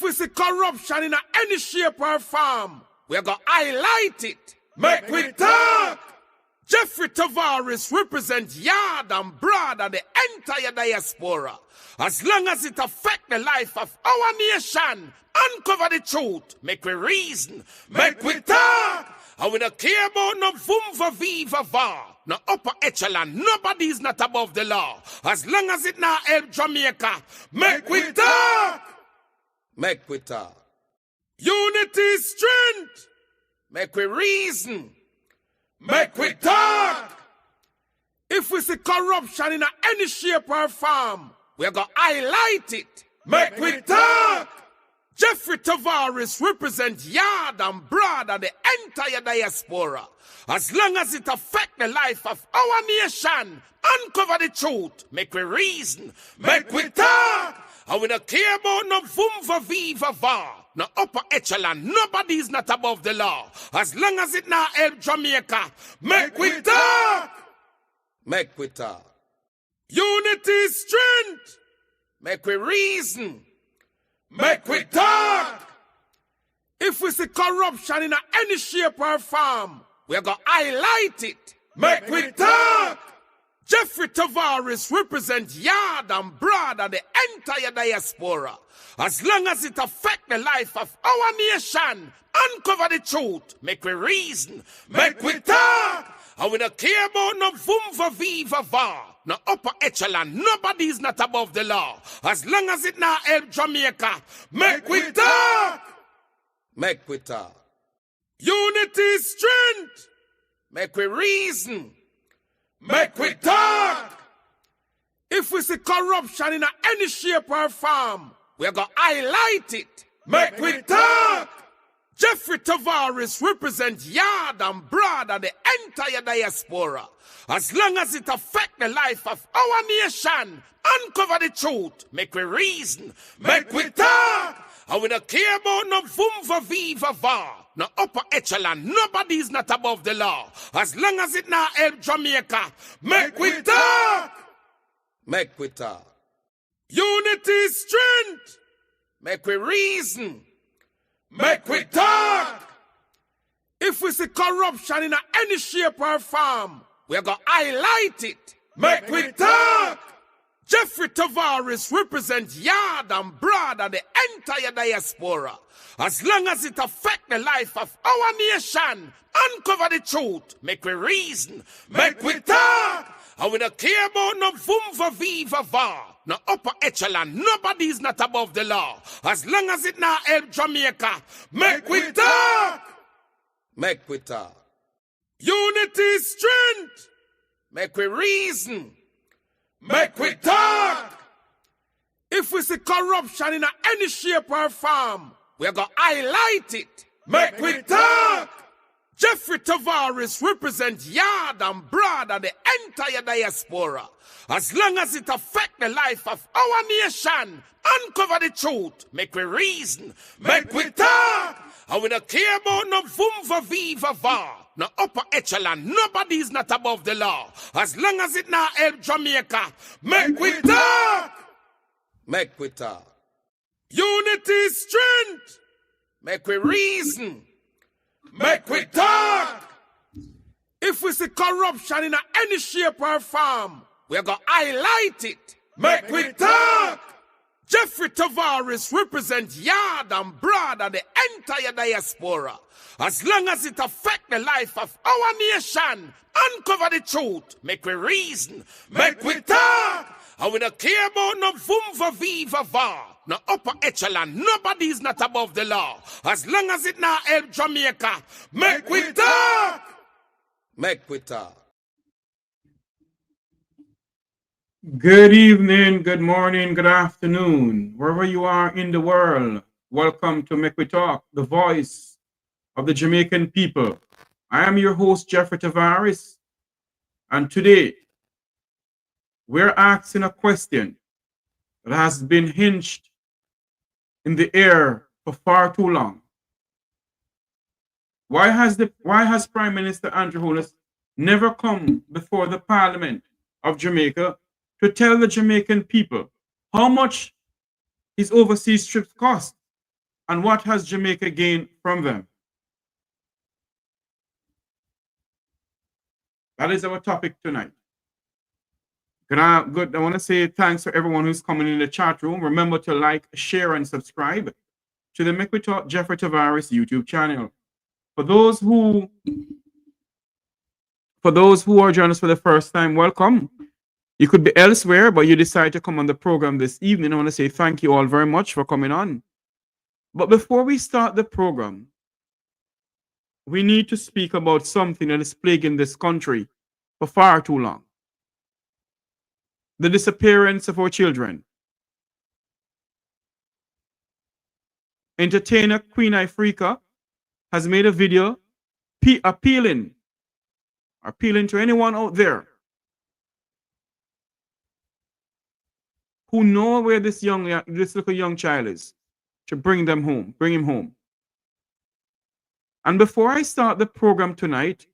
If we see corruption in any shape or form, we're going to highlight it. Mek Wi Talk! Jeffrey Tavares represents yard and broad and the entire diaspora. As long as it affects the life of our nation, uncover the truth, make we reason, Mek Wi Talk! And we don't care about no vumva viva va, no upper echelon, nobody is not above the law. As long as it not help Jamaica, Mek Wi Talk! Mek Wi Talk. Unity is strength, make we reason, Mek Wi Talk! If we see corruption in any shape or form, we're going to highlight it. Mek Wi Talk! Jeffrey Tavares represents yard and broad and the entire diaspora. As long as it affects the life of our nation, uncover the truth, make we reason, Mek Wi Talk! And we don't care about no vumva viva va, no upper echelon, nobody is not above the law. As long as it not help Jamaica, Mek Wi Talk! Mek Wi Talk. Unity is strength, make we reason, Mek Wi Talk! If we see corruption in any shape or form, we're going to highlight it. Mek Wi Talk! Jeffrey Tavares represents yard and broad and the entire diaspora. As long as it affects the life of our nation, uncover the truth, make we reason, Mek Wi Talk! And we don't care about no vumva viva va, no upper echelon, nobody is not above the law. As long as it not help Jamaica, Mek Wi Talk! Mek Wi Talk. Unity is strength, make we reason, Mek Wi Talk! If we see corruption in any shape or form, we're going to highlight it. Mek Wi Talk! Jeffrey Tavares represents yard and broad and the entire diaspora. As long as it affects the life of our nation, uncover the truth, make we reason, Mek Wi Talk! And we don't care about no vumva viva va, no upper echelon, nobody is not above the law. As long as it not help Jamaica, Mek Wi Talk! Mek Wi Talk. Unity is strength, make we reason, Mek Wi Talk! If we see corruption in any shape or form, we're going to highlight it. Mek Wi Talk! Jeffrey Tavares represents yard and broad and the entire diaspora. As long as it affects the life of our nation, uncover the truth, make we reason, Mek Wi Talk! And we don't care about no vumva viva va, no upper echelon, nobody is not above the law. As long as it not help Jamaica, Mek Wi Talk! Mek Wi Talk. Unity is strength, make we reason, Mek Wi Talk! If we see corruption in any shape or form, we're going to highlight it. Mek Wi Talk! Jeffrey Tavares represents yard and broad and the entire diaspora. As long as it affects the life of our nation, uncover the truth, make we reason, Mek Wi Talk! And we don't care about no vumva viva va, no upper echelon, nobody is not above the law. As long as it not help Jamaica, Mek Wi Talk! Mek Wi Talk. Unity is strength, make we reason, Mek Wi Talk! If we see corruption in any shape or form, we're going to highlight it. Mek Wi Talk! Jeffrey Tavares represents yard and broad and the entire diaspora. As long as it affects the life of our nation, uncover the truth, make we reason, Mek Wi Talk! And we don't care about no vumva viva va, no upper echelon, nobody is not above the law. As long as it not help Jamaica, Mek Wi Talk! Mek Wi Talk. Good evening, good morning, good afternoon, wherever you are in the world. Welcome to Mek Wi Talk, the voice of the Jamaican people. I am your host, Jeffrey Tavares, and today we're asking a question that has been hinged in the air for far too long. Why has Prime Minister Andrew Holness never come before the Parliament of Jamaica to tell the Jamaican people how much his overseas trips cost? And what has Jamaica gained from them? That is our topic tonight. I want to say thanks to everyone who's coming in the chat room. Remember to like, share, and subscribe to the Mek Wi Talk Jeffrey Tavares YouTube channel. For those who are joining us for the first time, welcome. You could be elsewhere, but you decided to come on the program this evening. I want to say thank you all very much for coming on. But before we start the program, we need to speak about something that is plaguing this country for far too long. The disappearance of our children. Entertainer Queen Ifrica has made a video appealing to anyone out there who know where this little young child is, to bring him home. And before I start the program tonight,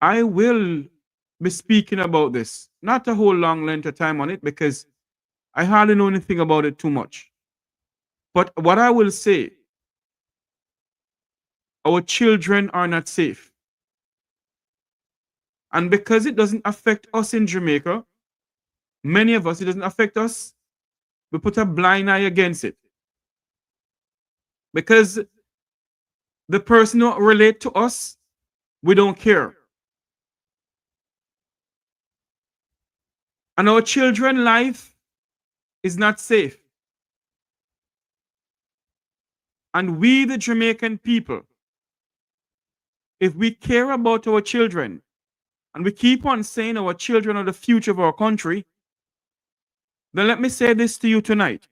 I will be speaking about this. Not a whole long length of time on it, because I hardly know anything about it too much. But what I will say, our children are not safe. And because it doesn't affect us in Jamaica, many of us, it doesn't affect us, we put a blind eye against it. Because the person who relate to us, we don't care. And our children's life is not safe. And we, the Jamaican people, if we care about our children, and we keep on saying our children are the future of our country, then let me say this to you tonight.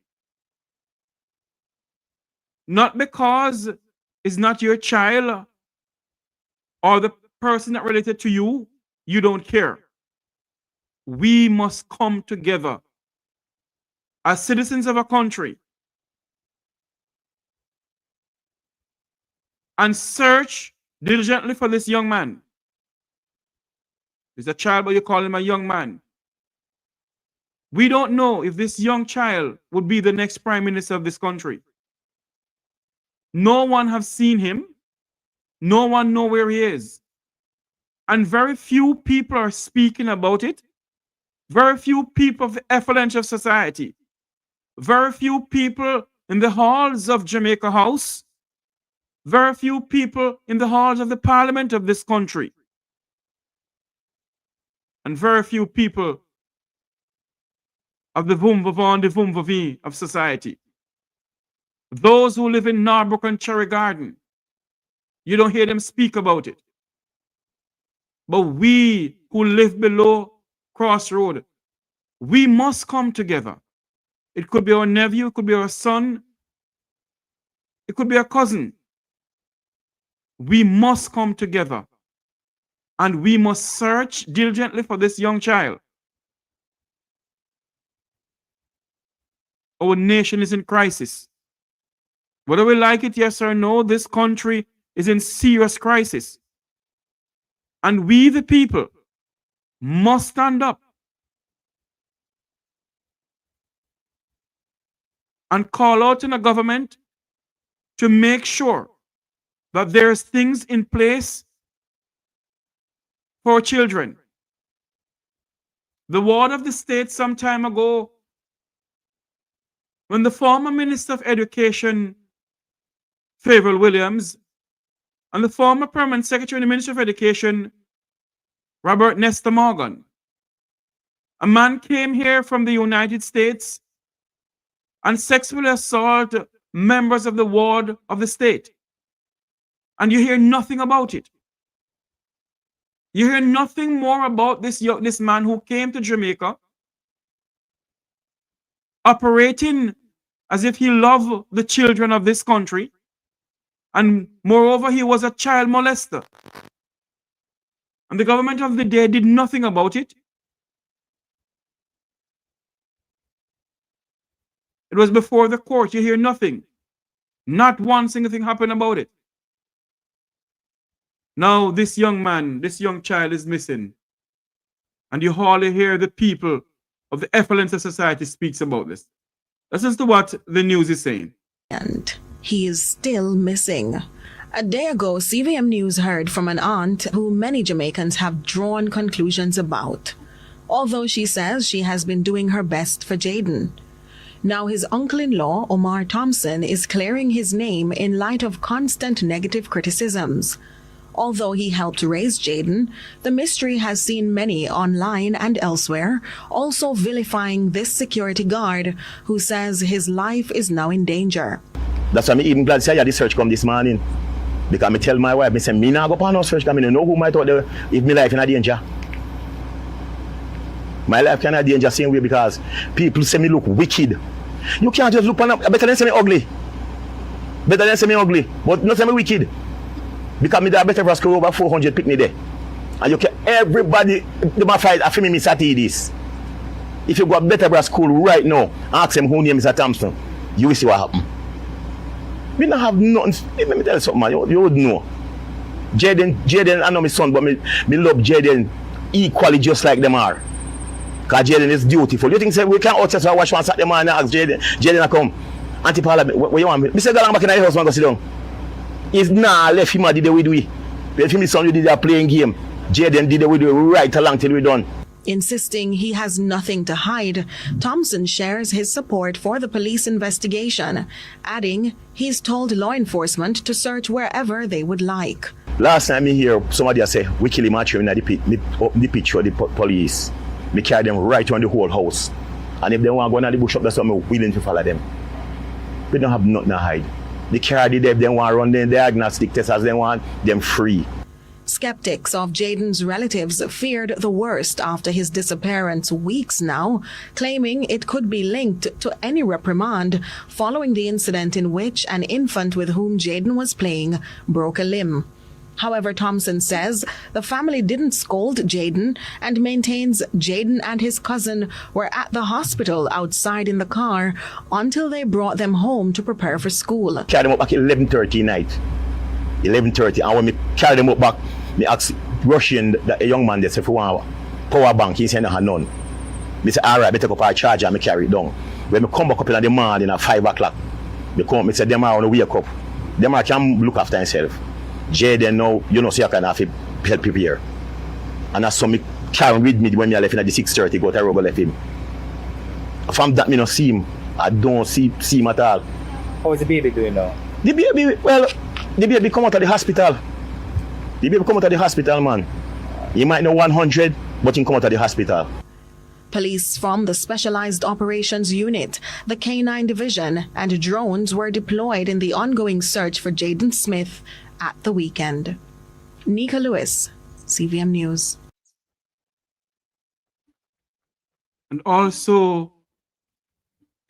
Not because it's not your child or the person that related to you, you don't care. We must come together as citizens of a country and search diligently for this young man. He's a child, but you call him a young man. We don't know if this young child would be the next Prime Minister of this country. No one has seen him. No one knows where he is. And very few people are speaking about it. Very few people of the effluence of society. Very few people in the halls of Jamaica House. Very few people in the halls of the Parliament of this country. And very few people of the Vumvavi of society. Those who live in Norbrook and Cherry Garden, you don't hear them speak about it. But we who live below Crossroad, we must come together. It could be our nephew, it could be our son, it could be a cousin. We must come together and we must search diligently for this young child. Our nation is in crisis. Whether we like it, yes or no, this country is in serious crisis. And we, the people, must stand up and call out to the government to make sure that there's things in place for children. The word of the state some time ago, when the former Minister of Education, Favourable Williams, and the former Permanent Secretary in the Ministry of Education, Robert Nestor Morgan, a man came here from the United States and sexually assaulted members of the ward of the state. And you hear nothing about it. You hear nothing more about this man who came to Jamaica operating as if he loved the children of this country. And moreover, he was a child molester. And the government of the day did nothing about it. It was before the court. You hear nothing. Not one single thing happened about it. Now this young man, this young child is missing. And you hardly hear the people of the effluence of society speaks about this. Listen to what the news is saying. And he is still missing. A day ago, CVM News heard from an aunt who many Jamaicans have drawn conclusions about, although she says she has been doing her best for Jaden. Now his uncle-in-law, Omar Thompson, is clearing his name in light of constant negative criticisms. Although he helped raise Jaden, the mystery has seen many online and elsewhere also vilifying this security guard who says his life is now in danger. That's why I'm even glad to say this search come this morning. Because I tell my wife, I say, me not go on no search because I know who might thought if my life in a danger. My life can in danger same way because people say me look wicked. You can't just look on up. Better than say me ugly. Better than say me ugly. But not say me wicked. Because me there better for school over 400 pick me there. And you can everybody they might fight after me Mr. this. If you go better for school right now, ask them who name Mr. Thompson, you will see what happen. We don't have nothing. Let me tell you something, man. You would know. Jaden, I know my son, but me love Jaden equally just like them are. Because Jaden is dutiful. You think say, we can't outside so watch one Saturday morning and ask Jaden to come? Anti-Parliament, what you want me? Mr. Galang back in the house, man, go sit down. If not, left him and did it with we. But if my son did that playing game, Jaden did it with we right along till we done. Insisting he has nothing to hide, Thompson shares his support for the police investigation, adding he's told law enforcement to search wherever they would like. Last time me hear somebody say, we kill him in the picture of the police. Me carry them right around the whole house. And if they want to go in the bush up, that's why I'm willing to follow them. We don't have nothing to hide. They carry the they want to run the diagnostic tests as they want, them free. Skeptics of Jaden's relatives feared the worst after his disappearance weeks now, claiming it could be linked to any reprimand following the incident in which an infant with whom Jaden was playing broke a limb. However, Thompson says the family didn't scold Jaden and maintains Jaden and his cousin were at the hospital outside in the car until they brought them home to prepare for school. Carry them up back at 11:30 night. 11:30, and when me carry them up back, me ask Russian, a young man, they say, if you want a power bank, he said, no, none. Me say, all right, me take up our charger and me carry it down. When me come back up in the morning at 5 o'clock, me say, them are on the wake up. Them are can look after himself. Jaden now, you know, so I can have to help prepare. And that's so me carry with me when me left in at the 6:30, go to the road, left him. From that, me no see him. I don't see him at all. How is the baby doing now? The baby come out of the hospital. The baby come out of the hospital, man. You might know 100, but he come out of the hospital. Police from the Specialized Operations Unit, the K9 Division, and drones were deployed in the ongoing search for Jaden Smith at the weekend. Nika Lewis, CVM News. And also,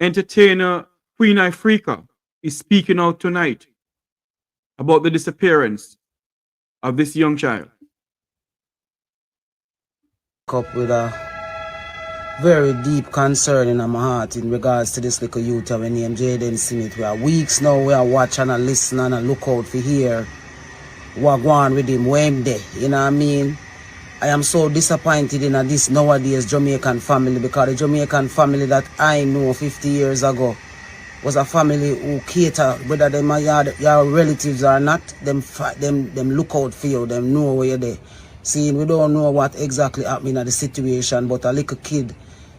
entertainer Queen Ifrica is speaking out tonight about the disappearance of this young child. Up with a very deep concern in my heart in regards to this little youth we named Jaden Smith. We are weeks now, we are watching and listening and look out for hear what go on with him when day. You know what I mean? I am so disappointed in this nowadays Jamaican family, because the Jamaican family that I know 50 years ago was a family who cater, whether them are your relatives or not, them look out for you, them know where you're there. See, we don't know what exactly happened in the situation, but a little kid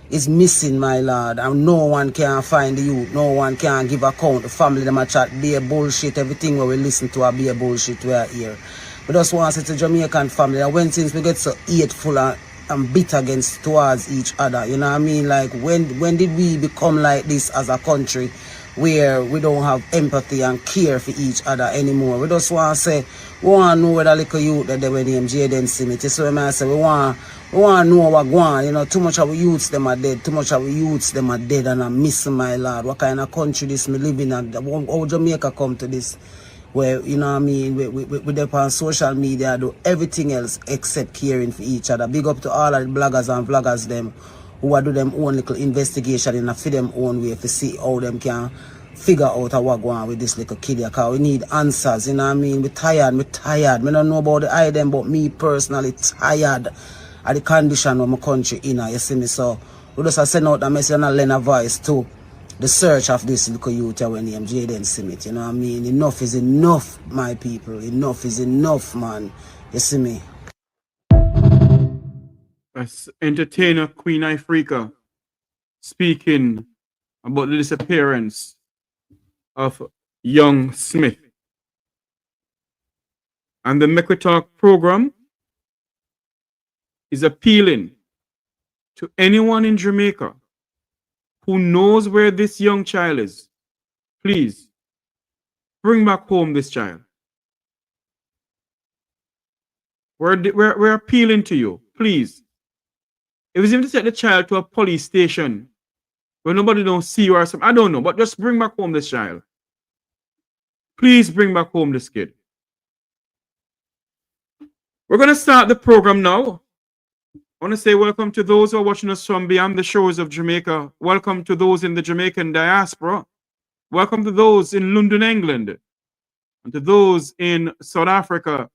is missing, my lord, and no one can find the youth, no one can give account. The family, them a chat, be a bullshit, everything where we listen to be a bullshit we are here. We just want to say to Jamaican family that when things we get so hateful and bitter against towards each other, you know what I mean? Like, when did we become like this as a country, where we don't have empathy and care for each other anymore? We just want to say, we want to know where the little youth that they were named Jaden Smith. So I say, we want to know what going on. You know, too much of our youths them are dead. Too much of our youths them are dead, and I'm missing, my lord. What kind of country this me living in? How Jamaica come to this? Where, you know what I mean, we dep on social media, do everything else except caring for each other. Big up to all of the bloggers and vloggers them who are do them own little investigation in a for them own way to see how them can figure out what go on with this little kid, because we need answers, you know what I mean? We tired. Me don't know about the item, but me personally tired of the condition of my country in, you see me? So we just send out a message and lend a voice to the search of this little youth when named Jaden Smith. You know what I mean? Enough is enough, my people. Enough is enough, man. You see me? As entertainer Queen Ifrica speaking about the disappearance of young Smith. And the Mek Wi Talk program is appealing to anyone in Jamaica who knows where this young child is. Please bring back home this child. We're appealing to you, please. If it's even to take the child to a police station where nobody don't see you or something, I don't know, but just bring back home this child. Please bring back home this kid. We're going to start the program now. I want to say welcome to those who are watching us from beyond the shores of Jamaica. Welcome to those in the Jamaican diaspora. Welcome to those in London, England. And to those in South Africa.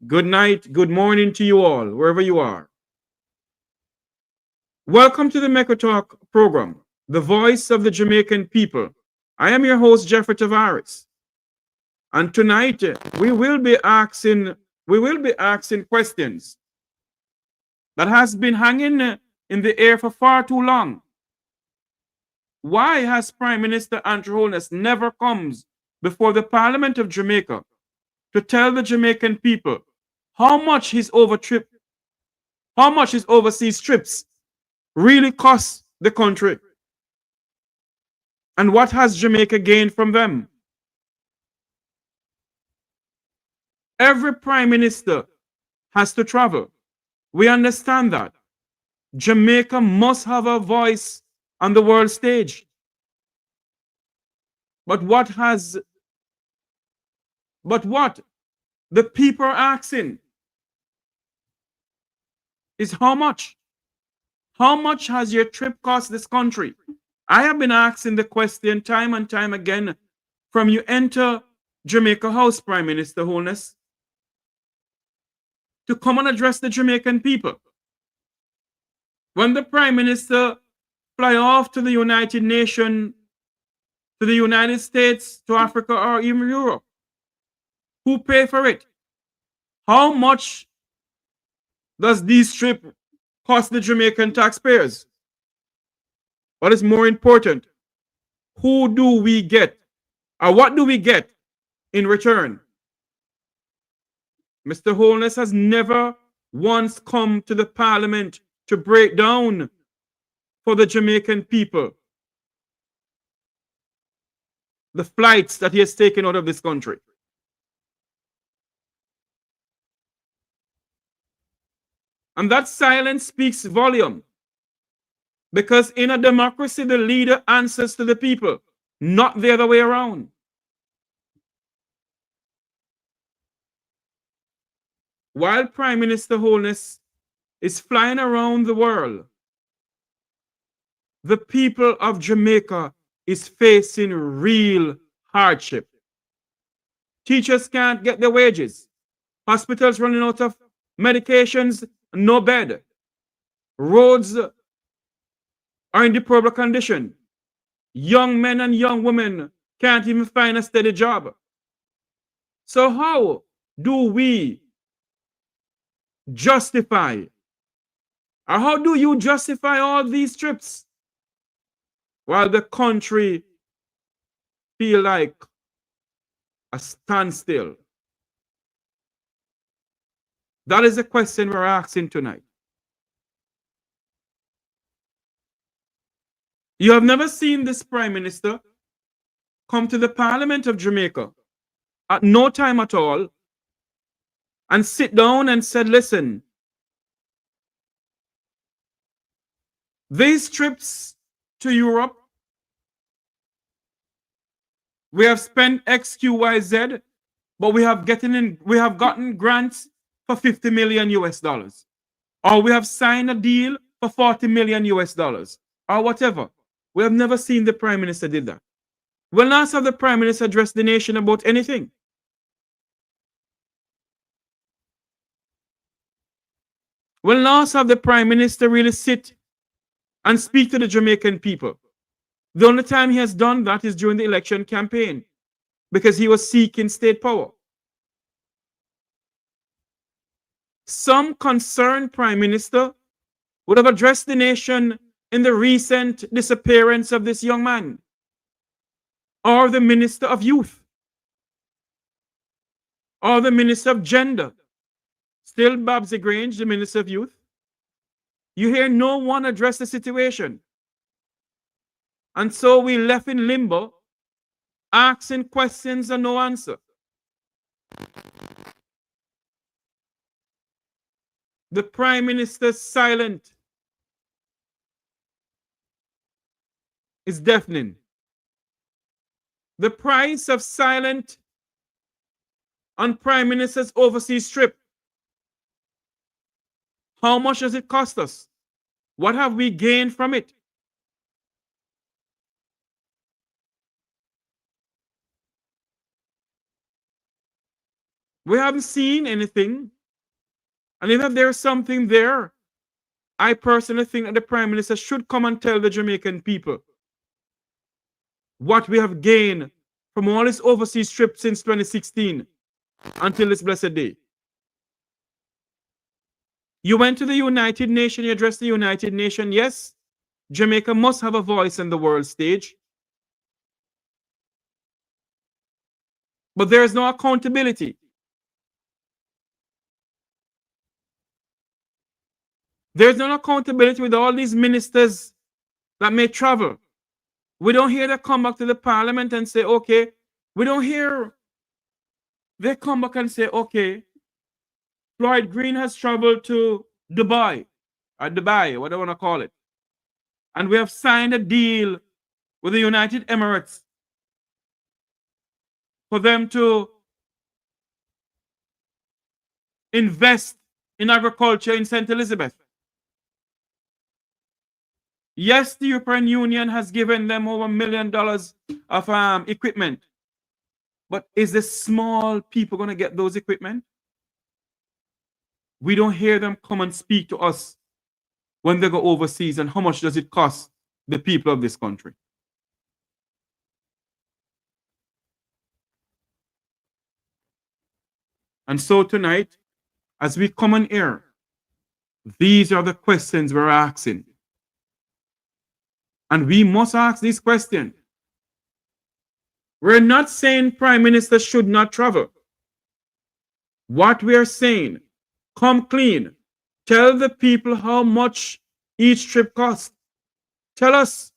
Good night, good morning to you all, wherever you are. Welcome to the Mek Wi Talk program, the voice of the Jamaican people. I am your host, Jeffrey Tavares. And tonight, we will be asking questions that has been hanging in the air for far too long. Why has Prime Minister Andrew Holness never comes before the Parliament of Jamaica to tell the Jamaican people how much his overseas trips really cost the country? And what has Jamaica gained from them? Every prime minister has to travel. We understand that. Jamaica must have a voice on the world stage. But what the people are asking is how much? How much has your trip cost this country? I have been asking the question time and time again from you enter Jamaica House, Prime Minister Holness, to come and address the Jamaican people. When the Prime Minister fly off to the United Nations, to the United States, to Africa, or even Europe, who pay for it? How much does this trip cost the Jamaican taxpayers? What is more important, who do we get, or what do we get in return? Mr. Holness has never once come to the Parliament to break down for the Jamaican people the flights that he has taken out of this country. And that silence speaks volume. Because in a democracy, the leader answers to the people, not the other way around. While Prime Minister Holness is flying around the world, the people of Jamaica is facing real hardship. Teachers can't get their wages. Hospitals running out of medications, no bed. Roads are in deplorable condition. Young men and young women can't even find a steady job. So how do we justify, or how do you justify all these trips while the country feel like a standstill? That is the question we're asking tonight. You have never seen this Prime Minister come to the Parliament of Jamaica at no time at all and sit down and said, listen, these trips to Europe, we have spent X, Q, Y, Z, but we have gotten grants for 50 million US dollars. Or we have signed a deal for 40 million US dollars. Or whatever. We have never seen the Prime Minister did that. We'll not have the Prime Minister address the nation about anything. We'll not have the Prime Minister really sit and speak to the Jamaican people. The only time he has done that is during the election campaign, because he was seeking state power. Some concerned Prime Minister would have addressed the nation in the recent disappearance of this young man, or the Minister of Youth, or the Minister of Gender. Still Babsy Grange, the Minister of Youth. You hear no one address the situation. And so we left in limbo, asking questions and no answer. The Prime Minister silent is deafening. The price of silent on Prime Minister's overseas trip. How much does it cost us? What have we gained from it? We haven't seen anything. And if there's something there, I personally think that the Prime Minister should come and tell the Jamaican people what we have gained from all his overseas trips since 2016 until this blessed day. You went to the United Nations, you addressed the United Nations. Yes, Jamaica must have a voice in the world stage. But there is no accountability. There's no accountability with all these ministers that may travel. We don't hear them come back to the Parliament and say, okay, we don't hear they come back and say, okay, Floyd Green has traveled to Dubai, what do I want to call it. And we have signed a deal with the United Emirates for them to invest in agriculture in St. Elizabeth. Yes, the European Union has given them over $1 million of equipment. But is the small people going to get those equipment? We don't hear them come and speak to us when they go overseas, and how much does it cost the people of this country? And so tonight, as we come on air, these are the questions we're asking. And we must ask this question. We're not saying Prime Minister should not travel. What we're saying, come clean. Tell the people how much each trip costs. Tell us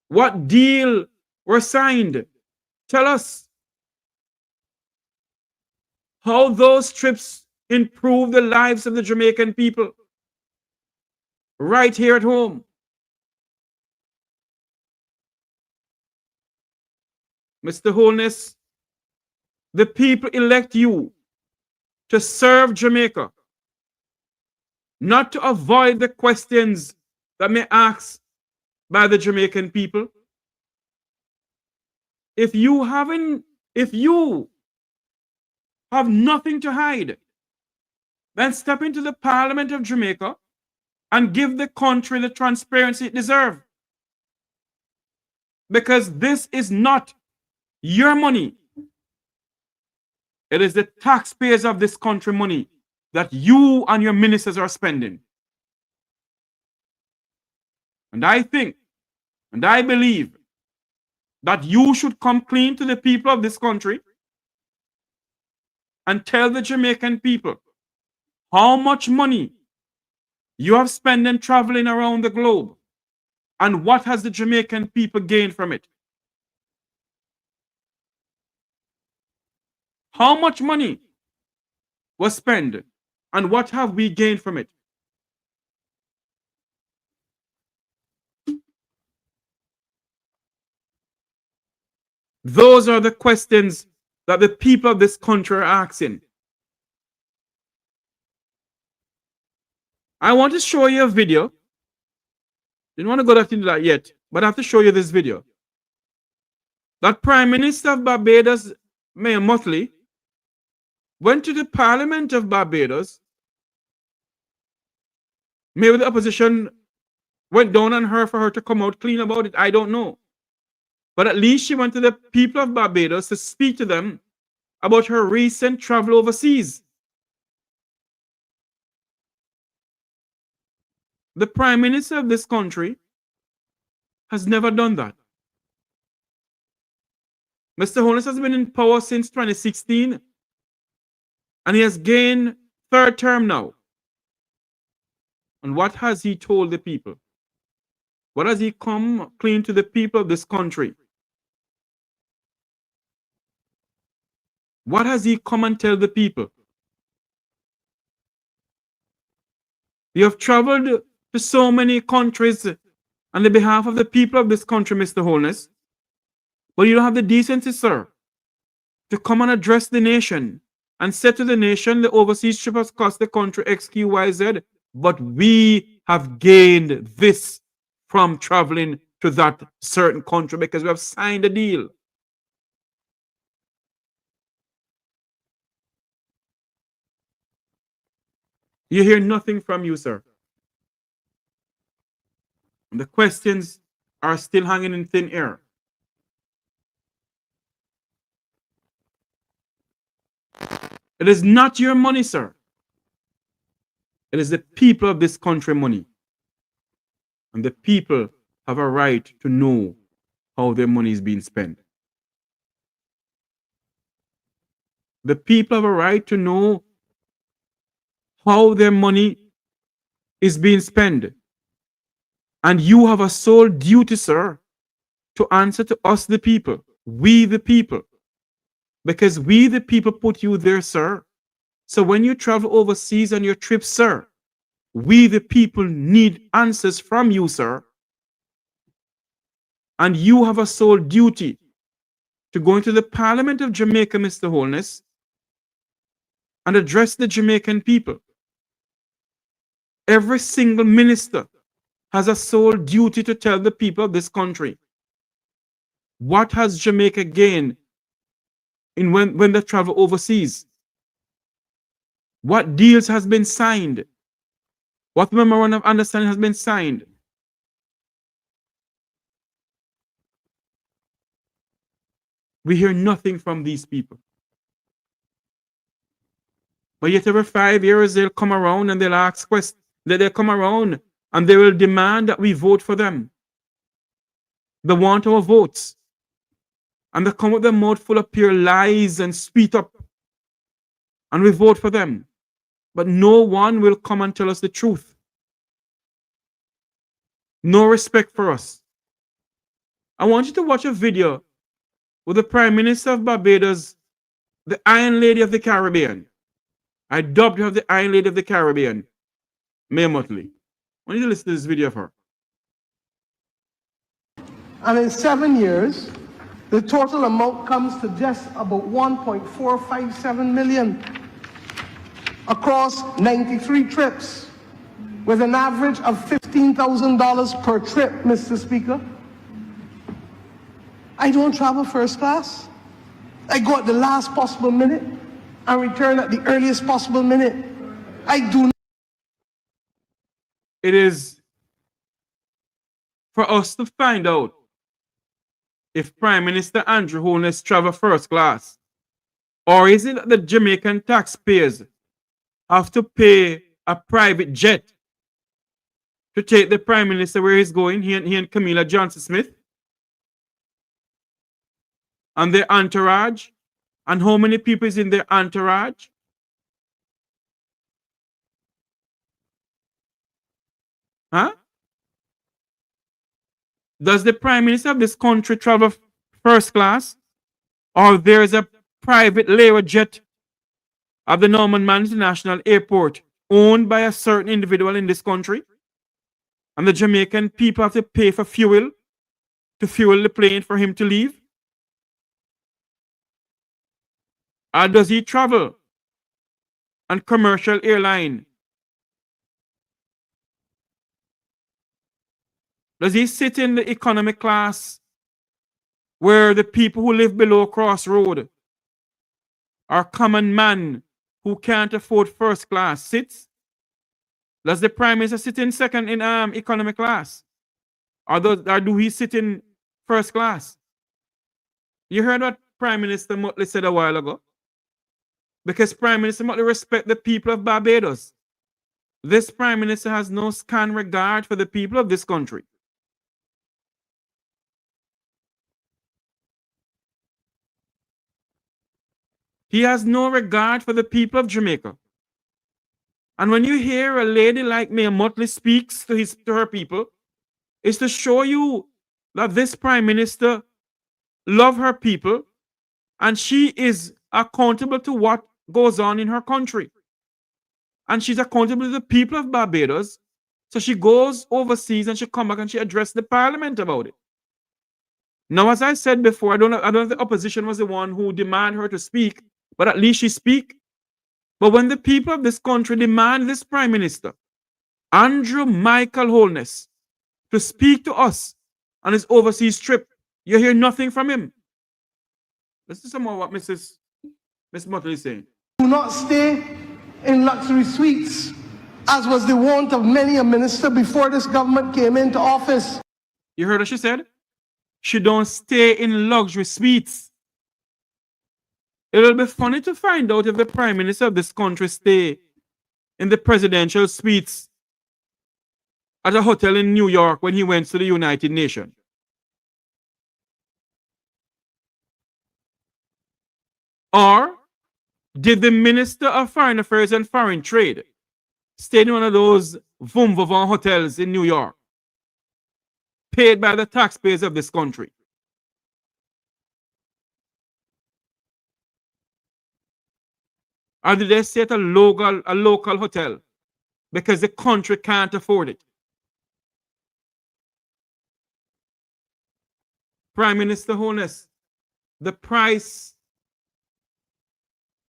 what deal were signed. Tell us how those trips improve the lives of the Jamaican people right here at home. Mr. Holness, the people elect you to serve Jamaica, not to avoid the questions that may asked by the Jamaican people. If you have nothing to hide, then step into the Parliament of Jamaica and give the country the transparency it deserves. Because this is not your money. It is the taxpayers of this country money that you and your ministers are spending. And I think, and I believe, that you should come clean to the people of this country and tell the Jamaican people how much money you have spent in traveling around the globe and what has the Jamaican people gained from it. How much money was spent and what have we gained from it? Those are the questions that the people of this country are asking. I want to show you a video. Didn't want to go into that yet, but I have to show you this video. That Prime Minister of Barbados, Mia Mottley, went to the Parliament of Barbados, met with the opposition went down on her for her to come out clean about it? I don't know. But at least she went to the people of Barbados to speak to them about her recent travel overseas. The Prime Minister of this country has never done that. Mr. Holness has been in power since 2016, and he has gained third term now. And what has he told the people? What has he come clean to the people of this country? What has he come and tell the people? You have traveled to so many countries on the behalf of the people of this country, Mr. Holness, but you don't have the decency, sir, to come and address the nation and say to the nation, the overseas trip has cost the country X, Q, Y, Z, but we have gained this from traveling to that certain country because we have signed a deal. You hear nothing from you, sir. And the questions are still hanging in thin air. It is not your money, sir. It is the people of this country money. And the people have a right to know how their money is being spent. The people have a right to know how their money is being spent. And you have a sole duty, sir, to answer to us, the people, we the people. Because we the people put you there, sir. So when you travel overseas on your trip, sir, we the people need answers from you, sir. And you have a sole duty to go into the Parliament of Jamaica, Mr. Holness, and address the Jamaican people. Every single minister has a sole duty to tell the people of this country what has Jamaica gained in when they travel overseas. What deals has been signed? What memorandum of understanding has been signed? We hear nothing from these people. But yet every 5 years they'll come around and they'll ask questions. They'll come around and they will demand that we vote for them. They want our votes. And they come with their mouth full of pure lies and speak up. And we vote for them. But no one will come and tell us the truth. No respect for us. I want you to watch a video with the Prime Minister of Barbados, the Iron Lady of the Caribbean. I dubbed her the Iron Lady of the Caribbean, Mia Mottley. I want you to listen to this video of her. And in 7 years, the total amount comes to just about 1.457 million across 93 trips, with an average of $15,000 per trip, Mr. Speaker. I don't travel first class. I go at the last possible minute and return at the earliest possible minute. I do not. It is for us to find out if Prime Minister Andrew Holness travel first class, or is it that the Jamaican taxpayers have to pay a private jet to take the Prime Minister where he's going, he and Camilla Johnson-Smith, and their entourage, and how many people is in their entourage? Huh? Does the Prime Minister of this country travel first class, or there is a private Lear jet of the Norman Mann International Airport owned by a certain individual in this country, and the Jamaican people have to pay for fuel to fuel the plane for him to leave? Or does he travel on commercial airline? Does he sit in the economy class where the people who live below Crossroad or common man who can't afford first class sits? Does the Prime Minister sit in second in economy class? Or do he sit in first class? You heard what Prime Minister Mottley said a while ago? Because Prime Minister Mottley respects the people of Barbados. This Prime Minister has no scant regard for the people of this country. He has no regard for the people of Jamaica. And when you hear a lady like Mia Mottley speaks to her people, it's to show you that this Prime Minister loves her people and she is accountable to what goes on in her country. And she's accountable to the people of Barbados. So she goes overseas and she comes back and she addresses the Parliament about it. Now, as I said before, I don't know if the opposition was the one who demanded her to speak, but at least she speak. But when the people of this country demand this Prime Minister, Andrew Michael Holness, to speak to us on his overseas trip, you hear nothing from him. This is some of what Miss Mottley is saying. Do not stay in luxury suites, as was the want of many a minister before this government came into office. You heard what she said? She don't stay in luxury suites. It'll be funny to find out if the Prime Minister of this country stay in the presidential suites at a hotel in New York when he went to the United Nations. Or did the Minister of Foreign Affairs and Foreign Trade stay in one of those Vom Vivant hotels in New York, paid by the taxpayers of this country? Or did they stay at a local hotel because the country can't afford it? Prime Minister Holness, the price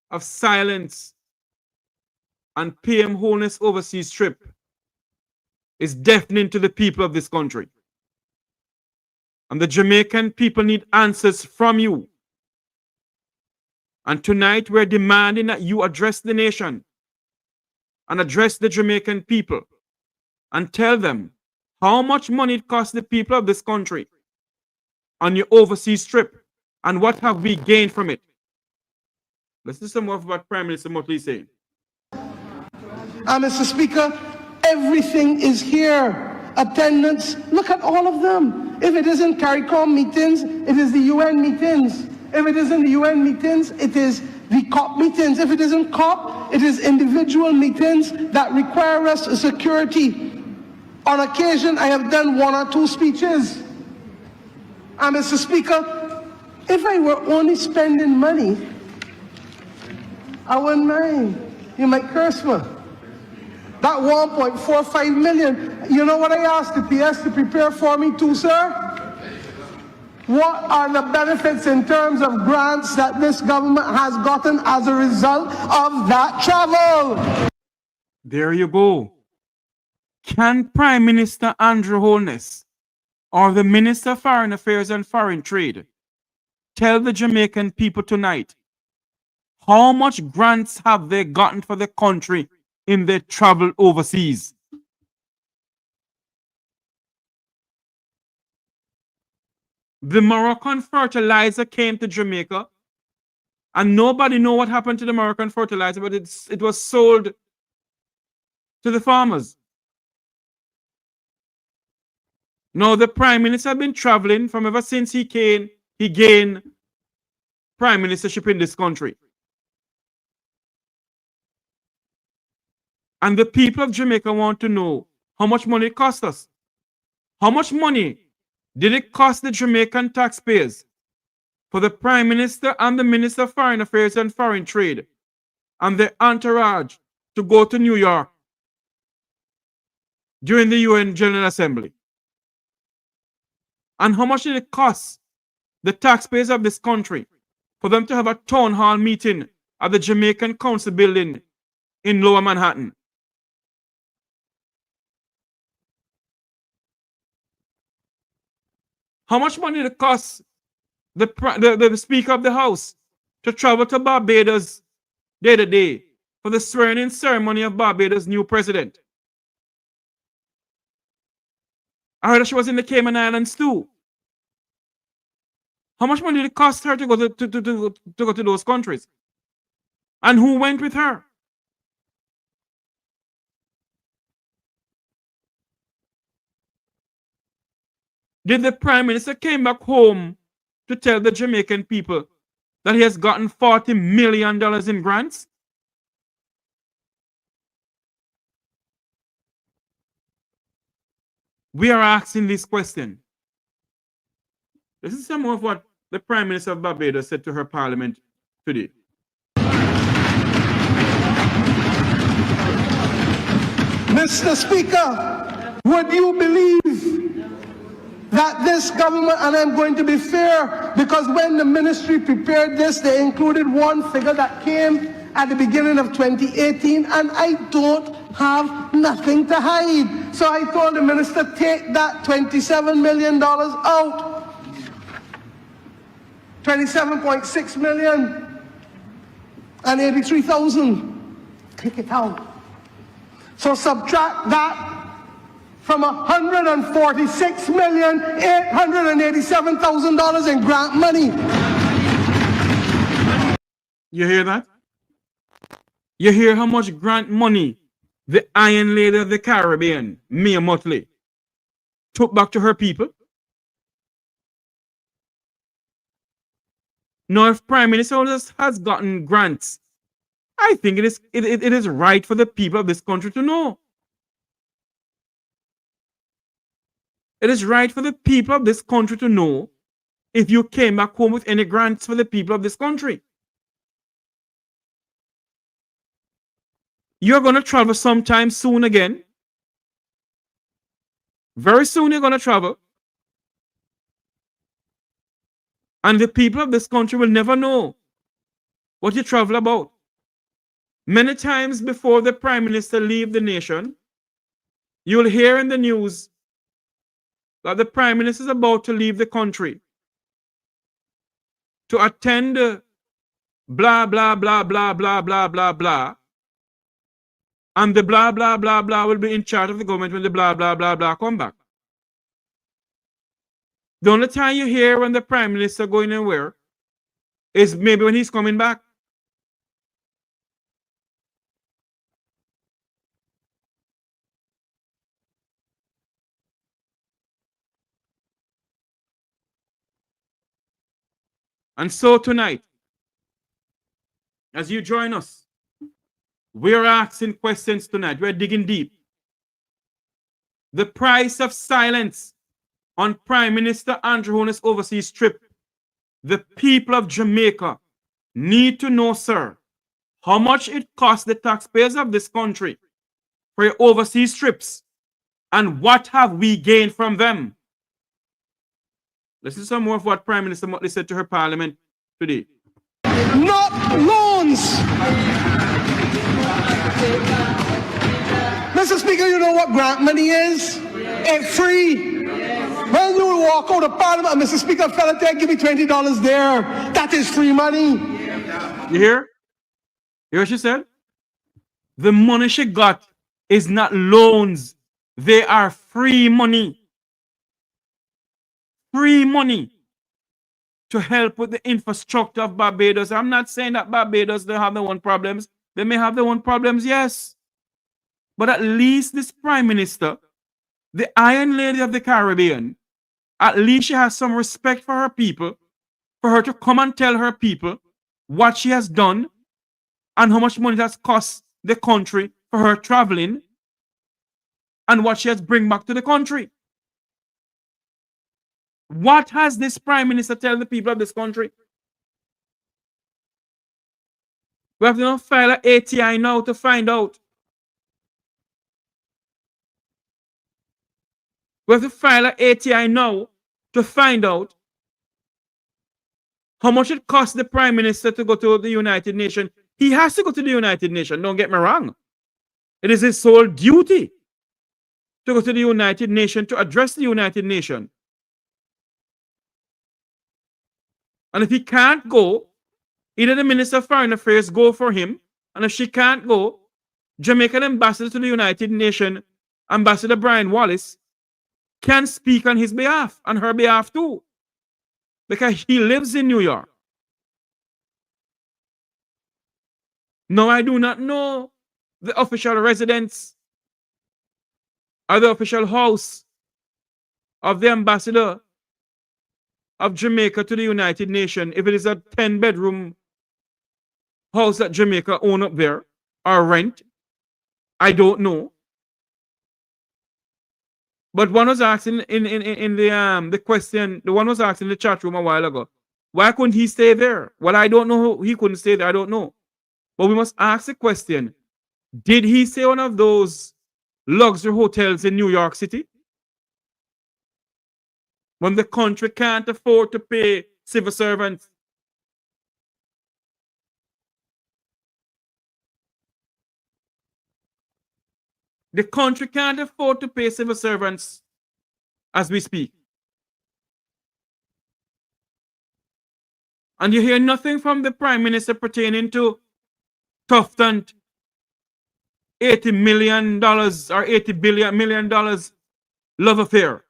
of silence on PM Holness Overseas Trip is deafening to the people of this country. And the Jamaican people need answers from you. And tonight we're demanding that you address the nation and address the Jamaican people and tell them how much money it costs the people of this country on your overseas trip and what have we gained from it. Let's listen more of what Prime Minister Mottley is saying. Mr. Speaker, everything is here. Attendance, look at all of them. If it isn't CARICOM meetings, it is the UN meetings. If it isn't the UN meetings, it is the COP meetings. If it isn't COP, it is individual meetings that require us security. On occasion, I have done 1 or 2 speeches. And Mr. Speaker, if I were only spending money, I wouldn't mind. You might curse me. That 1.45 million, you know what I asked the PS to prepare for me too, sir? What are the benefits in terms of grants that this government has gotten as a result of that travel? There you go. Can Prime Minister Andrew Holness or the Minister of Foreign Affairs and Foreign Trade tell the Jamaican people tonight how much grants have they gotten for the country in their travel overseas? The Moroccan fertilizer came to Jamaica and nobody know what happened to the Moroccan fertilizer, but it was sold to the farmers. Now the Prime Minister has been traveling from ever since he gained Prime Ministership in this country. And the people of Jamaica want to know how much money it cost us. How much money did it cost the Jamaican taxpayers for the Prime Minister and the Minister of Foreign Affairs and Foreign Trade and their entourage to go to New York during the UN General Assembly? And how much did it cost the taxpayers of this country for them to have a town hall meeting at the Jamaican Council building in Lower Manhattan? How much money did it cost the Speaker of the House to travel to Barbados day to day for the swearing-in ceremony of Barbados' new president? I heard that she was in the Cayman Islands too. How much money did it cost her to go to those countries? And who went with her? Did the Prime Minister came back home to tell the Jamaican people that he has gotten $40 million in grants? We are asking this question. This is some of what the Prime Minister of Barbados said to her parliament today. Mr. Speaker, would you believe that this government, and I'm going to be fair, because when the ministry prepared this, they included one figure that came at the beginning of 2018, and I don't have nothing to hide. So I told the minister, take that $27 million out. 27.6 million and 83,000. Take it out. So subtract that from $146,887,000 in grant money. You hear that? You hear how much grant money the Iron Lady of the Caribbean, Mia Mottley, took back to her people? Now, if Prime Minister Holness has gotten grants, I think it is right for the people of this country to know. It is right for the people of this country to know if you came back home with any grants for the people of this country. You're going to travel sometime soon again. Very soon you're going to travel. And the people of this country will never know what you travel about. Many times before the Prime Minister leaves the nation, you'll hear in the news that the Prime Minister is about to leave the country to attend blah, blah, blah, blah, blah, blah, blah, blah. And the blah, blah, blah, blah will be in charge of the government when the blah, blah, blah, blah come back. The only time you hear when the Prime Minister going anywhere is maybe when he's coming back. And so tonight, as you join us, we are asking questions tonight. We're digging deep. The price of silence on Prime Minister Andrew Holness Overseas Trip. The people of Jamaica need to know, sir, how much it costs the taxpayers of this country for your overseas trips, and what have we gained from them? This is some more of what Prime Minister Mottley said to her parliament today. Not loans. Mr. Speaker, you know what grant money is? It's free. When you walk out of Parliament, Mr. Speaker, fella, give me $20 there. That is free money. You hear? You hear what she said? The money she got is not loans. They are free money. Free money to help with the infrastructure of Barbados. I'm not saying that Barbados don't have their own problems. They may have their own problems, yes. But at least this Prime Minister, the Iron Lady of the Caribbean, at least she has some respect for her people, for her to come and tell her people what she has done and how much money it has cost the country for her traveling and what she has bring back to the country. What has this Prime Minister tell the people of this country? We have to now file an ATI now to find out. We have to file an ATI now to find out how much it costs the Prime Minister to go to the United Nations. He has to go to the United Nations, don't get me wrong. It is his sole duty to go to the United Nations, to address the United Nations. And if he can't go, either the Minister of Foreign Affairs go for him, and if she can't go, Jamaican ambassador to the United Nations, Ambassador Brian Wallace, can speak on his behalf, on her behalf too, because he lives in New York. No, I do not know the official residence or the official house of the ambassador of Jamaica to the United Nations, if it is a 10-bedroom house that Jamaica own up there or rent. I don't know. But one was asking in the question, the one was asking in the chat room a while ago, why couldn't he stay there? Well, I don't know. He couldn't stay there. I don't know. But we must ask the question, did he stay one of those luxury hotels in New York City? When the country can't afford to pay civil servants. The country can't afford to pay civil servants as we speak. And you hear nothing from the Prime Minister pertaining to Tufton $80 million or $80 million love affair.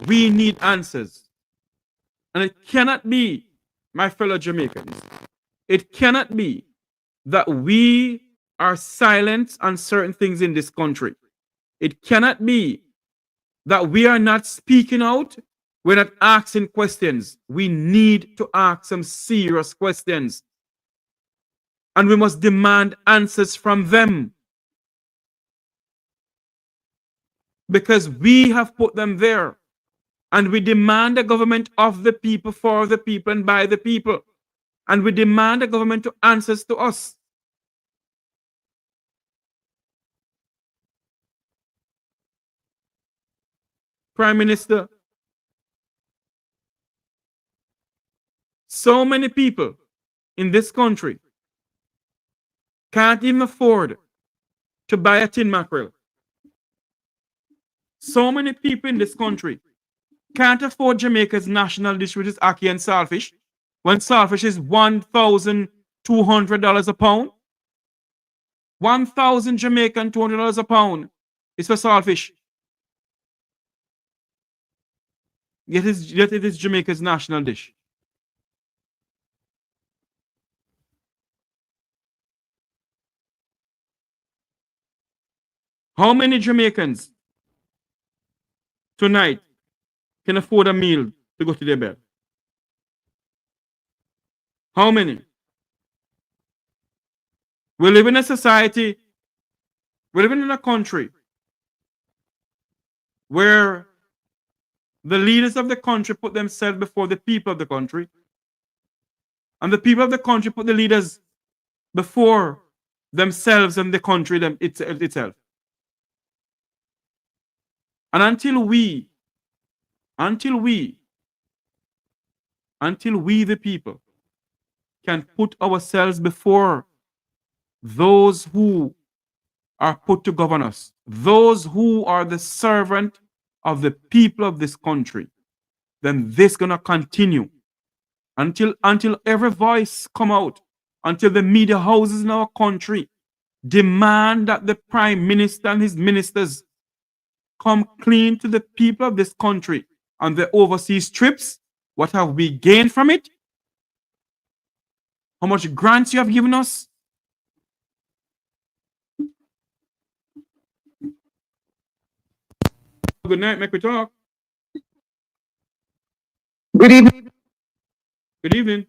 We need answers. And it cannot be, my fellow Jamaicans, it cannot be that we are silent on certain things in this country. It cannot be that we are not speaking out. We're not asking questions. We need to ask some serious questions. And we must demand answers from them. Because we have put them there. And we demand a government of the people, for the people, and by the people. And we demand a government to answer to us. Prime Minister, so many people in this country can't even afford to buy a tin mackerel. So many people in this country can't afford Jamaica's national dish, which is ackee and saltfish, when saltfish is $1,200 a pound. 1,000 Jamaican $200 a pound is for saltfish. Yet it is Jamaica's national dish. How many Jamaicans tonight can afford a meal to go to their bed? How many? We live in a society, we live in a country where the leaders of the country put themselves before the people of the country, and the people of the country put the leaders before themselves and the country itself. And until we, the people, can put ourselves before those who are put to govern us, those who are the servant of the people of this country, then this gonna continue until every voice come out, until the media houses in our country demand that the Prime Minister and his ministers come clean to the people of this country on the overseas trips. What have we gained from it? How much grants you have given us? Good night, Mek Wi Talk. Good evening. Good evening.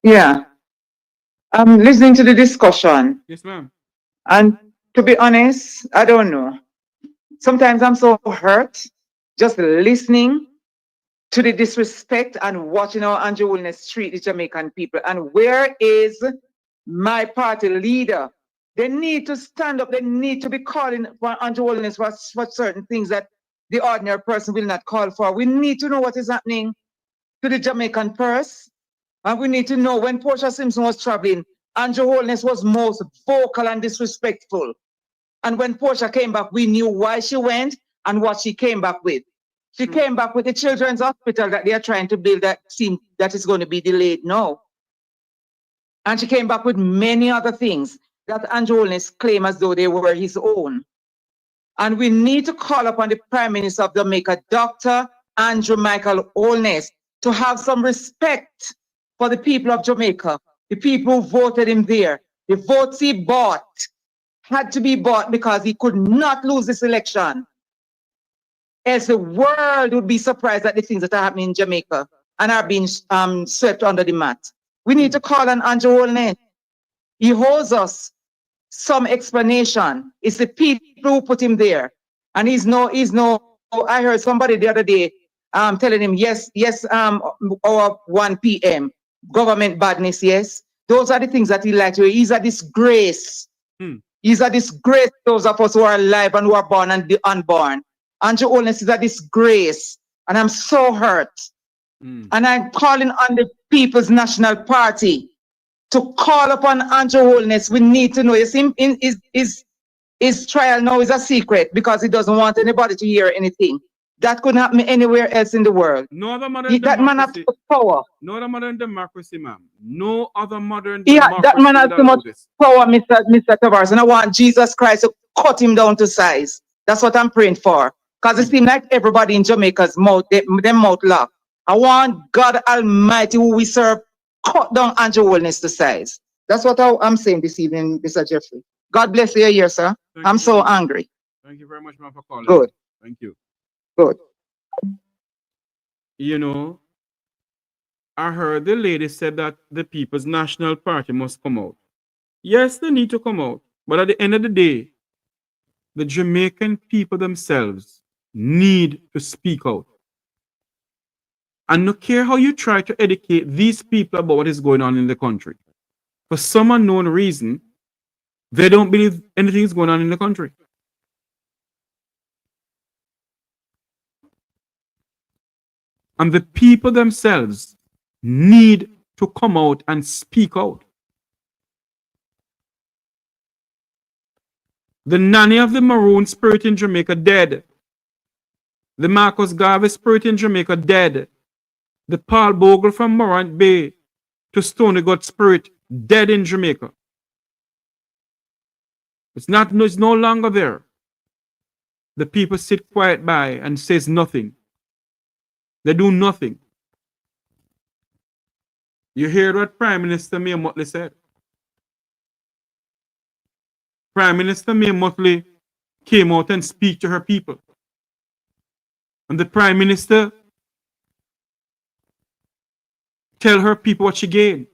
Yeah, I'm listening to the discussion, Yes, ma'am. and to be honest, I don't know. Sometimes I'm so hurt just listening to the disrespect and watching how Andrew Holness treat the Jamaican people. And where is my party leader? They need to stand up. They need to be calling for Andrew Holness for certain things that the ordinary person will not call for. We need to know what is happening to the Jamaican purse. And we need to know when Portia Simpson was traveling, Andrew Holness was most vocal and disrespectful. And when Portia came back, we knew why she went and what she came back with. She came back with the children's hospital that they are trying to build that is going to be delayed now. And she came back with many other things that Andrew Holness claimed as though they were his own. And we need to call upon the Prime Minister of Jamaica, Dr. Andrew Michael Holness, to have some respect for the people of Jamaica, the people who voted him there. The votes he bought had to be bought because he could not lose this election. Else the world would be surprised at the things that are happening in Jamaica and are being swept under the mat. We need to call on Andrew Holness. He owes us some explanation. It's the people who put him there. And I heard somebody the other day telling him, yes, our 1 p.m. government badness, yes. Those are the things that he likes. He's a disgrace. He's a disgrace to those of us who are alive and who are born and the unborn. Andrew Holness is a disgrace. And I'm so hurt. And I'm calling on the People's National Party to call upon Andrew Holness. We need to know. You see, his trial now is a secret because he doesn't want anybody to hear anything. That couldn't happen anywhere else in the world. No other modern that democracy. Man has too much power. No other modern democracy, ma'am. No other modern democracy. That man has too much power, Mr. Tavares. And I want Jesus Christ to cut him down to size. That's what I'm praying for. Because it seems like everybody in Jamaica's mouth, their mouth locked. I want God Almighty, who we serve, cut down Andrew Holness to size. That's what I'm saying this evening, Mr. Jeffrey. God bless you here, sir. I'm so angry. Thank you very much, ma'am, for calling. Good. Thank you. Good. You know, I heard the lady said that the People's National Party must come out. Yes, they need to come out. But at the end of the day, the Jamaican people themselves need to speak out. And no care how you try to educate these people about what is going on in the country, for some unknown reason, they don't believe anything is going on in the country. And the people themselves need to come out and speak out. The nanny of the Maroon spirit in Jamaica dead. The Marcus Garvey spirit in Jamaica dead. The Paul Bogle from Morant Bay to Stony God spirit dead in Jamaica. It's no longer there. The people sit quiet by and says nothing. They do nothing. You hear what Prime Minister Mia Mottley said? Prime Minister Mia Mottley came out and speak to her people. And the Prime Minister tell her people what she gained.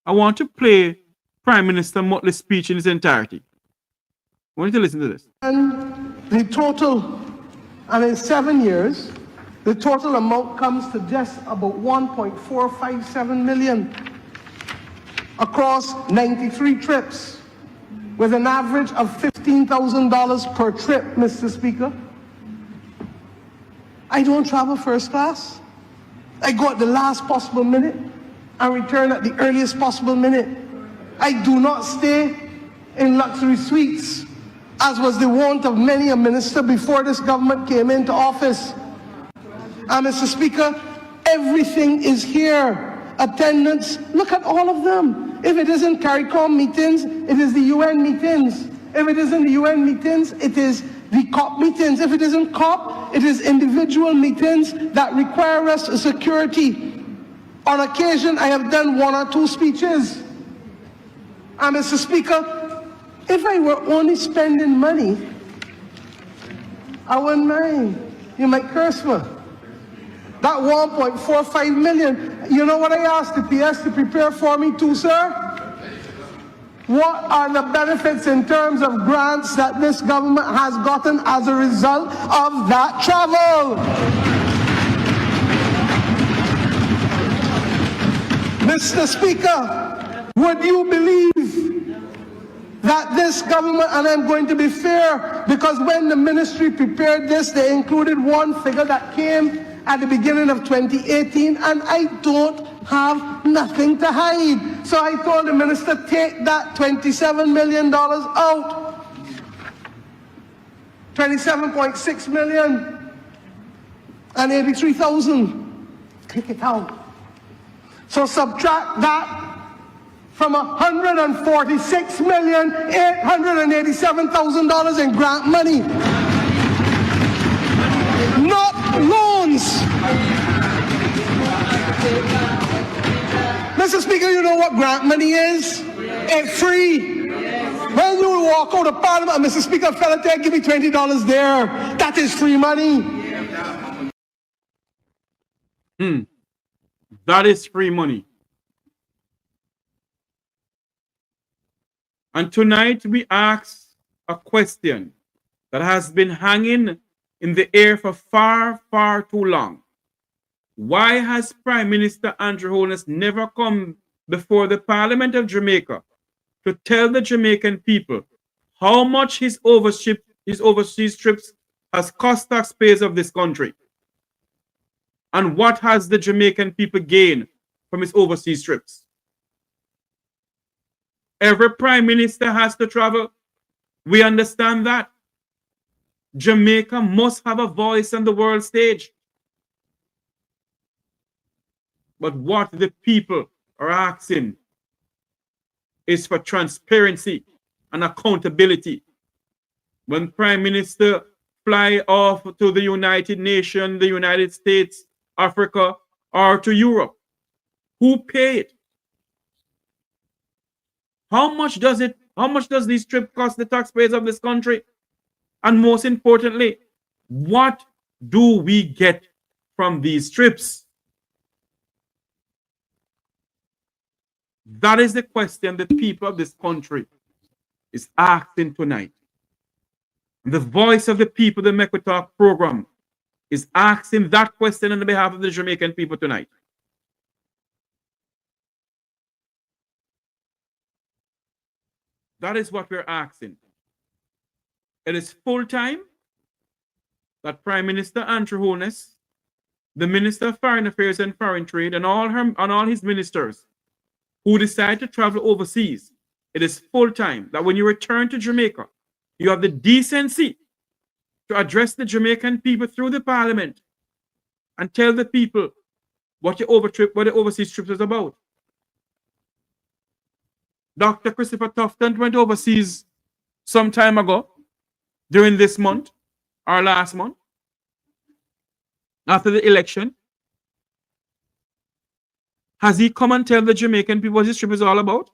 I want to play Prime Minister Mottley's speech in its entirety. I want you to listen to this. And the total, and in 7 years, the total amount comes to just about 1.457 million across 93 trips, with an average of $15,000 per trip, Mr. Speaker. I don't travel first class. I go at the last possible minute and return at the earliest possible minute. I do not stay in luxury suites, as was the wont of many a minister before this government came into office. And Mr. Speaker, everything is here. Attendance, look at all of them. If it isn't CARICOM meetings, it is the UN meetings. If it isn't the UN meetings, it is the COP meetings. If it isn't COP, it is individual meetings that require us security. On occasion, I have done 1 or 2 speeches. And Mr. Speaker, if I were only spending money, I wouldn't mind. You might curse me. That 1.45 million, you know what I asked the PS to prepare for me too, sir? What are the benefits in terms of grants that this government has gotten as a result of that travel? Mr. Speaker, would you believe that this government, and I'm going to be fair, because when the ministry prepared this, they included one figure that came at the beginning of 2018, and I don't have nothing to hide. So I told the minister, take that $27 million out. 27.6 million and 83,000. Take it out. So subtract that from $146,887,000 in grant money. Not loans. Mr. Speaker, you know what grant money is? It's free. When you walk out of Parliament, Mr. Speaker, fella there, give me $20 there. That is free money. That is free money. And tonight we ask a question that has been hanging in the air for far, far too long. Why has Prime Minister Andrew Holness never come before the Parliament of Jamaica to tell the Jamaican people how much his overseas trips has cost taxpayers of this country? And what has the Jamaican people gained from his overseas trips? Every Prime Minister has to travel. We understand that. Jamaica must have a voice on the world stage. But what the people are asking is for transparency and accountability. When Prime Minister fly off to the United Nations, the United States, Africa, or to Europe, who paid? How much does this trip cost the taxpayers of this country? And most importantly, what do we get from these trips? That is the question the people of this country is asking tonight. And the voice of the people, the Mek Wi Talk program, is asking that question on behalf of the Jamaican people tonight. That is what we're asking. It is full time that Prime Minister Andrew Holness, the Minister of Foreign Affairs and Foreign Trade, and all his ministers who decide to travel overseas, it is full time that when you return to Jamaica, you have the decency to address the Jamaican people through the Parliament and tell the people what the overseas trip is about. Dr. Christopher Tufton went overseas some time ago, during this month or last month, after the election. Has he come and tell the Jamaican people what this trip is all about?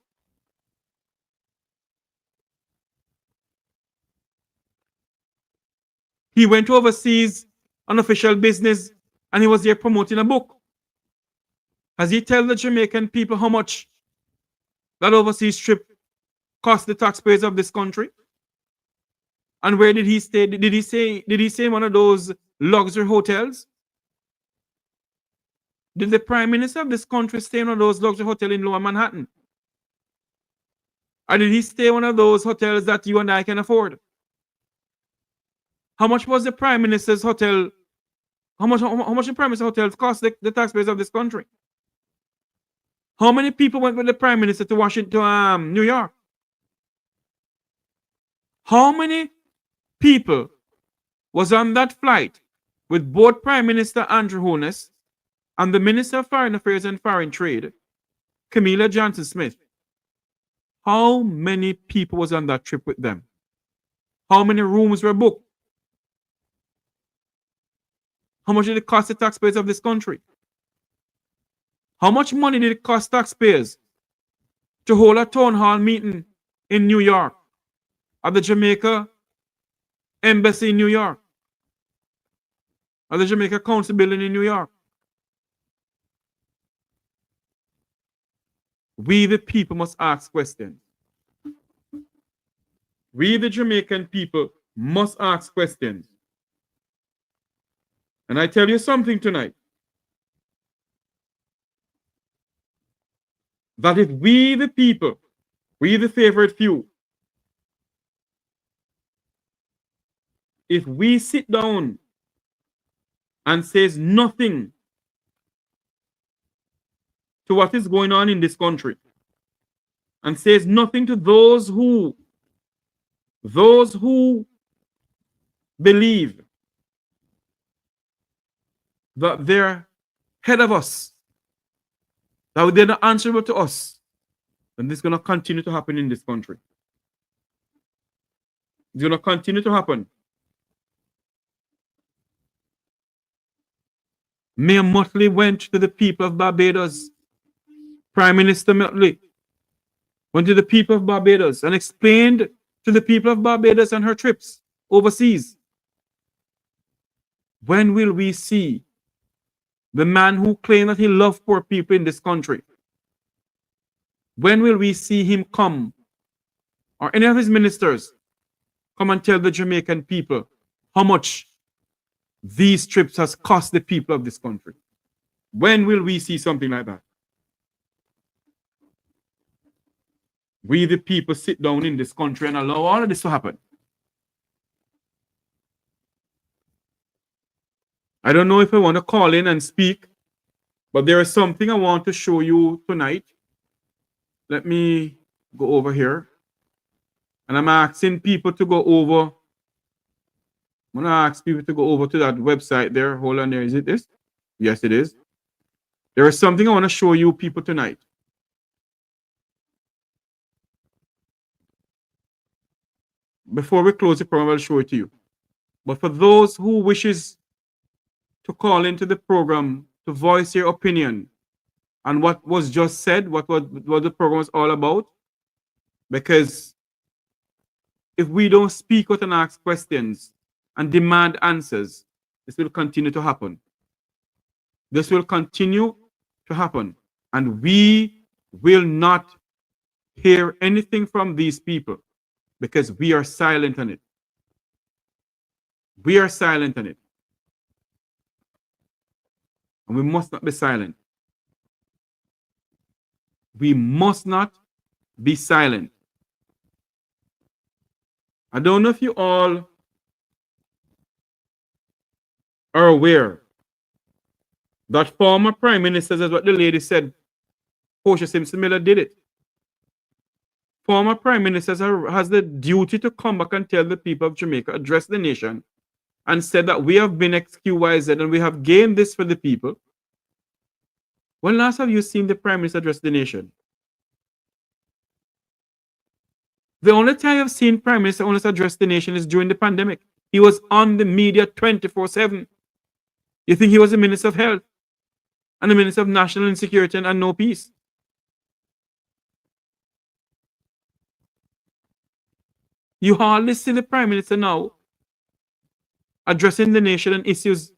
He went overseas on official business and he was there promoting a book. Has he tell the Jamaican people how much that overseas trip cost the taxpayers of this country? And where did he stay? Did he say one of those luxury hotels? Did the Prime Minister of this country stay in one of those luxury hotels in Lower Manhattan? Or did he stay in one of those hotels that you and I can afford? How much was the Prime Minister's hotel? How much the Prime Minister's hotels cost the taxpayers of this country? How many people went with the Prime Minister to Washington, New York? How many people was on that flight with both Prime Minister Andrew Holness and the Minister of Foreign Affairs and Foreign Trade, Camilla Johnson-Smith? How many people was on that trip with them? How many rooms were booked? How much did it cost the taxpayers of this country? How much money did it cost taxpayers to hold a town hall meeting in New York at the Jamaica Embassy in New York, at the Jamaica Council building in New York? We, the people, must ask questions. We, the Jamaican people, must ask questions. And I tell you something tonight. That if we, the people, we, the favored few, if we sit down and says nothing to what is going on in this country, and says nothing to those who believe that they're ahead of us, that they're not answerable to us, then this is going to continue to happen in this country. It's going to continue to happen. Mia Mottley went to the people of Barbados. Prime Minister Mottley went to the people of Barbados and explained to the people of Barbados on her trips overseas. When will we see the man who claimed that he loved poor people in this country? When will we see him come, or any of his ministers, come and tell the Jamaican people how much these trips has cost the people of this country? When will we see something like that? We, the people, sit down in this country and allow all of this to happen. I don't know if I want to call in and speak, but there is something I want to show you tonight. Let me go over here. And I'm asking people to go over. I'm going to ask people to go over to that website there. Hold on there. Is it this? Yes, it is. There is something I want to show you people tonight. Before we close the program, I'll show it to you. But for those who wishes to call into the program to voice your opinion on what was just said, what the program was all about, because if we don't speak out and ask questions and demand answers, this will continue to happen. This will continue to happen. And we will not hear anything from these people because we are silent on it. We are silent on it. And we must not be silent. We must not be silent. I don't know if you all are aware that former prime ministers, as what the lady said, Portia Simpson Miller did it. Former prime ministers has the duty to come back and tell the people of Jamaica, address the nation, and said that we have been XQYZ and we have gained this for the people. When last have you seen the prime minister address the nation? The only time I've seen Prime Minister Holness address the nation is during the pandemic. He was on the media 24/7. You think he was the Minister of Health and the Minister of National Insecurity and no peace? You hardly see the Prime Minister now addressing the nation and issues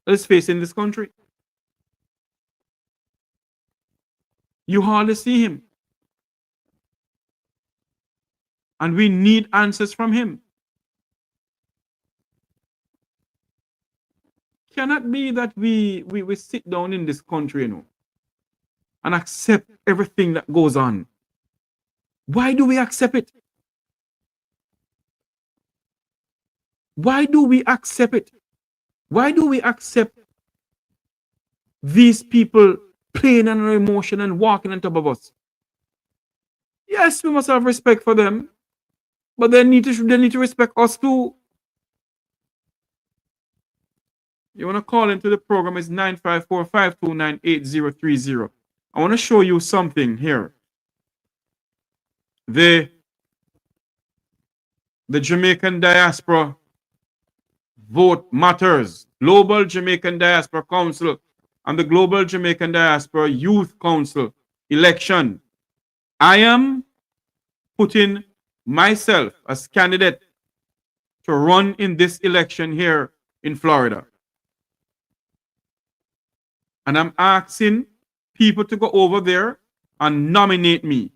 that is facing this country. You hardly see him. And we need answers from him. Cannot be that we sit down in this country, and accept everything that goes on. Why do we accept it? Why do we accept it? Why do we accept these people playing on our emotion and walking on top of us? Yes, we must have respect for them. But they need to respect us too. You want to call into the program, is 954-529-8030. I want to show you something here. The Jamaican Diaspora Vote Matters, Global Jamaican Diaspora Council, and the Global Jamaican Diaspora Youth Council election. I am putting myself as candidate to run in this election here in Florida. And I'm asking people to go over there and nominate me.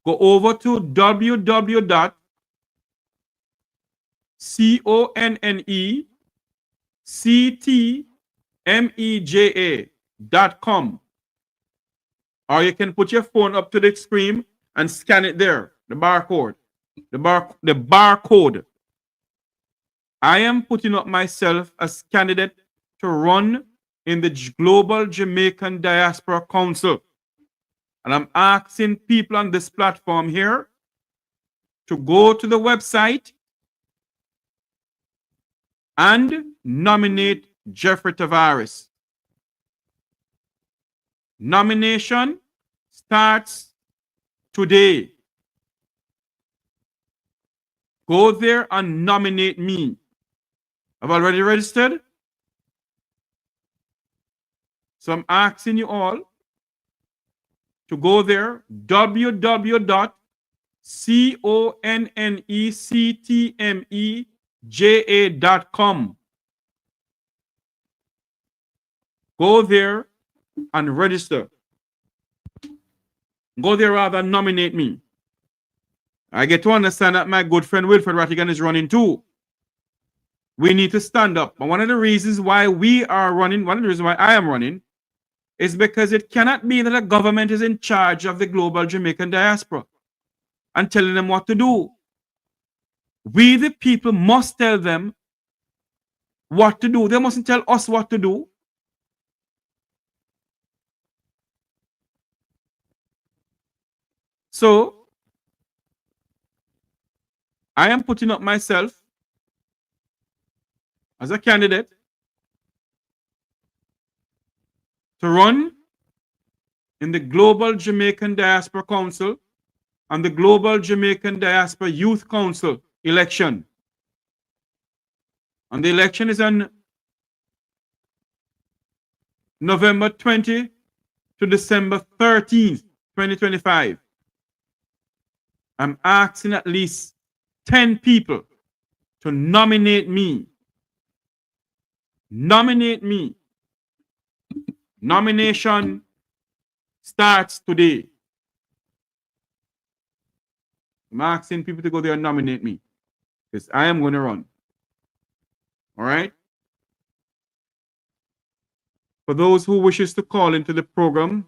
Go over to www.connectmeja.com, or you can put your phone up to the screen and scan it there, the barcode. The barcode. I am putting up myself as candidate to run in the Global Jamaican Diaspora Council. And I'm asking people on this platform here to go to the website and nominate Jeffrey Tavares. Nomination starts today. Go there and nominate me. I've already registered. So I'm asking you all to go there, www.connectmeja.com. Go there and register. Go there rather and nominate me. I get to understand that my good friend Wilfred Rattigan is running too. We need to stand up. And one of the reasons why we are running, one of the reasons why I am running, is because it cannot be that the government is in charge of the global Jamaican diaspora and telling them what to do. We, the people, must tell them what to do. They mustn't tell us what to do. So, I am putting up myself as a candidate to run in the Global Jamaican Diaspora Council and the Global Jamaican Diaspora Youth Council election. And the election is on November 20 to December 13th, 2025. I'm asking at least 10 people to nominate me. Nominate me. Nomination starts today. I'm asking people to go there and nominate me because I am going to run. All right? For those who wishes to call into the program,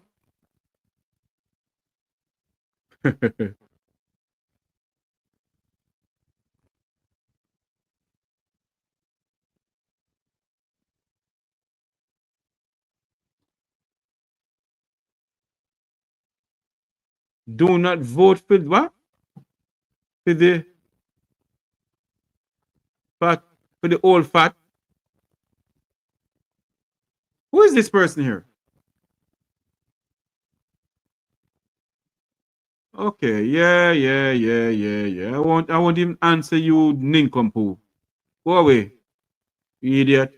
do not vote for what? For the fat, for the old fat. Who is this person here? Okay, yeah. I won't even answer you, nincompoop. Go away, you idiot.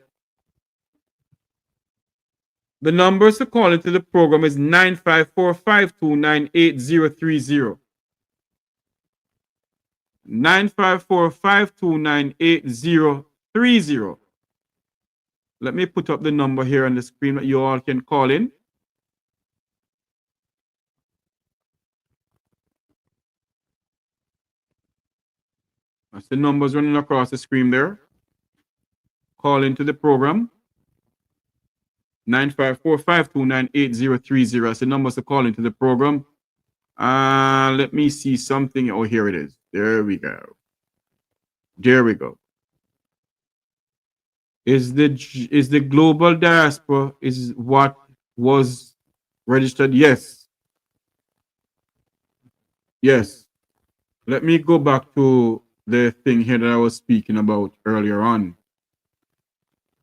The numbers to call into the program is 954-529-8030. 954-529-8030. Let me put up the number here on the screen that you all can call in. That's the numbers running across the screen there. Call into the program. 954-529-8030. That's the numbers to call into the program. Let me see something. Oh, here it is. There we go. There we go. Is the global diaspora is what was registered? Yes. Yes. Let me go back to the thing here that I was speaking about earlier on.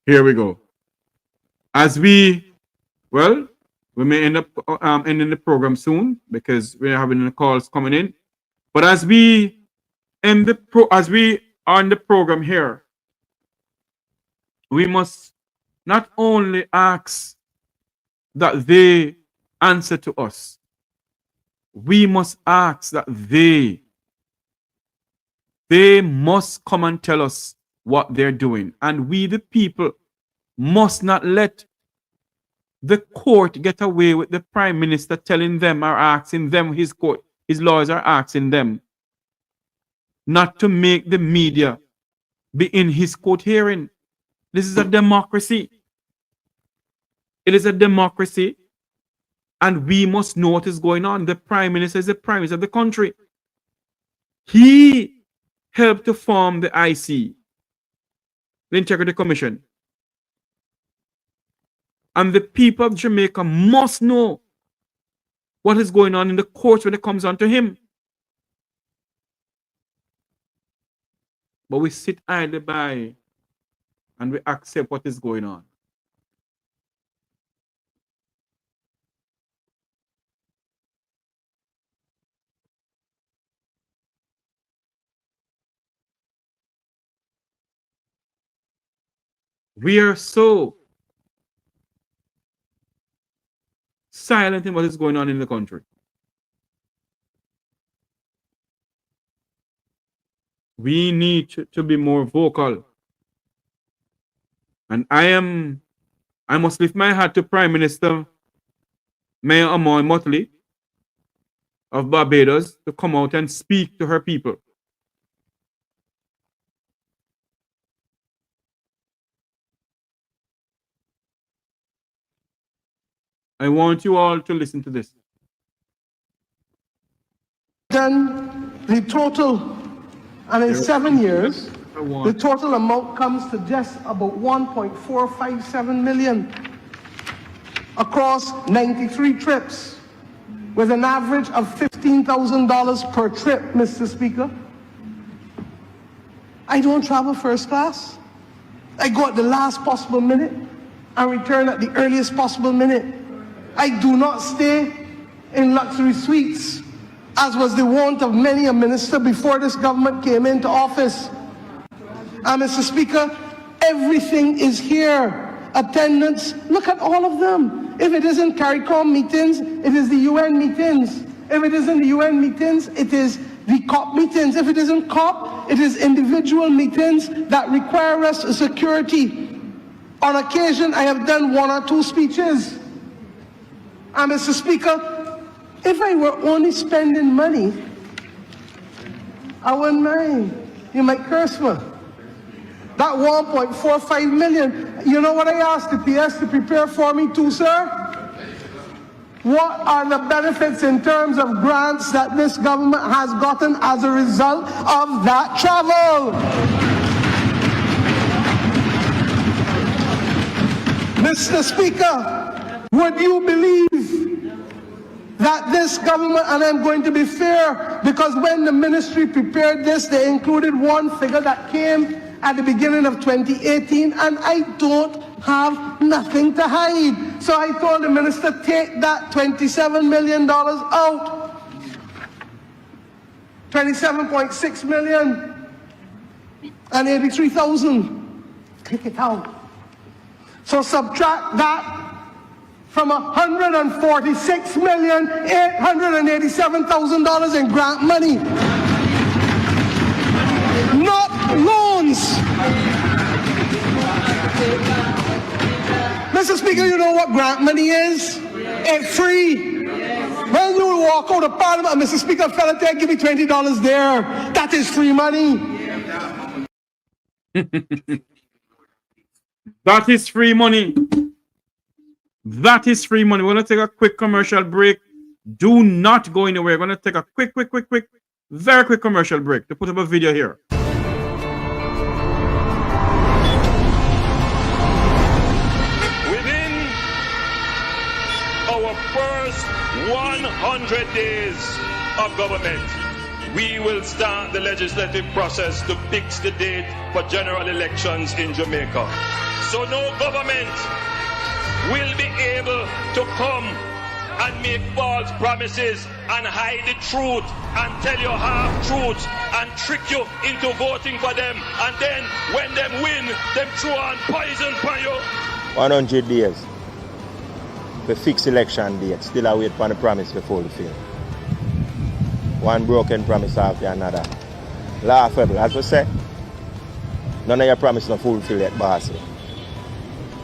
Here we go. As we may end up ending the program soon because we're having the calls coming in. But as we are in the program here, we must not only ask that they answer to us, we must ask that they must come and tell us what they're doing. And we, the people, must not let the court get away with the Prime Minister telling them or asking them, his lawyers are asking them not to make the media be in his court hearing. This is a democracy. It is a democracy. And we must know what is going on. The Prime Minister is the Prime Minister of the country. He helped to form the IC, the Integrity Commission. And the people of Jamaica must know what is going on in the courts when it comes on to him. But we sit idly by and we accept what is going on. We are so silent in what is going on in the country. We need to be more vocal. And I must lift my hat to Prime Minister Mia Mottley of Barbados to come out and speak to her people. I want you all to listen to this. Then the total, and in 7 years, the total amount comes to just about 1.457 million across 93 trips, with an average of $15,000 per trip, Mr. Speaker. I don't travel first class. I go at the last possible minute and return at the earliest possible minute. I do not stay in luxury suites, as was the wont of many a minister before this government came into office. And Mr. Speaker, everything is here. Attendance, look at all of them. If it isn't CARICOM meetings, it is the UN meetings. If it isn't the UN meetings, it is the COP meetings. If it isn't COP, it is individual meetings that require us security. On occasion, I have done 1 or 2 speeches. And Mr. Speaker, if I were only spending money, I wouldn't mind. You might curse me. That 1.45 million, you know what I asked the PS to prepare for me too, sir? What are the benefits in terms of grants that this government has gotten as a result of that travel? Mr. Speaker, would you believe that this government, and I'm going to be fair, because when the ministry prepared this, they included one figure that came at the beginning of 2018, and I don't have nothing to hide. So I told the minister, take that $27 million out. 27.6 million and 83,000. Take it out. So subtract that from $146,887,000 in grant money. Not loans. Mr. Speaker, you know what grant money is? It's free. When you walk out of Parliament, Mr. Speaker, fella, there, give me $20 there. That is free money. That is free money. That is free money. We're going to take a quick commercial break. Do not go anywhere. We're going to take a quick, very quick commercial break to put up a video here. Within our first 100 days of government, we will start the legislative process to fix the date for general elections in Jamaica. So no government will be able to come and make false promises and hide the truth and tell you half-truths and trick you into voting for them, and then when them win, them throw on poison for you. 100 days to fix election date, still await for the promise to fulfill. One broken promise after another. Laughable, as we say. None of your promise not fulfill yet, boss.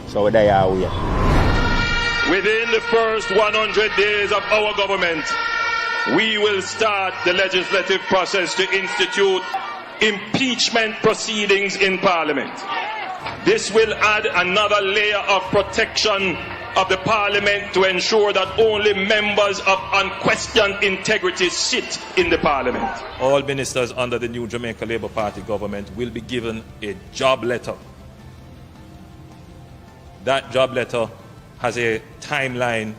So they are waiting. Within the first 100 days of our government, we will start the legislative process to institute impeachment proceedings in Parliament. This will add another layer of protection of the Parliament to ensure that only members of unquestioned integrity sit in the Parliament. All ministers under the new Jamaica Labour Party government will be given a job letter. That job letter has a timeline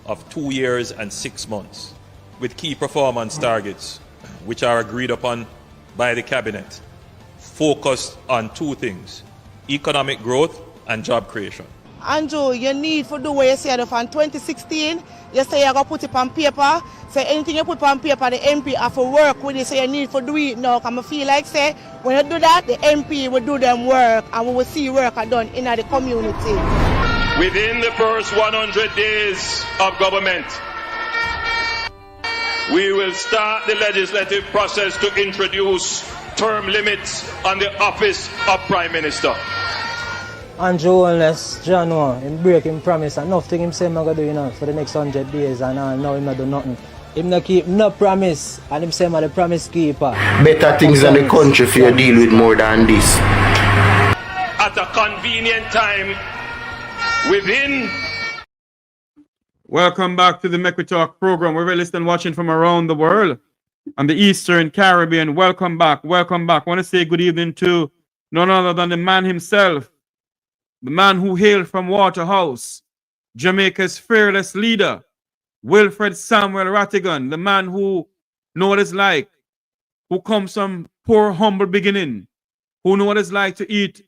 of 2 years and 6 months with key performance targets which are agreed upon by the cabinet, focused on 2 things: economic growth and job creation. Andrew, you need to do what you said from 2016. You say you're going to put it on paper. Say anything you put on paper, the MP have to work with it, so you need to do it now. I feel like say When you do that, the MP will do them work and we will see work done in the community. Within the first 100 days of government, we will start the legislative process to introduce term limits on the office of Prime Minister. Andrew Holness, January, him break him promise and nothing him say I'm gonna do, you know, for the next 100 days and now him not do nothing. Him not keep no promise and him say I'm the promise keeper. Better things in the country for you deal with more than this. At a convenient time within. Welcome back to the Mek Wi Talk program. We're listening and watching from around the world on the Eastern Caribbean. Welcome back. Welcome back. I want to say good evening to none other than the man himself, the man who hailed from Waterhouse, Jamaica's fearless leader, Wilfred Samuel Rattigan, the man who knows what it's like, who comes from poor, humble beginning, who knows what it's like to eat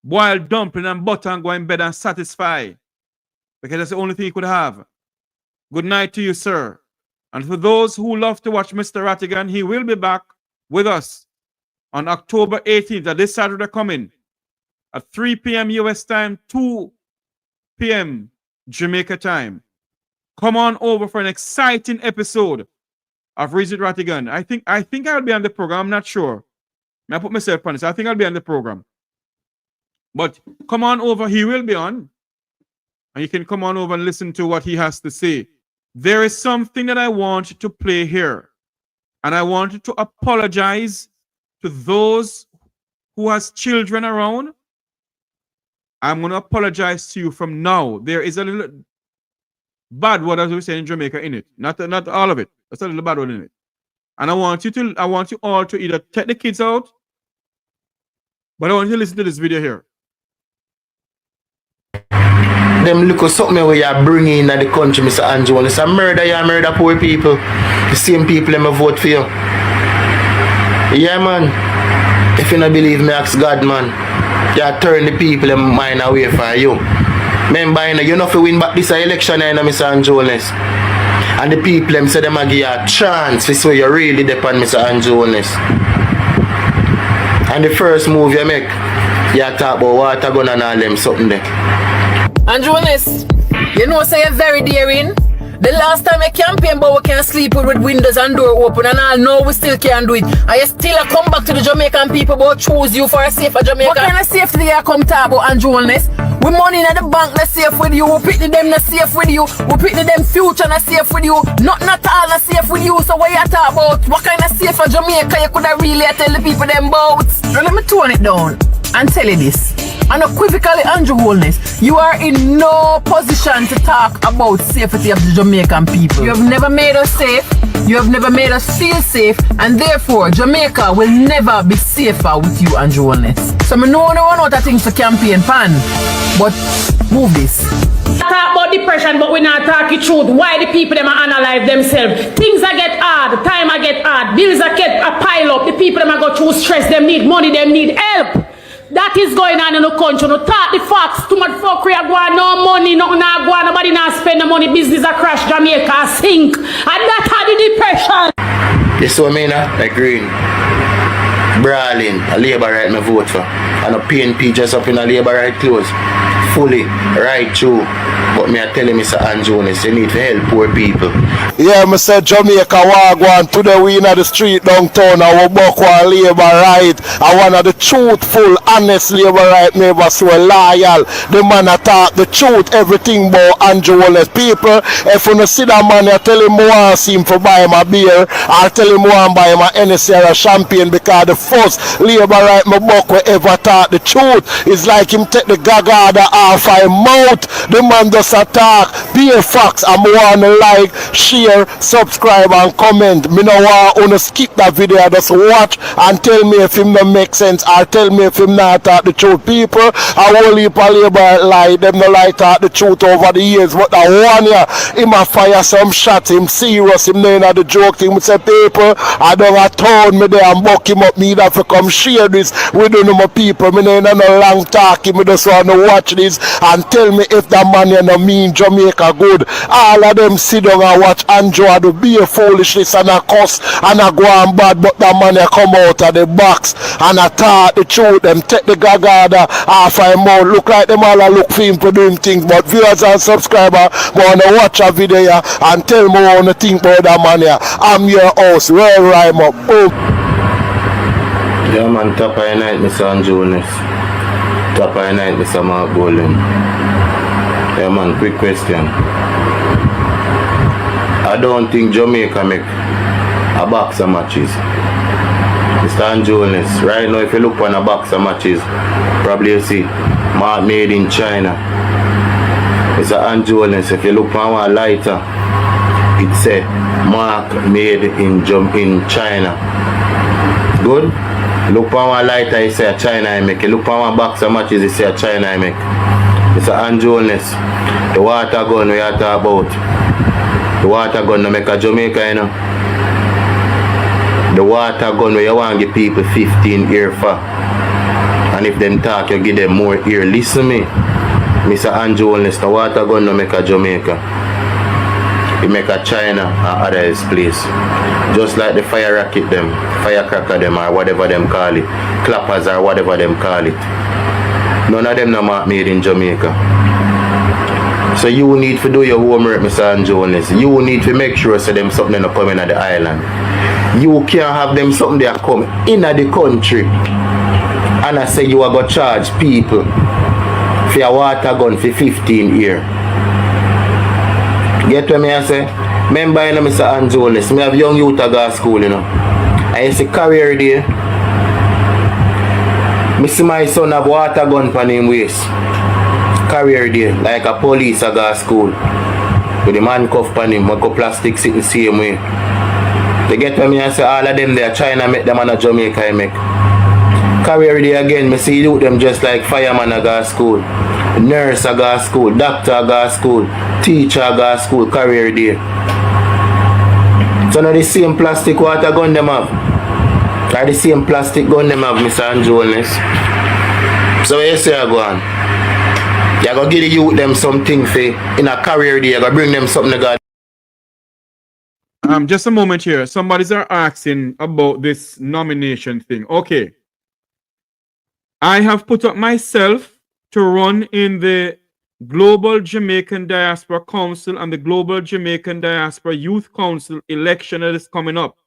boiled dumpling and butter and go in bed and satisfy, because that's the only thing he could have. Good night to you, sir. And for those who love to watch Mr. Rattigan, he will be back with us on October 18th, at this Saturday coming, at 3 p.m. US time, 2 p.m. Jamaica time. Come on over for an exciting episode of Visit Rattigan. I think I'll be on the program. I'm not sure. I put myself on this. I think I'll be on the program. But come on over. He will be on. And you can come on over and listen to what he has to say. There is something that I want to play here. And I want to apologize to those who has children around. I'm going to apologize to you from now. There is a little bad word, as we say in Jamaica, in it. Not all of it. There's a little bad word in it. And I want you all to either take the kids out, but I want you to listen to this video here. Them look at something where you bring in the country, Mr. Andrew Holness. You murder poor people. The same people them vote for you. Yeah, man. If you don't believe me, ask God, man. You turn the people in mind away from you. Remember, you know, if you win back this election, Mr. Andrew Holness. And the people them say them give you a chance to say you really depend Mr. Andrew Holness. And the first move you make, you talk about water gun and all them something there. Andrew Holness, you know say you're very daring. The last time I campaigned but we can sleep with windows and door open and all, no, we still can't do it. And you still come back to the Jamaican people but choose you for a safer Jamaica. What kind of safety you come talk about, Andrew Holness? We money in the bank not safe with you, we pick them not safe with you, we pick them future not safe with you, not all not safe with you, so what you talk about? What kind of safer Jamaica you could have really tell the people them about? So let me tone it down and tell you this. Unequivocally, Andrew Holness, you are in no position to talk about safety of the Jamaican people. You have never made us safe, you have never made us feel safe, and therefore Jamaica will never be safer with you, Andrew Holness. So I know no one out of things to campaign pan, but move this. Talk about depression, but we're not talking truth. Why the people them are unalive themselves? Things are get hard, time are get hard, bills are get a pile up, the people them are go through stress, them need money, them need help. That is going on in the country. No talk the facts. Too much fuckery are going, no money, nothing are going, nobody not spend the money, business are crash, Jamaica sink. And that had the depression. This one me like green. Brawling, a Labour right me vote for. And a PNP just up in a Labour right clothes. Fully, right through. But me I tell him, Mr. Andrew Holness, you need to help poor people. Yeah, I said Jamaica Wagwan. Today we in the street downtown and we buck one Labour right. And one of the truthful, honest Labour right neighbors who are loyal. The man talk the truth, everything about Andrew Holness. People, if you don't see that man, you tell him I want him for buy him a beer, or tell him I want buy him a NSC or a champagne, because the first Labour right me buck we ever talk the truth. It's like him take the gaga off his mouth. The man does attack, be a facts. I'm wanna like, share, subscribe and comment. Me no want to skip that video, just watch and tell me if him no make sense or tell me if him not talk the truth. People, I whole heap of Labour lie, them no like talk the truth over the years, but that one year, him a fire some shots, him serious, him no the joke thing. Say people, I don't have town me there and buck him up, me that for come share this with my people. Me no long talking, me just want to watch this eyes and tell me if that man you know mean Jamaica good. All of them sit down and watch Andrew do be a foolishness and a cuss and a go on bad, but that man you come out of the box and a talk the truth. Them take the gagada half a mouth. Look like them all a look for him for doing things. But viewers and subscribers wanna watch a video here and tell me what you think about that man here. I'm your host, Roll Rhyme Up. Boom. Yeah man, top of the night, Mr. Andrew Holness. Top of the night, Mr. Mark Bolin. Yeah man, quick question. I don't think Jamaica make a box of matches. Mr. Andrew Holness, right now if you look on a box of matches, probably you see Mark made in China. Mr. Andrew Holness, if you look on one lighter, it say Mark made in China. Good? Look on one lighter, it say China I make. You look on one box of matches, it say China I make. Mr. Andrew Holness, the water gun we are talking about. The water gun no make a Jamaica, you know. The water gun where you want to give people 15 ear for. And if them talk, you give them more ear. Listen me. Mr. Andrew Holness, the water gun no make a Jamaica. It make a China and other place. Just like the fire rocket them, firecracker them or whatever them call it. Clappers or whatever them call it. None of them no mark made in Jamaica. So you need to do your homework, Mr. Andrew Holness. You need to make sure so them something not coming at the island. You can't have them something they are coming in the country. And I say you are going to charge people for a water gun for 15 years. Get what me I say? Remember, you know, Mr. Andrew Holness, I have young youth at go school, you know. I see career day. I see my son have water gun on him waist. Career day, like a police at go school. With the handcuff on him, make a plastic sitting the same way. They get what me I say, all of them there, China make them and a Jamaica make. Career day again, I see youth them just like fireman at go school. Nurse at go school, doctor at go school, teacher at go school, career day. So now the same plastic water gun them have. Or the same plastic gun them have, Mr. Andrew Holness. So what you say I go on? You go give the youth them something for in a career day, you go bring them something to God. Just a moment here. Somebody's are asking about this nomination thing. Okay. I have put up myself to run in the Global Jamaican Diaspora Council and the Global Jamaican Diaspora Youth Council election that is coming up.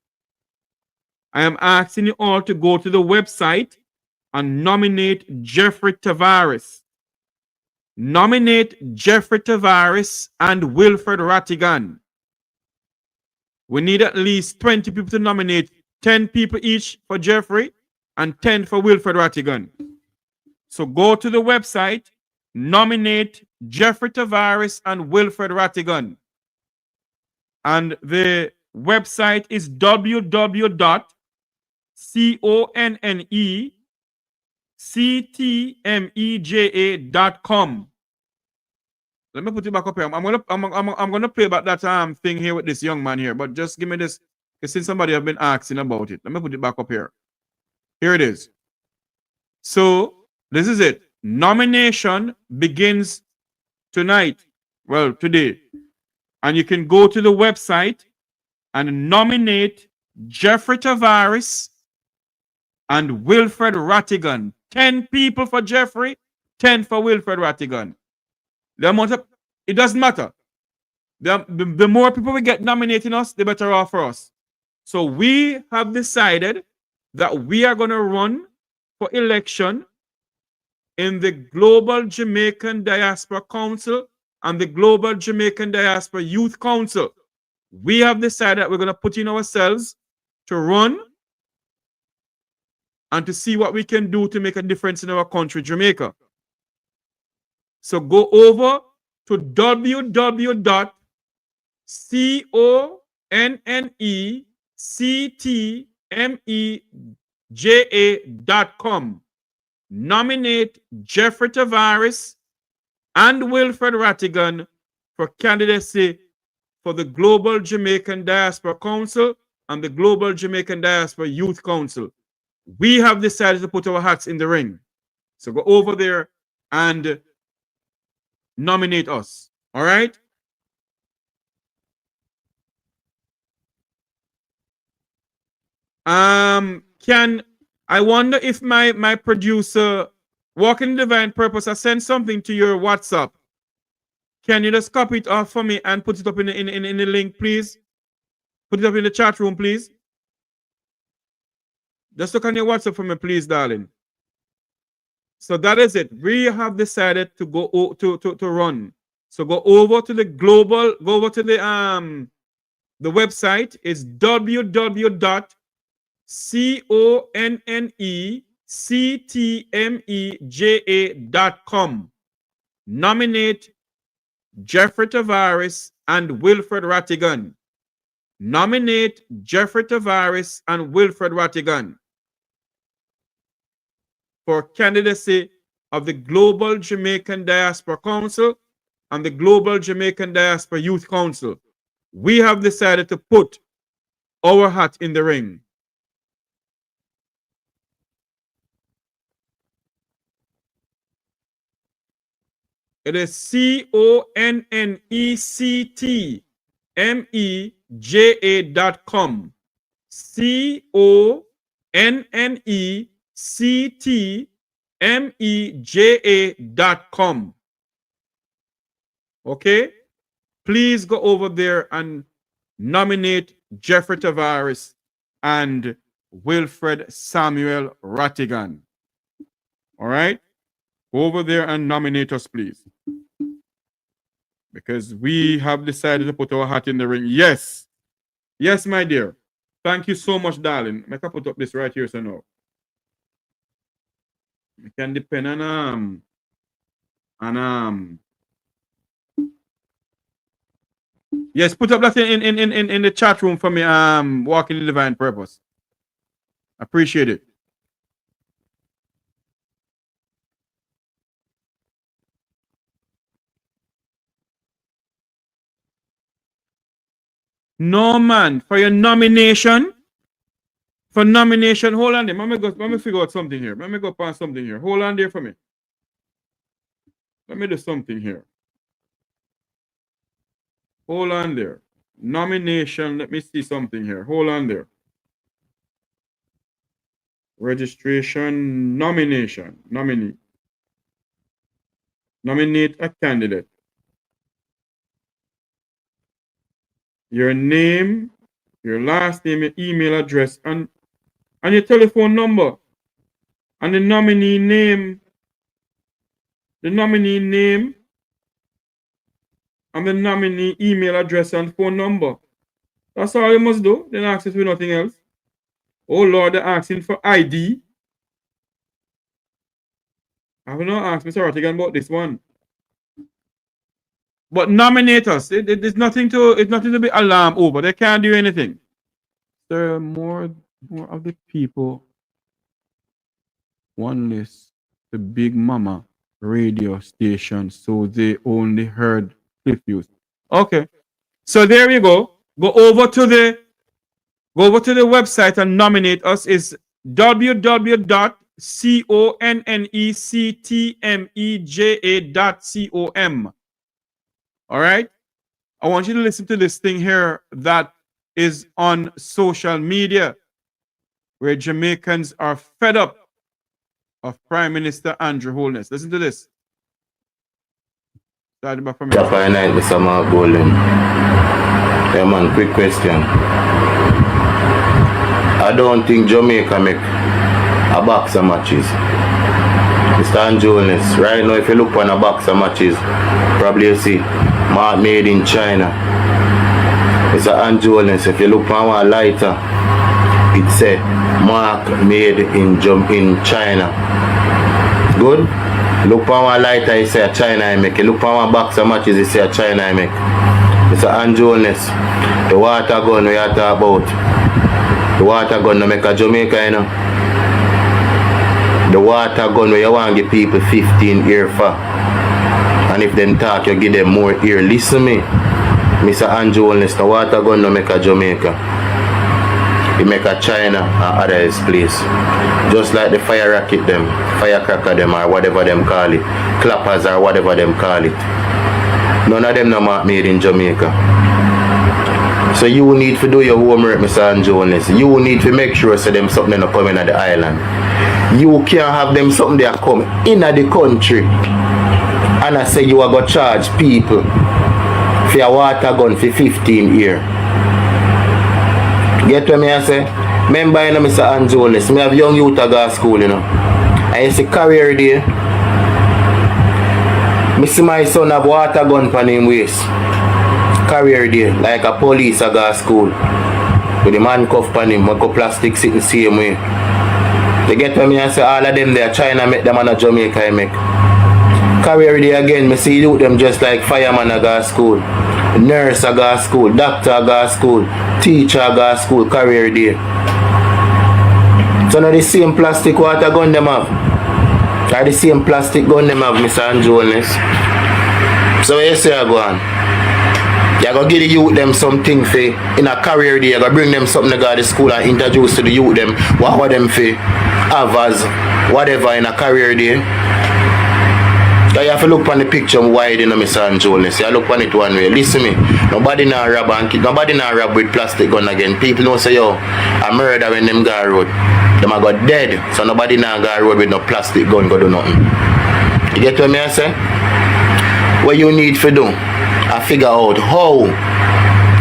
I am asking you all to go to the website and nominate Jeffrey Tavares. Nominate Jeffrey Tavares and Wilfred Rattigan. We need at least 20 people to nominate, 10 people each for Jeffrey and 10 for Wilfred Rattigan. So go to the website, nominate Jeffrey Tavares and Wilfred Rattigan. And the website is www.connectmeja.com. Let me put it back up here. I'm gonna play about that thing here with this young man here, but just give me this, because since somebody have been asking about it. Let me put it back up here. Here it is. So this is it. Nomination begins tonight. Well, today. And you can go to the website and nominate Jeffrey Tavares and Wilfred Rattigan. 10 people for Jeffrey, 10 for Wilfred Rattigan. The amount of, it doesn't matter. The more people we get nominating us, the better off for us. So we have decided that we are going to run for election in the Global Jamaican Diaspora Council and the Global Jamaican Diaspora Youth Council. We have decided that we're going to put in ourselves to run and to see what we can do to make a difference in our country, Jamaica. So go over to www.connectmeja.com. Nominate Jeffrey Tavares and Wilfred Rattigan for candidacy for the Global Jamaican Diaspora Council and the Global Jamaican Diaspora Youth Council. We have decided to put our hats in the ring. So go over there and nominate us. All right? I wonder if my producer, Walking in Divine Purpose, has sent something to your WhatsApp. Can you just copy it off for me and put it up in the link, please? Put it up in the chat room, please. Just look on your WhatsApp for me, please, darling. So that is it. We have decided to go to run. So go over to the global, go over to the website is www.connectmeja.com. Nominate Jeffrey Tavares and Wilfred Rattigan. Nominate Jeffrey Tavares and Wilfred Rattigan for candidacy of the Global Jamaican Diaspora Council and the Global Jamaican Diaspora Youth Council. We have decided to put our hat in the ring. It is CONNECTMEJA.com. CONNECTMEJA.com. Okay? Please go over there and nominate Jeffrey Tavares and Wilfred Samuel Rattigan. All right? Go over there and nominate us, please. Because we have decided to put our hat in the ring. Yes. Yes, my dear. Thank you so much, darling. I can put up this right here so now. I can depend on yes, put up that in the chat room for me. Walking in Divine Purpose. Appreciate it. No, man, for your nomination. For nomination, hold on there. Let me figure out something here. Let me go past something here. Hold on there for me. Let me do something here. Hold on there. Nomination. Let me see something here. Hold on there. Registration, nomination, nominee. Nominate a candidate. Your name, your last name, your email address, and your telephone number. And the nominee name. The nominee name. And the nominee email address and phone number. That's all you must do. They don't ask you for nothing else. Oh Lord, they're asking for ID. I have not asked Mr. Rattigan about this one. But nominate us. It's nothing to be alarmed over. They can't do anything. There are more of the people. One list, the Big Mama radio station, so they only heard Cliff Youth. Okay. So there you go. Go over to the website and nominate us. Is www.connectmeja.com. All right. I want you to listen to this thing here that is on social media where Jamaicans are fed up of Prime Minister Andrew Holness. Listen to this. Started back from Friday night, Mr. Mark Golden. Yeah, man, quick question. I don't think Jamaica make a box of matches. Mr. Andrew Holness, right now, if you look on a box of matches, probably you see Mark made in China. Mr. Andrew Holness, if you look on one lighter, it say Mark made in China. Good? Look on one lighter, it say China I make. Look on one box of matches, it say China I make. Mr. Andrew Holness, the water gun we are talking about. The water gun no make a Jamaica, you know. The water gun where you want to give people 15 ear for. And if them talk, you give them more ear. Listen me. Mr. Andrew Holness, the water gun no make a Jamaica. It make a China and others place. Just like the fire rocket them, firecracker them or whatever them call it. Clappers or whatever them call it. None of them not made in Jamaica. So you need to do your homework, Mr. Andrew Holness. You need to make sure so them something not coming at the island. You can't have them something that come in the country. And I say you are going to charge people for a water gun for 15 years. Get what me I say? Remember, you know, Mr. Andrew Holness, I have young youth at go school, you know. I see career day. I see my son have water gun on him waist. Career day, like a police at go school. With the man cuff on him, make a plastic sitting same way. They get what me I say, all of them there trying to make them on a Jamaica I make. Career day again, I see you them just like fireman at go school. Nurse at go school, doctor at go school, teacher at go school, career day. So now the same plastic water gun them have. Or the same plastic gun them have, Mr. Andrew Holness. So what you say I go on? You go give the youth them something for in a career day, you go bring them something to go to school and introduce to the youth them what them for have as whatever in a career day. So you have to look on the picture wide, you know, Mr. Andrew Holness. You look on it one way. Listen me. Nobody now rob with plastic gun again. People don't say yo, a murder when them go road. Them a got dead. So nobody now go road with no plastic gun go do nothing. You get what me I say? What you need to do, I figure out how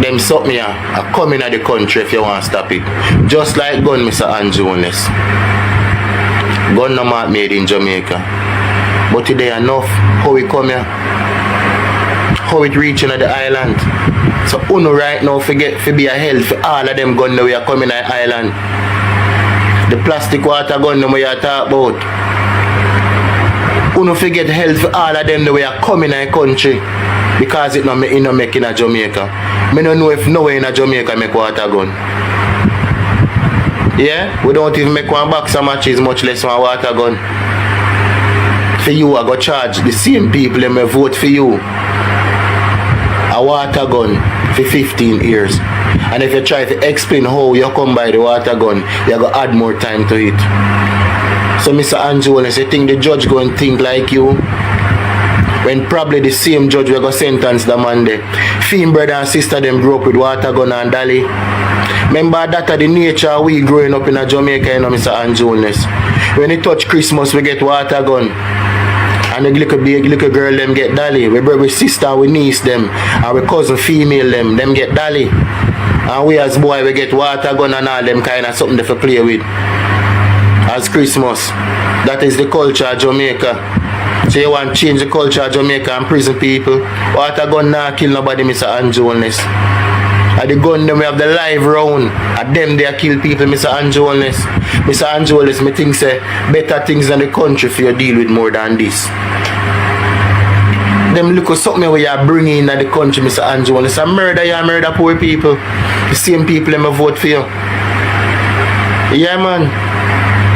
them something are coming at the country if you want to stop it. Just like gun, Mr. Andrew Holness. Gun no mark made in Jamaica. But today enough how we come here, how it reaching at the island. So uno right now forget to be a help for all of them gun that we are coming at the island. The plastic water gun that we are talking about. Uno forget help for all of them that we are coming at the country. Because it not make in a Jamaica. I don't know if nowhere in a Jamaica make water gun. Yeah? We don't even make one box of matches, much less one water gun. For you, I go charge the same people that may vote for you a water gun for 15 years. And if you try to explain how you come by the water gun, you go add more time to it. So Mr. Andrew Holness, you think the judge going to think like you? When probably the same judge will go sentence the man there. Finn brother and sister them grew up with water gun and dolly. Remember that the nature we growing up in a Jamaica, you know, Mr. Andrew Holness. When it touch Christmas, we get water gun. And the little girl them get dolly. We brother, sister, we niece them. And we cousin female them get dolly. And we as boy, we get water gun and all them kind of something to play with. As Christmas. That is the culture of Jamaica. So you want to change the culture of Jamaica and prison people. Water gun not kill nobody, Mr. Andrew Holness. At the gun them we have the live round. At them they kill people, Mr. Andrew Holness. Mr. Andrew Holness, me think say better things in the country for you deal with more than this. Them look at something where you bring in the country, Mr. Andrew Holness. A murder, you murder poor people. The same people them vote for you. Yeah man.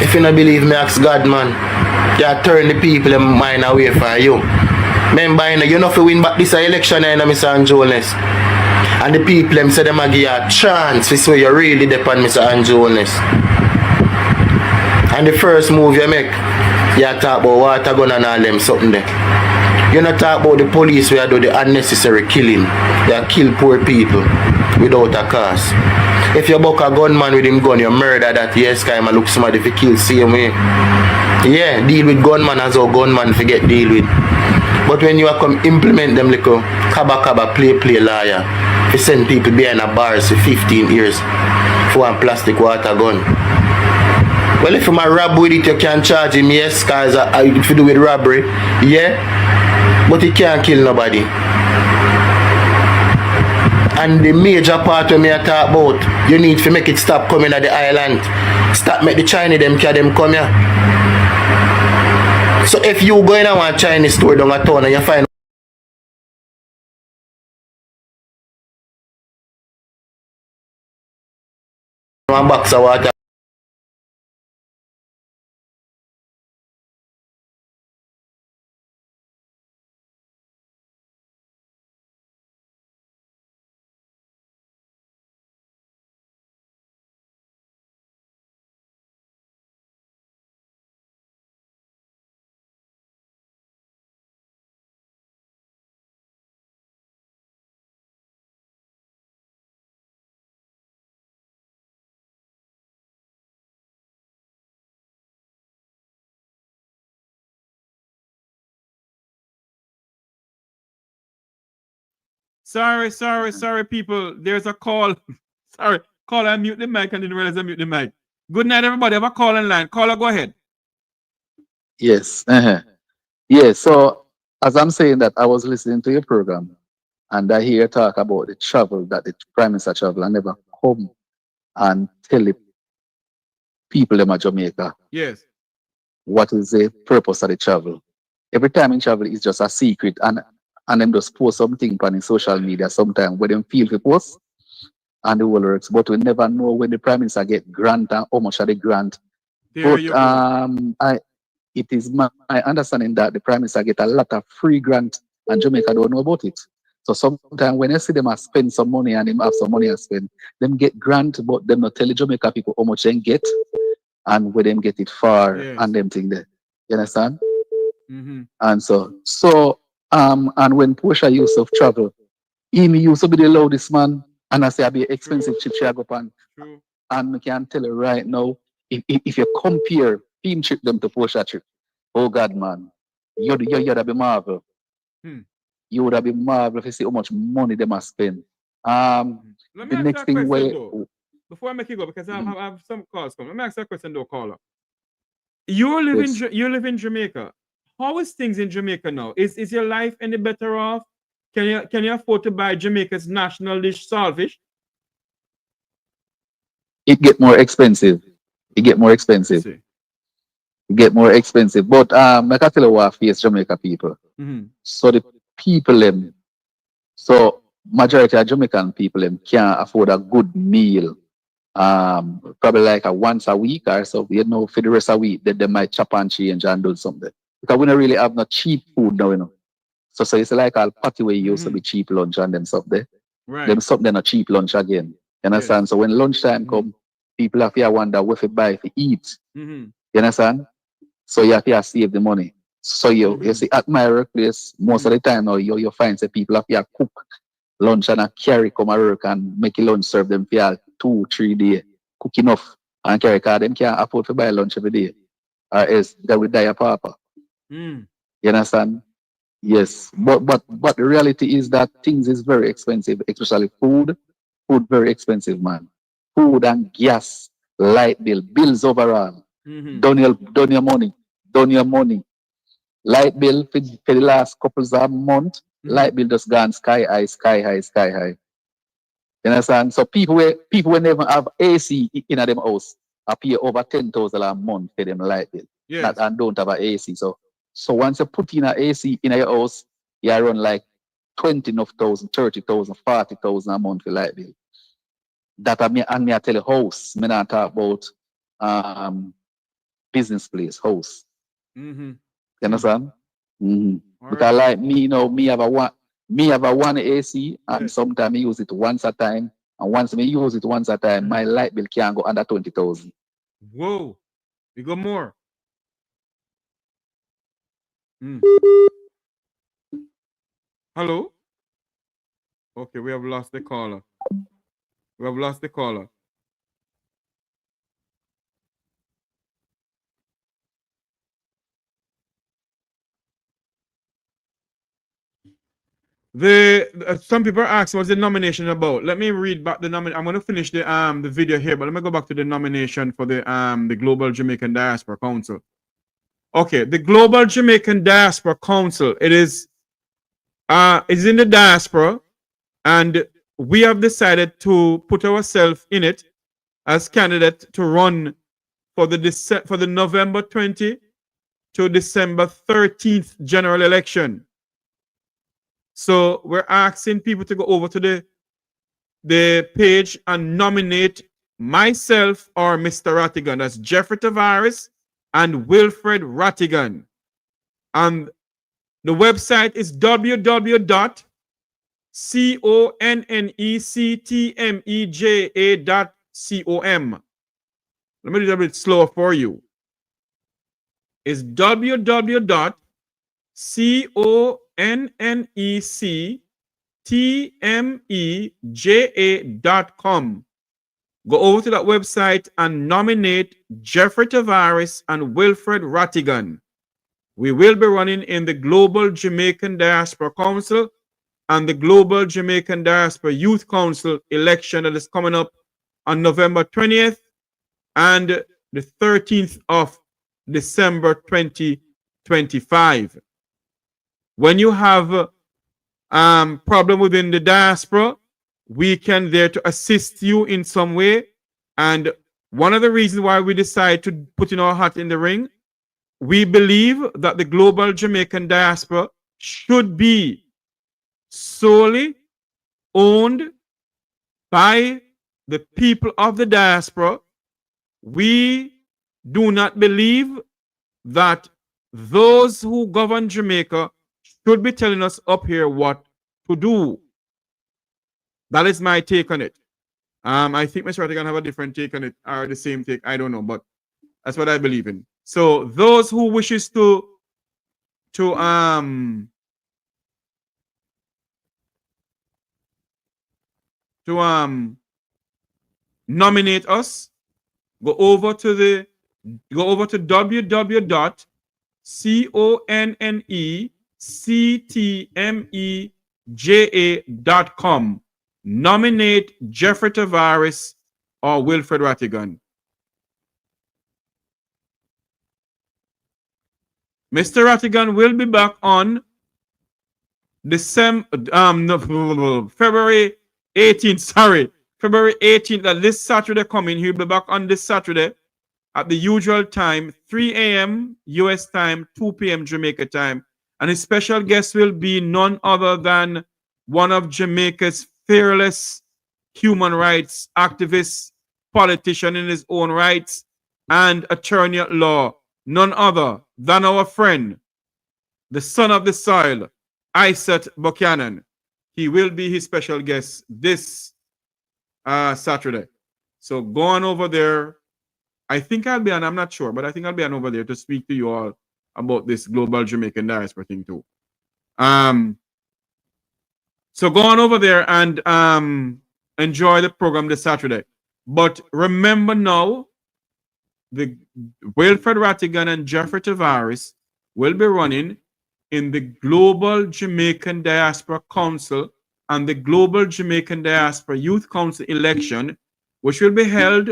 If you don't believe me, ask God man. You turn the people in mind away from you. Remember, you know, if you win back this election, Mr. Andrew Holness. And the people them say them give you a chance to see you really depend Mr. Andrew Holness. And the first move you make, you talk about water gun and all them something there. You not talk about the police where do the unnecessary killing. They kill poor people without a cause. If you buck a gunman with him gun, you murder that, yes, guy man look somebody if you kill same way. Yeah, deal with gunman as how gunman forget deal with. But when you come implement them little kaba play liar, you send people behind a bars for 15 years for one plastic water gun. Well, if you rob with it, you can charge him, yes, cause if you do with robbery, yeah, but he can't kill nobody. And the major part of me I talk about, you need to make it stop coming at the island. Stop make the Chinese them carry them come here. So if you go in a one Chinese store down a town and you find one box of water Sorry, people. There's a call. Sorry. Caller, mute the mic and didn't realize I mute the mic. Good night, everybody. Have a call in line. Caller, go ahead. Yes. Yes. So as I'm saying that, I was listening to your program and I hear talk about the travel that the Prime Minister travel and never come and tell the people them at Jamaica Yes. what is the purpose of the travel. Every time in travel it's just a secret and them just post something on the social media sometime where them feel to post and the whole works, but we never know when the Prime Minister get grant and how much of the grant. There you go. It is my understanding that the Prime Minister get a lot of free grant and Jamaica don't know about it. So sometimes when I see them spend some money and them have some money to spend, them get grant, but them not tell the Jamaica people how much they get and where them get it far and them thing there. You understand? Mm-hmm. And when Portia used to travel, he used to be the loudest man, and I say I be expensive trip she go on. And I can tell you right now, if you compare team trip them to Portia trip, oh God man, you'd be marvel. You would have been marvel if you see how much money they must spend. Let me the ask next you a thing question, where though. Before I make you go, because I have some calls coming. Let me ask you a question, though, caller. You live in Jamaica. How is things in Jamaica now? Is your life any better off? Can you afford to buy Jamaica's national dish saltfish? it get more expensive. It get more expensive. It get more expensive. But I can tell you what I face Jamaica people. Mm-hmm. So the people them, so majority of Jamaican people them can't afford a good meal. Probably like a once a week or so, you know, for the rest of the week, that they might chop and change and do something. Because we don't really have no cheap food now, you know. So it's like all party where you used to be cheap lunch and them stuff there. Right. Them something a cheap lunch again. You understand? So when lunchtime come, people have to wonder what to buy to eat. Mm-hmm. You understand? So you have to save the money. So you see at my workplace, most of the time now you find say people have to cook lunch and carry come to work and make a lunch serve them for 2-3 days. Cook enough and carry because them can't afford to buy lunch every day. Or else they will die of papa. Mm. You understand? Yes. But the reality is that things is very expensive, especially food. Food very expensive, man. Food and gas, light bill, bills overall. Mm-hmm. Done your money. Light bill for the last couple of months, light bill just gone sky high. You understand? So people will never have AC in them house I pay over 10,000 a month for them light bill. Yes. And don't have an AC. So once you put in an AC in your house, you run like 20,000, 30,000, 40,000 a month for light bill. That I tell you house. Me not talk about business place, house. Mm-hmm. You understand? Mm-hmm. Because like me, you know, me have a one AC and sometimes I use it once a time. And once me use it once a time, my light bill can't go under 20,000. Whoa. You got more. Hello? Okay, we have lost the caller. Some people are asking what's the nomination about. Let me read back the nomination. I'm going to finish the video here, but let me go back to the nomination for the Global Jamaican Diaspora Council. Okay, the Global Jamaican Diaspora Council. It is in the diaspora, and we have decided to put ourselves in it as candidate to run for the November 20 to December 13th general election. So we're asking people to go over to the page and nominate myself or Mr. Rattigan. That's Jeffrey Tavares and Wilfred Rattigan. And the website is www.connectmeja.com. Let me do it a bit slower for you. It's www.connectmeja.com. Go over to that website and nominate Jeffrey Tavares and Wilfred Rattigan. We will be running in the Global Jamaican Diaspora Council, and the Global Jamaican Diaspora Youth Council election that is coming up on November 20th and the 13th of December 2025. When you have problem within the diaspora, we can there to assist you in some way. And one of the reasons why we decide to put in our hat in the ring, we believe that the global Jamaican diaspora should be solely owned by the people of the diaspora. We do not believe that those who govern Jamaica should be telling us up here what to do. That is my take on it. I think Mr. Rattigan have a different take on it, or the same take. I don't know, but that's what I believe in. So those who wishes to nominate us, go over to www.connectmeja.com. Nominate Jeffrey Tavares or Wilfred Rattigan. Mr. Rattigan will be back on February 18th. Sorry, February 18th. This Saturday coming, he'll be back on this Saturday at the usual time, 3 a.m. U.S. time, 2 p.m. Jamaica time. And his special guest will be none other than one of Jamaica's fearless human rights activists, politician in his own rights, and attorney at law, none other than our friend, the son of the soil, Isaac Buchanan. He will be his special guest this Saturday. So go on over there. I think I'll be on, I'm not sure, but I think I'll be on over there to speak to you all about this global Jamaican diaspora thing too. So go on over there and enjoy the program this Saturday. But remember now, the Wilfred Rattigan and Jeffrey Tavares will be running in the Global Jamaican Diaspora Council and the Global Jamaican Diaspora Youth Council election, which will be held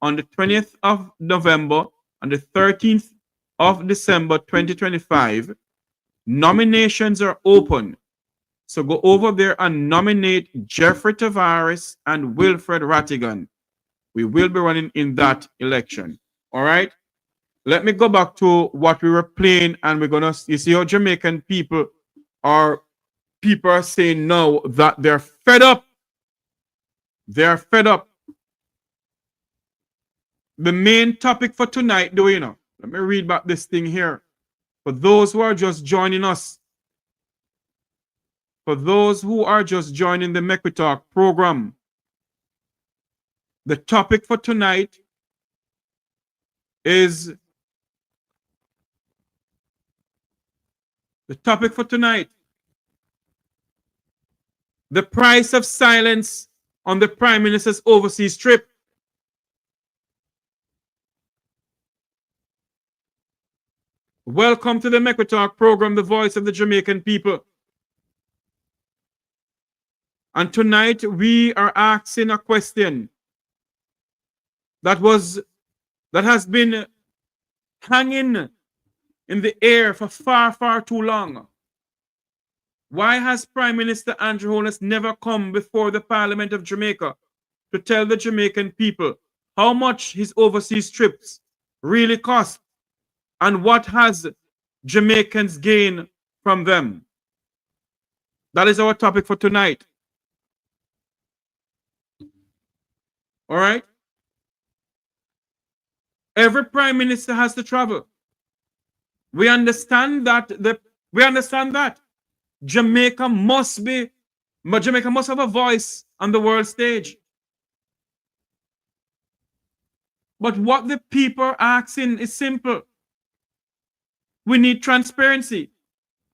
on the 20th of November and the 13th of December 2025. Nominations are open. So go over there and nominate Jeffrey Tavares and Wilfred Rattigan. We will be running in that election. All right? Let me go back to what we were playing, and we're gonna, you see how Jamaican people are saying now that they're fed up. They're fed up. The main topic for tonight, do you know? Let me read back this thing here. For those who are just joining us, for those who are just joining the Mek Wi Talk program, the topic for tonight is the price of silence on the Prime Minister's overseas trip. Welcome to the Mek Wi Talk program, the voice of the Jamaican people. And tonight we are asking a question that has been hanging in the air for far, far too long. Why has Prime Minister Andrew Holness never come before the Parliament of Jamaica to tell the Jamaican people how much his overseas trips really cost and what has Jamaicans gained from them? That is our topic for tonight. All right? Every prime minister has to travel. We understand that Jamaica must have a voice on the world stage. But what the people are asking is simple. We need transparency.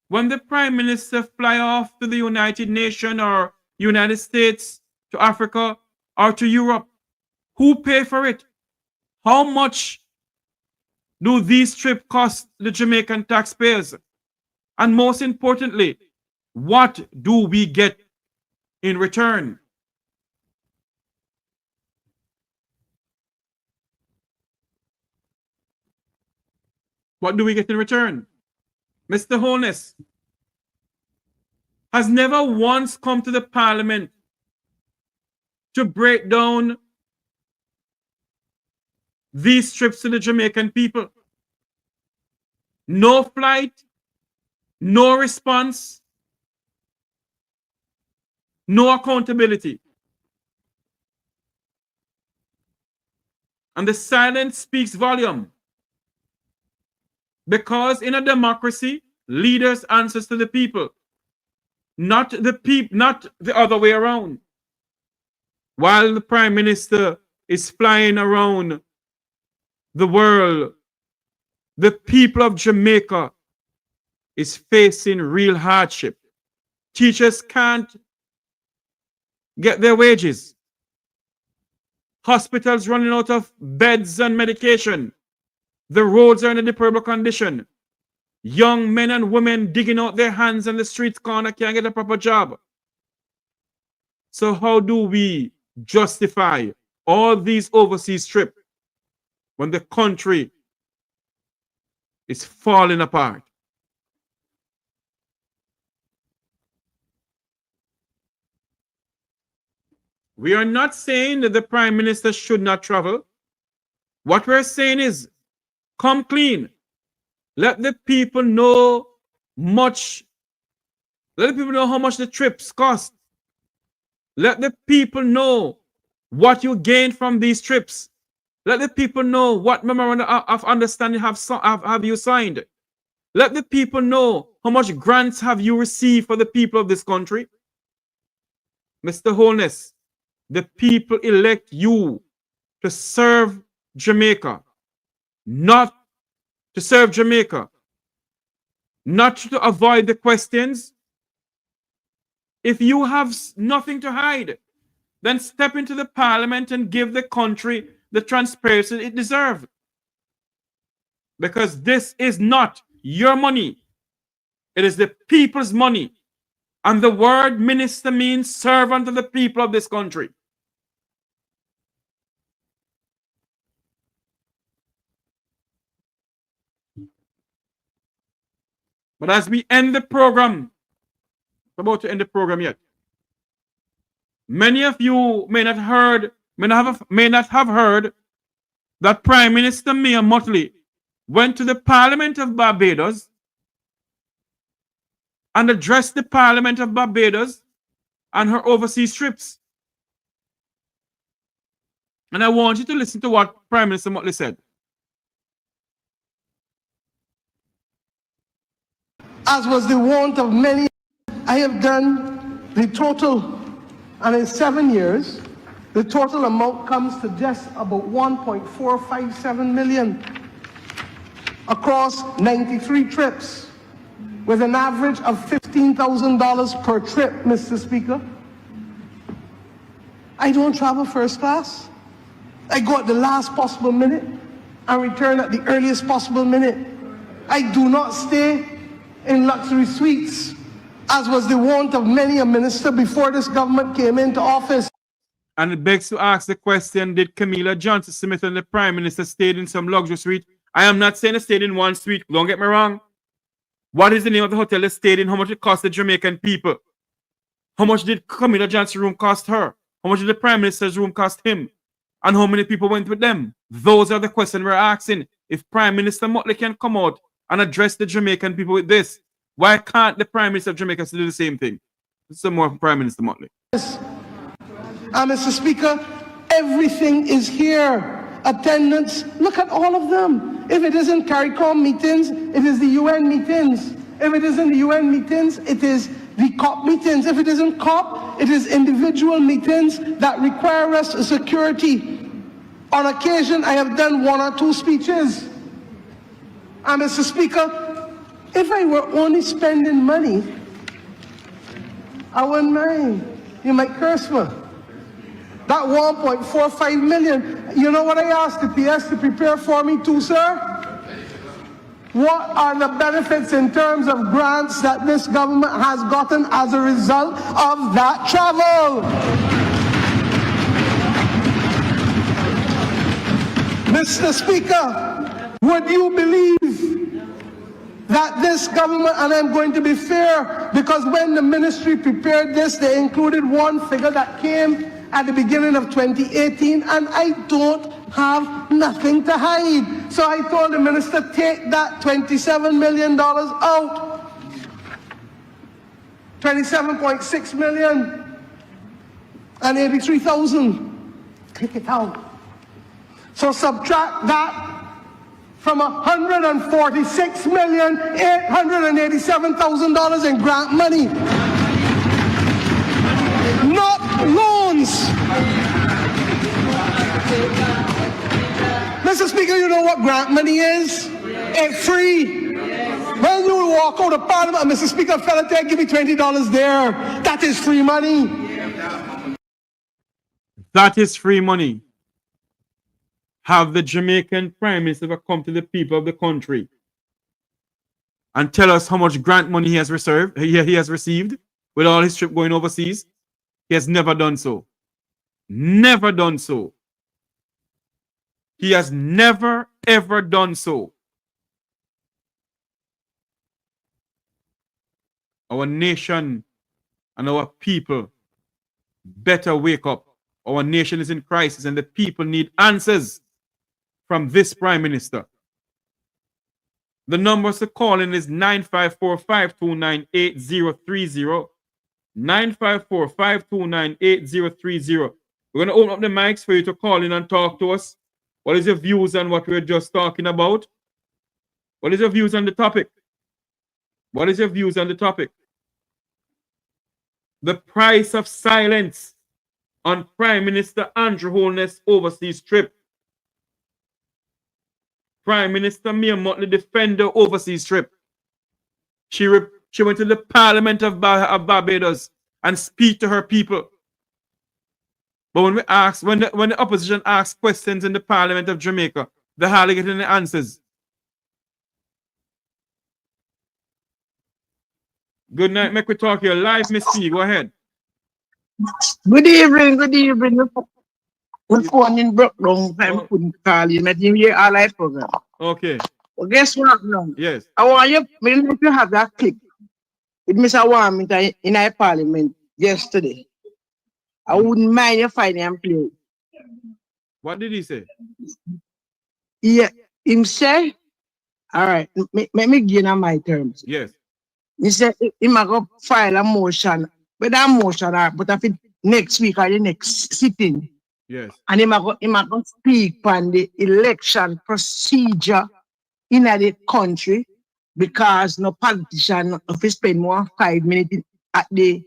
When the prime minister fly off to the United Nations or United States, to Africa or to Europe, who pay for it? How much do these trips cost the Jamaican taxpayers? And most importantly, what do we get in return? What do we get in return? Mr. Holness has never once come to the Parliament to break down these trips to the Jamaican people. No flight, no response, no accountability. And the silence speaks volume. Because in a democracy, leaders answer to the people, not the other way around. While the Prime Minister is flying around the world, the people of Jamaica is facing real hardship. Teachers can't get their wages. Hospitals running out of beds and medication. The roads are in a deplorable condition. Young men and women digging out their hands in the street corner can't get a proper job. So how do we justify all these overseas trips when the country is falling apart? We are not saying that the Prime Minister should not travel. What we're saying is, come clean. Let the people know much. Let the people know how much the trips cost. Let the people know what you gain from these trips. Let the people know what memorandum of understanding have you signed. Let the people know how much grants have you received for the people of this country. Mr. Holness, the people elect you to serve Jamaica, not to serve Jamaica, not to avoid the questions. If you have nothing to hide, then step into the Parliament and give the country the transparency it deserves. Because this is not your money. It is the people's money. And the word minister means servant of the people of this country. But as we end the program, I'm about to end the program yet. Many of you may not have heard that Prime Minister Mia Mottley went to the Parliament of Barbados and addressed the Parliament of Barbados on her overseas trips. And I want you to listen to what Prime Minister Mottley said. As was the want of many, I have done the total, and in 7 years, the total amount comes to just about 1.457 million across 93 trips, with an average of $15,000 per trip, Mr. Speaker. I don't travel first class. I go at the last possible minute and return at the earliest possible minute. I do not stay in luxury suites, as was the want of many a minister before this government came into office. And it begs to ask the question, did Camilla Johnson Smith and the Prime Minister stayed in some luxury suite? I am not saying they stayed in one suite, don't get me wrong. What is the name of the hotel they stayed in? How much it cost the Jamaican people? How much did Camilla Johnson's room cost her? How much did the Prime Minister's room cost him? And how many people went with them? Those are the questions we're asking. If Prime Minister Mottley can come out and address the Jamaican people with this, why can't the Prime Minister of Jamaica do the same thing? Some more from Prime Minister Mottley. And Mr. Speaker, everything is here. Attendance, look at all of them. If it isn't CARICOM meetings, it is the UN meetings. If it isn't the UN meetings, it is the COP meetings. If it isn't COP, it is individual meetings that require us security. On occasion, I have done 1 or 2 speeches. And Mr. Speaker, if I were only spending money, I wouldn't mind. You might curse me. That 1.45 million, you know what I asked the PS to prepare for me too, sir? what are the benefits in terms of grants that this government has gotten as a result of that travel. Mr. Speaker, would you believe that this government, and I'm going to be fair, because when the ministry prepared this, they included one figure that came at the beginning of 2018, and I don't have nothing to hide. So I told the minister, take that $27 million out. 27.6 million and 83,000. Take it out. So subtract that from $146,887,000 in grant money. Not loans. Mr. Speaker, you know what grant money is? It's free. When you walk out of Parliament, Mr. Speaker, fella, give me $20 there. That is free money. That is free money. Have the Jamaican Prime Minister ever come to the people of the country and tell us how much grant money he has received with all his trip going overseas? He has never done so. Never done so. He has never, ever done so. Our nation and our people better wake up. Our nation is in crisis and the people need answers from this Prime Minister. The numbers to call in is 954-529-8030. 954-529-8030. We're going to open up the mics for you to call in and talk to us. What is your views on what we're just talking about? What is your views on the topic? What is your views on the topic? The price of silence on Prime Minister Andrew Holness Overseas Trip. Prime Minister Mia Mottley defend the overseas trip. She went to the Parliament of Barbados and speak to her people. But when the opposition asks questions in the Parliament of Jamaica, they hardly get any answers. Good night, Mek Wi Talk here live, Miss P. Go ahead. Good evening, good evening. My phone in broke down. I couldn't call you. Let him hear our live program. Okay. Well, guess what now? Yes. I want you to have that clip with Mr. Warmington in our Parliament yesterday. I wouldn't mind you finding and play. What did he say? Yeah, him say, all right, let me give you my terms. Yes. He said he might go file a motion, but that motion, but if it next week or the next sitting. Yes. And he might go speak on the election procedure in the country because no politician if he spend more than 5 minutes at the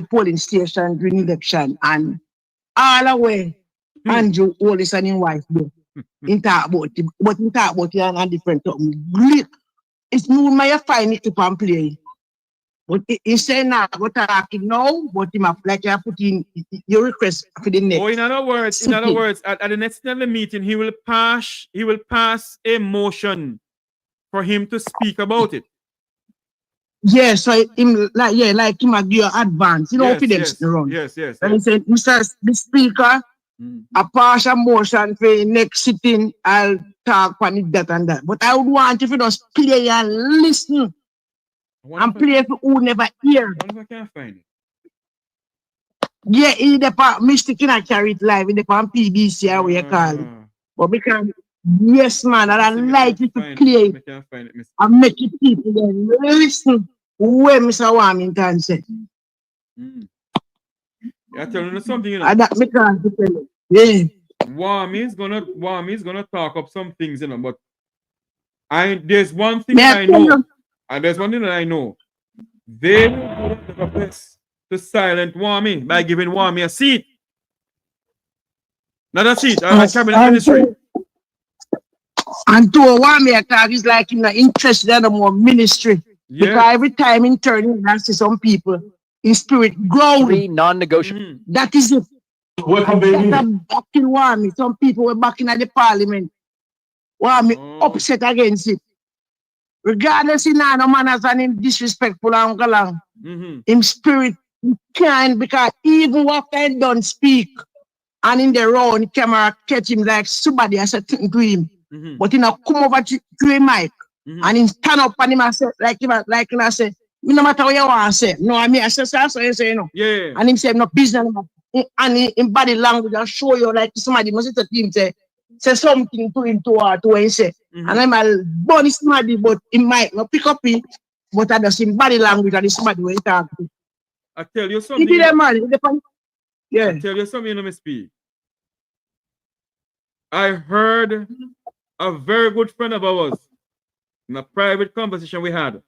polling station during election and all the way Andrew Holness and his wife do. In talk about it, but in talk about it and different topic. It's no my find it to come play. But he say now what talking now, but he might like you put in your request for the next. Oh, in other words, at the next meeting, he will pass a motion for him to speak about it. Yes, so him like him a give advance, you know, for them sitting around. Yes. And he said, Mr. The Speaker, a pass a motion for next sitting, I'll talk on it, that and that. But I would want if you just play and listen. And play for who never hear. What if I can't find it? Yeah, in the part, Mr. Can carry it live in the part PBC, how you call it. But because, yes, man, and I like you to play and make it people then listen when Mr. Warmington said. I tell you something, you know. And that me can't tell you. Yeah. Warmy's gonna talk up some things, you know, but there's one thing I know. And there's one thing that I know. They will do their best to silence Warmy by giving Warmy a seat. Not a seat, a cabinet ministry. And to a Warmy attack is like in the interest in the more ministry. Yeah. Because every time in turn, I see some people in spirit growing. Non-negotiable. That is it. Welcome, baby. Back in Warmy. Some people were back in the Parliament. Warmy upset against it. regardless in no manners and him disrespectful and go along. Him spirit kind because even after he done speak and in the round camera catch him like somebody has said something to him. But he now come over to him mic and he stand up and him and say like I say, me no matter what you want to say. No, I mean I say so you say no. Yeah. And him say no business and in body language I show you like somebody must say to him say something to him to what he say. And I'm a bunny somebody but he might not pick up it, but I just in body language and somebody will talk to. I tell you something. Yeah. I tell you something, Mr. Speak. I heard a very good friend of ours in a private conversation we had,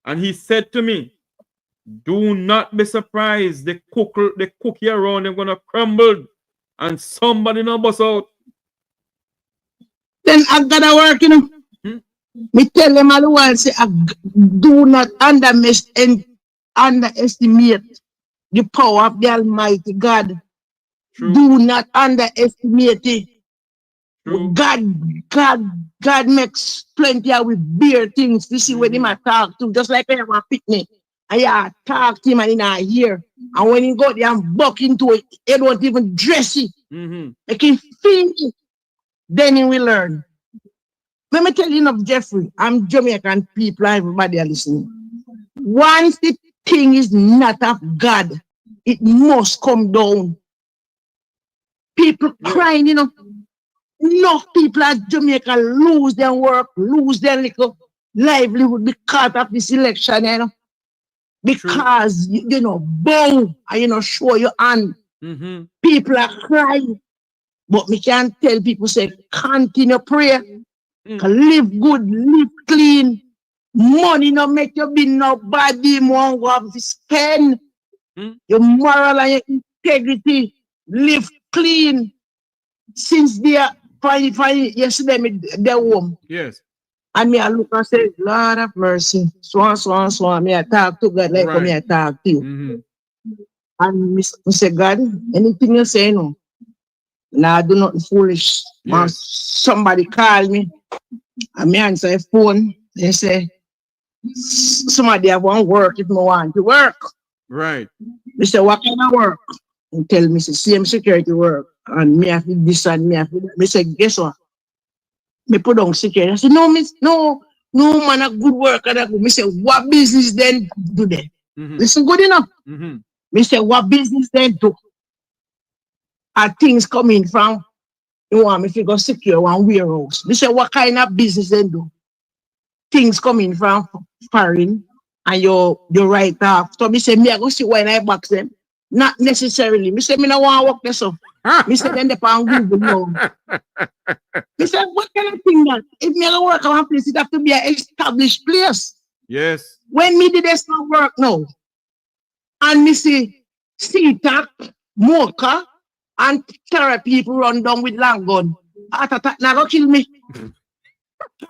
and he said to me, do not be surprised the cookie around them gonna crumble and somebody no bust out. Then I gotta work, you know. Me tell them all the while say do not underestimate the power of the Almighty God. True. Do not underestimate it. God makes plenty of with beer things to see when him a talk to, just like when I have a picnic. And yeah, talk to him and in a hear. And when he go there and buck into it, he don't even dress it. Make him feel it. Then he will learn. Let me tell you enough, Jeffrey, I'm Jamaican people, everybody are listening. Once the thing is not of God, it must come down. People crying, you know. Enough people at Jamaica lose their work, lose their little livelihood because of this election, you know. Because, you know, bow and, you know, show your hand. People are crying. But me can't tell people, say, continue prayer. Live good, live clean. Money no make you be nobody. More have to spend. Your moral and your integrity. Live clean. Since they are fine, yesterday me they home. Yes. And me I look and say, Lord have mercy. So on. Me I talk to God like me I talk to you. And me say, God, anything you say, no. Now I do nothing foolish. Yes. Somebody call me. And me answer a phone. They say, somebody have one work if me want to work. Right. Me say, what kind of work? And tell me, say, same security work. And me have this and me have that. Me say, guess what? Me put on security. I say, no, man, a good work. Me say, what business then do they? Listen good enough. Me say, what business then do? Are things coming from, you want me to go secure one warehouse. Me say, what kind of business then do? Things coming from foreign and you write off. So me say, me I go see why I box them. Not necessarily. Me say, me no want to work this up. Me say, then they on Google now. Me say, what kind of thing that? If me go work on one place, it have to be an established place. Yes. When me did this not work now, and me see CTAC, Mocha, and terror people run down with long gun. Heart attack now go kill me.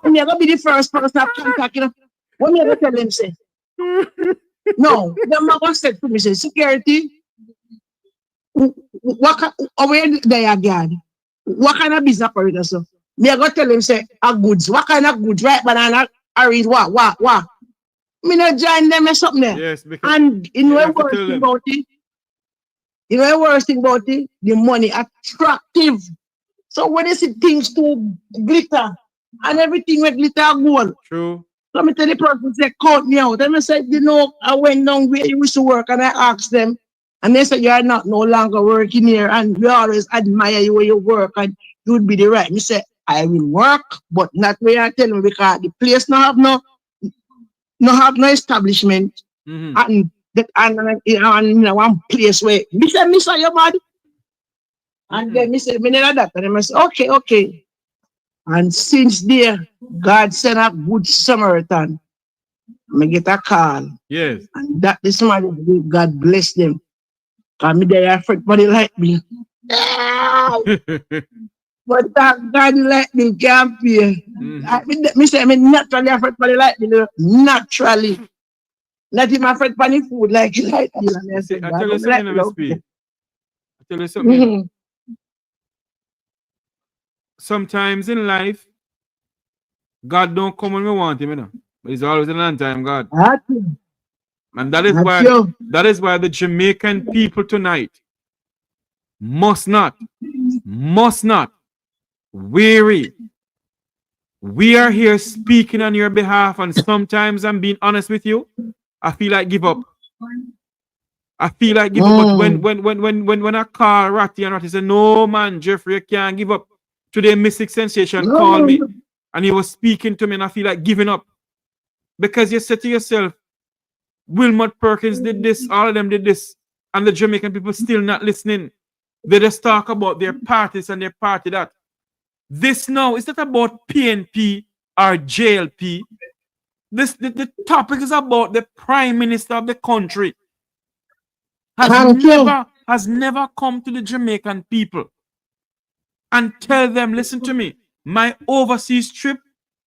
Me I go be the first person to contact, you know. What me I go tell them say? No, them not gonna say to me say security. What where they are guard? What kind of business operator so? Me I go tell them say a goods. What kind of goods? Right banana orange what? Me not join them or something there. Yes, and you know what worst thing about it? You know what worst thing about it? The money attractive. So when you see things to glitter and everything with glitter gold. True. So me tell the person say count me out. And I said, you know, I went down where you used to work and I asked them. And they said, you are not no longer working here and we always admire you where you work and you would be the right. Me say, I will work, but not where I tell me because the place no have no establishment. And one place where me say your body. And then me say, me never that. And I say, okay. And since there, God sent a good Samaritan. I get a call. Yes. And that is somebody, God bless them. Because me they are body like me. But that God like me can't pay. Me say, me naturally afraid body like me. Naturally. Not even afraid body food like me. I tell you something, I tell you something. Sometimes in life, God don't come when we want him, you know. He's always an on-time God. Okay. And that is why the Jamaican people tonight must not weary. We are here speaking on your behalf, and sometimes I'm being honest with you, I feel like give up. But when I call Ratty and Ratty said, no man, Jeffrey, you can't give up. Today Mystic Sensation called me and he was speaking to me and I feel like giving up. Because you said to yourself, Wilmot Perkins did this, all of them did this, and the Jamaican people still not listening. They just talk about their parties and their party that. This now is not about PNP or JLP. The topic is about the Prime Minister of the country. Has never come to the Jamaican people and tell them, listen to me, my overseas trip,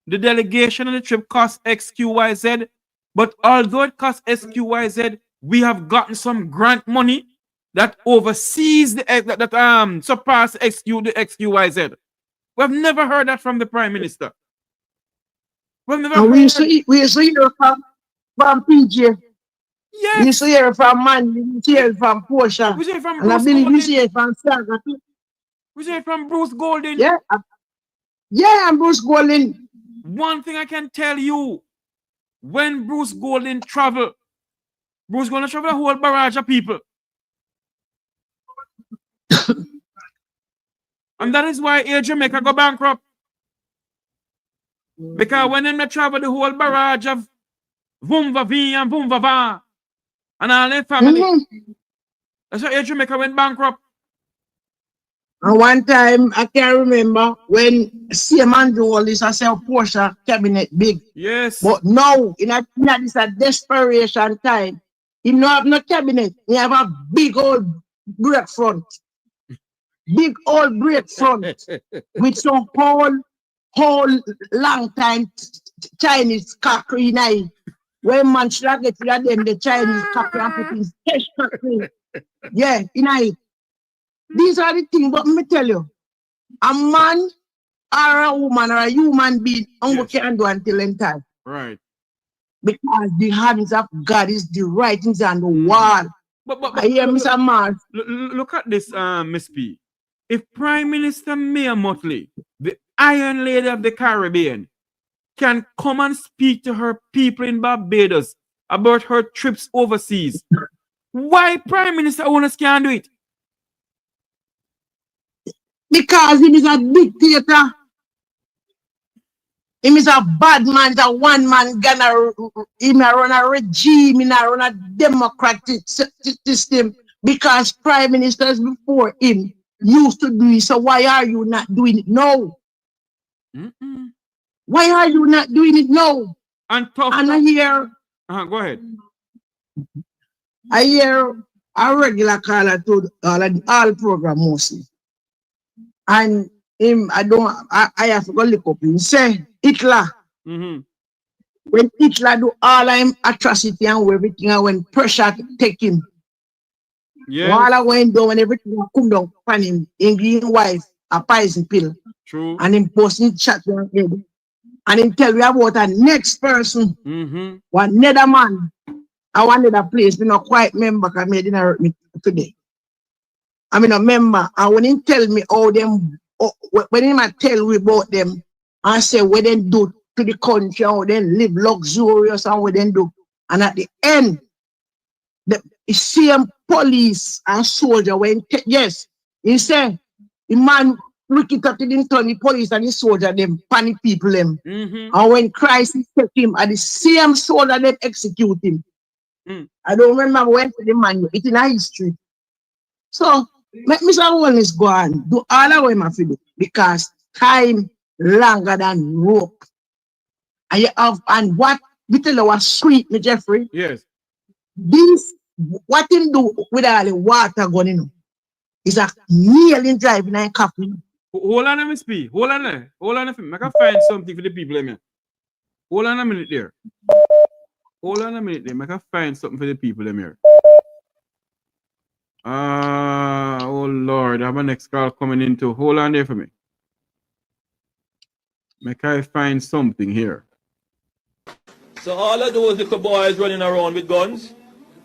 the delegation and the trip cost XQYZ, but although it costs XQYZ, we have gotten some grant money that oversees the surpass the XQYZ. We've never heard that from the Prime Minister. We've never heard we used to hear from PJ. Yes. We used to hear from Man, we used to hear from Portia. We hear from and I Bruce believe we Golden. hear from Saga. We hear from Bruce Golden. Yeah. Yeah, and Bruce Golden. One thing I can tell you, when Bruce Golden travel a whole barrage of people. And that is why Air Jamaica go bankrupt. Because when they travel the whole barrage of Vumva V and Vumva Va and all their family, that's why Air Jamaica went bankrupt. And one time, I can remember when CM Andrew Holness I said Portia cabinet big. Yes. But now, in this a desperation time, he no have no cabinet. He have a big old break front. Big old break front with some whole long time Chinese cockery in it. When man should get rid of them, the Chinese cockery and put in fresh cockery. Yeah, in it. These are the things, but me tell you, a man or a woman or a human being, yes, can't do until in time. Right. Because the hands of God is the writings on the wall. But I hear Mr. Mars. Look at this, Miss P. If Prime Minister Mia Mottley, the Iron Lady of the Caribbean, can come and speak to her people in Barbados about her trips overseas, why Prime Minister Holness can't do it? Because he is a dictator. He is a bad man, he's a one-man gunner. He may run a regime, he may run a democratic system. Because prime ministers before him used to do it. So why are you not doing it now? Why are you not doing it now? And I hear... go ahead. I hear a regular caller to all program mostly. And him, I have to go look up him. Say, Hitler. When Hitler do all him atrocity and everything, and when pressure take him. Yeah. While I went down and everything come down upon him, in green wife, a poison pill. True. And him posting chat on head. And him tell me about a next person. One another man. I want another place. Me not quite remember because I didn't hurt me today. I mean, a member, and when he tell me how them, when he might tell me about them, I say what they do to the country, how they live luxurious and what they do. And at the end, the same police and soldier when yes, he say the man wicked up to the turn the police and the soldier them panic people them. And when Christ take him, at the same soldier them execute him. I don't remember when the man it's in a history. So let Mr. Holness go on, do all the way my fiddle, because time longer than rope. And you have, and what we tell you was sweet, me Jeffrey. Yes. This, what him do with all the water going in, is a nearly driving and coffee. Hold on, Miss P. Hold on there. Hold on a minute. I can find something for the people here. Hold on a minute there. Hold on a minute there. I can find something for the people here. Oh Lord, I have a next call coming in too. Hold on there for me. Make I find something here. So all of those little boys running around with guns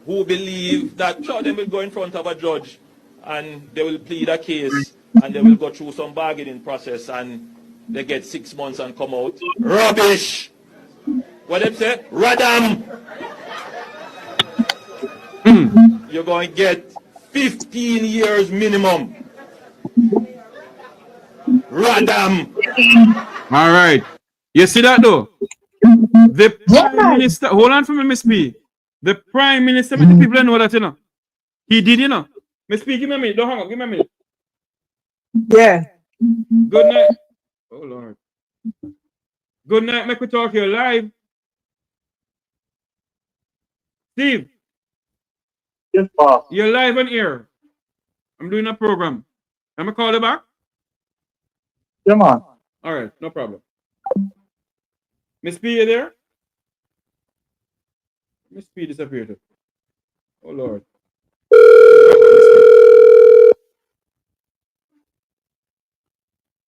who believe that sure, they will go in front of a judge and they will plead a case and they will go through some bargaining process and they get 6 months and come out. Rubbish! What them say? Radam! You're going to get 15 years minimum. Radam! All right. You see that though? The Prime Minister, hold on for me, Miss P. The Prime Minister, the people know that, you know. He did, you know. Miss P, give me a minute. Don't hang up. Give me a minute. Yeah. Good night. Oh, Lord. Good night. Mek Wi Talk here live. Steve. Yes, boss. You're live on air. I'm doing a program. I'm going to call you back? Yeah, man. All right. No problem. Miss P, you there? Miss P disappeared. Oh, Lord.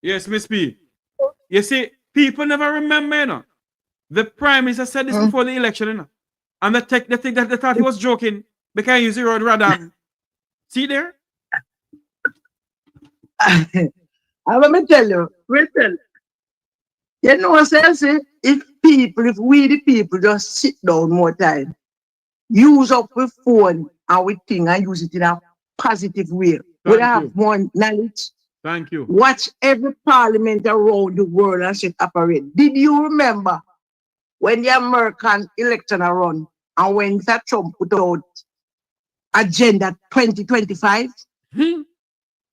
Yes, Miss P. You see, people never remember, you know. The Prime Minister said this before the election, you know. And they think that they thought he was joking because he used the word radam. See there? Let me tell you, you know what I'm saying? If we the people just sit down more time, use up the phone and we think and use it in a positive way. We have more knowledge. Thank you. Watch every parliament around the world and shit operate. Did you remember when the American election are run and when that Trump put out Agenda 2025? You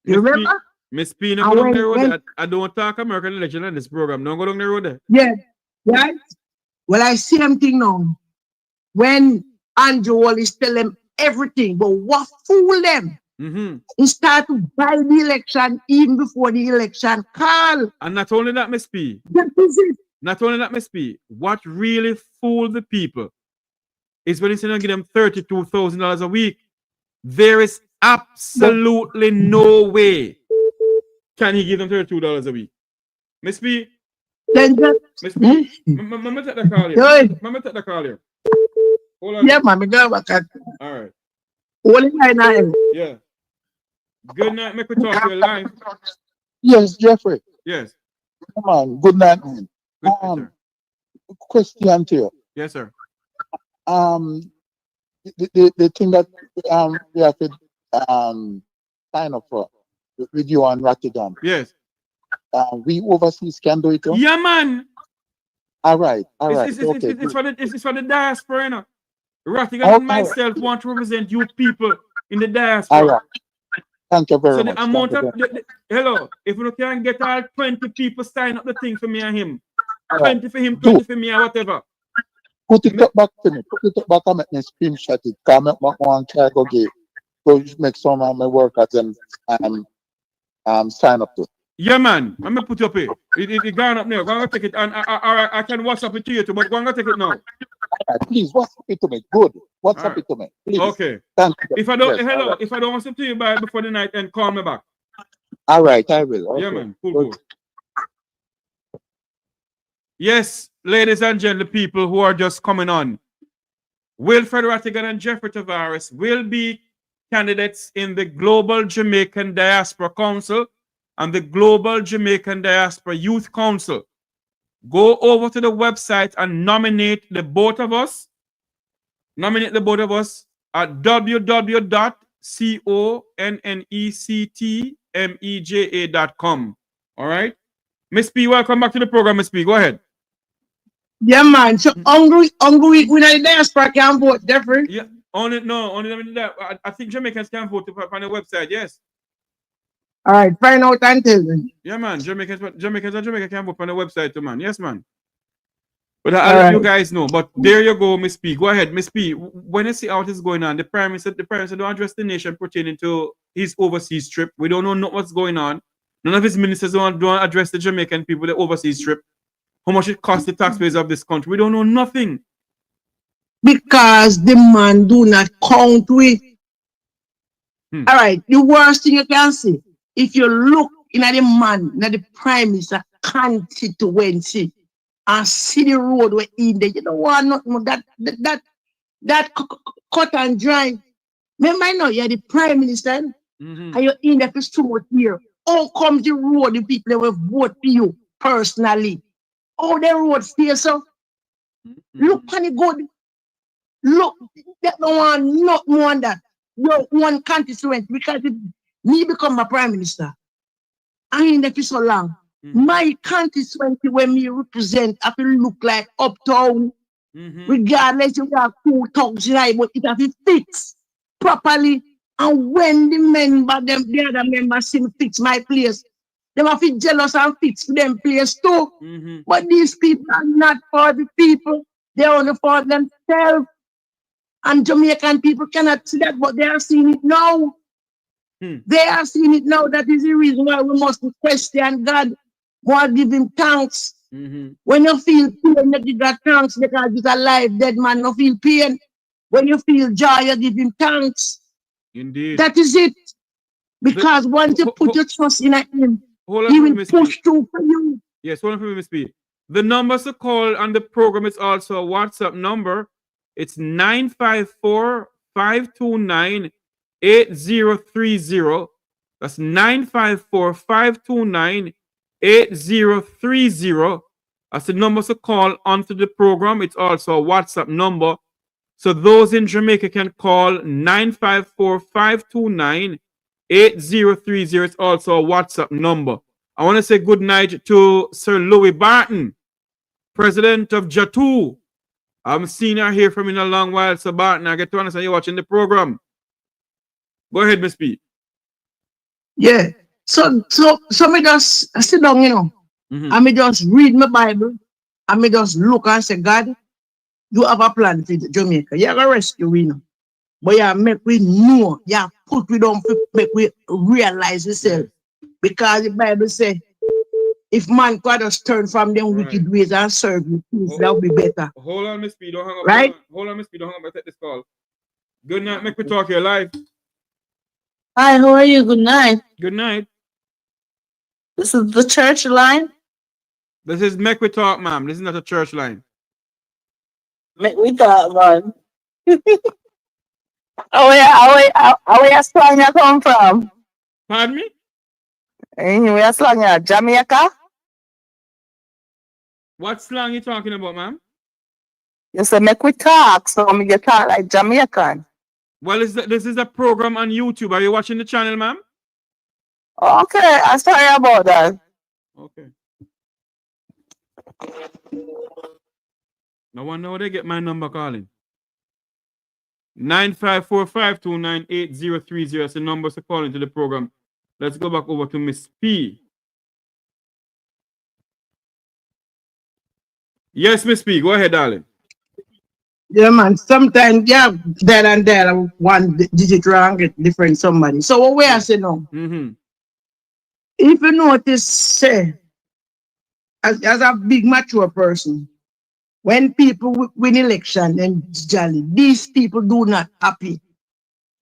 remember? Miss P, no go down the road. I don't talk American election on this program. Don't go down the road there. Yeah, right? Well, I see them thing now. When Andrew Holness tell them everything, but what fool them? He start to buy the election even before the election call. And not only that, Miss P. That is it. Not only that, Miss P. What really fooled the people is when he's going to give them $32,000 a week. There is absolutely no way can he give them $32 a week. Miss P. Miss P. Mama take the call here. Mama take the call here. Hold on. Yeah, mommy, go back. All right. Only right now. Yeah. Good night. Mek Wi Talk to you live. Yes, Jeffrey. Yes. Come on. Good night, man. Question to you. Yes, sir. The thing that we have to sign up for with you on Rotterdam. Yes. We overseas can do it too? Yeah, man. All right. It's for the diaspora, you know. Rotterdam and myself want to represent you people in the diaspora. All right. Thank you very so much. The amount of hello, if we can get all 20 people sign up the thing for me and him, 20 for him, 20 for me, or whatever. Put it up back to me. Put it up back and make me screenshot it. Come up one try go get. Go make some of my workers and sign up to. Yeah, man. I'm gonna put it up here. It gone up now. Go and take it, and I can WhatsApp it to you too. But go and take it now. Right, please WhatsApp it to me. Good. WhatsApp it to me. Please. Okay. Thank you. If I don't, hello. If I don't want to you by before the night, then call me back. All right, I will. Okay. Yeah, man. Cool. Yes, ladies and gentlemen, people who are just coming on, Wilfred Rattigan and Jeffrey Tavares will be candidates in the Global Jamaican Diaspora Council and the Global Jamaican Diaspora Youth Council. Go over to the website and nominate the both of us. Nominate the both of us at www.connectmeja.com. All right? Miss P, welcome back to the program, Miss P. Go ahead. Yeah, man. So hungry when I diaspora can vote, different. Yeah, only that. I think Jamaicans can vote on the website, yes. All right, find out and tell me. Yeah, man. Jamaicans and Jamaica can vote on the website too, man. Yes, man. But I'll let you guys know. But there you go, Miss P. Go ahead, Miss P. When you see how this is going on, the Prime Minister don't address the nation pertaining to his overseas trip. We don't know what's going on. None of his ministers don't address the Jamaican people, the overseas trip. How much it costs the taxpayers of this country. We don't know nothing. Because the man do not count with. All right, the worst thing you can see, if you look in the man, in the Prime Minister constituency, and see the road where in there. You don't want nothing more. That cut and dry. Remember, I know you're the Prime Minister, and you're in there for so much years. How comes the road, the people that will vote for you personally? How the road stay so? Look on the good. Look, they don't want not more than that. You're one constituent because me become a Prime Minister. I ain't there for so long. My constituency when me represent, I feel look like uptown. Regardless if you have 2,000, but it have to fix properly. And when the other members see me fix my place, they will feel jealous and fix them place too. But these people are not for the people, they're only for themselves. And Jamaican people cannot see that, but they are seeing it now. They are seeing it now. That is the reason why we must question God while giving thanks. When you feel pain, you give that thanks because it's a life, dead man, you feel pain. When you feel joy, you give him thanks. Indeed. That is it. Because once you put your trust in him, he will push through for you. Yes, hold on for me, Miss P. The numbers to call on the program is also a WhatsApp number. It's 954-529-8030. That's 954-529-8030. That's the numbers to call onto the program. It's also a WhatsApp number. So those in Jamaica can call 954-529-8030. It's also a WhatsApp number. I want to say good night to Sir Louis Barton, President of Jatu. I haven't seen her here from in a long while, Sir Barton. I get to understand you're watching the program. Go ahead, Miss P. Yeah. So me just sit down, you know, and me just read my Bible, and me just look and say, God, you have a plan for Jamaica. You have a rescue, you know. But you make we know, you put we down, make we realize yourself. Because the Bible says, if man could just turn from them wicked ways and serve you, that would be better. Hold on, Miss P. Don't hang up. Right? Hold on, Miss P. Don't hang up. I take this call. Good night. Mek Wi Talk here live. Hi, how are you? Good night. Good night. This is the church line? This is Mek Wi Talk, ma'am. This is not a church line. Mek Wi Talk, man. Where slang you come from? Pardon me? Where slang you? Jamaica? What slang you talking about, ma'am? You say Mek Wi Talk, so me get talk like Jamaican. Well, this is a program on YouTube. Are you watching the channel, ma'am? Okay, I'm sorry about that. Okay. No one know they get my number calling. 954-529-8030. That's the numbers to call into the program. Let's go back over to Miss P. Yes, Miss P. Go ahead, darling. Yeah, man. Sometimes, yeah, there and there, one digit wrong, get different somebody. So what we are saying now? If you notice, say, as a big mature person, when people win election and jolly, these people do not happy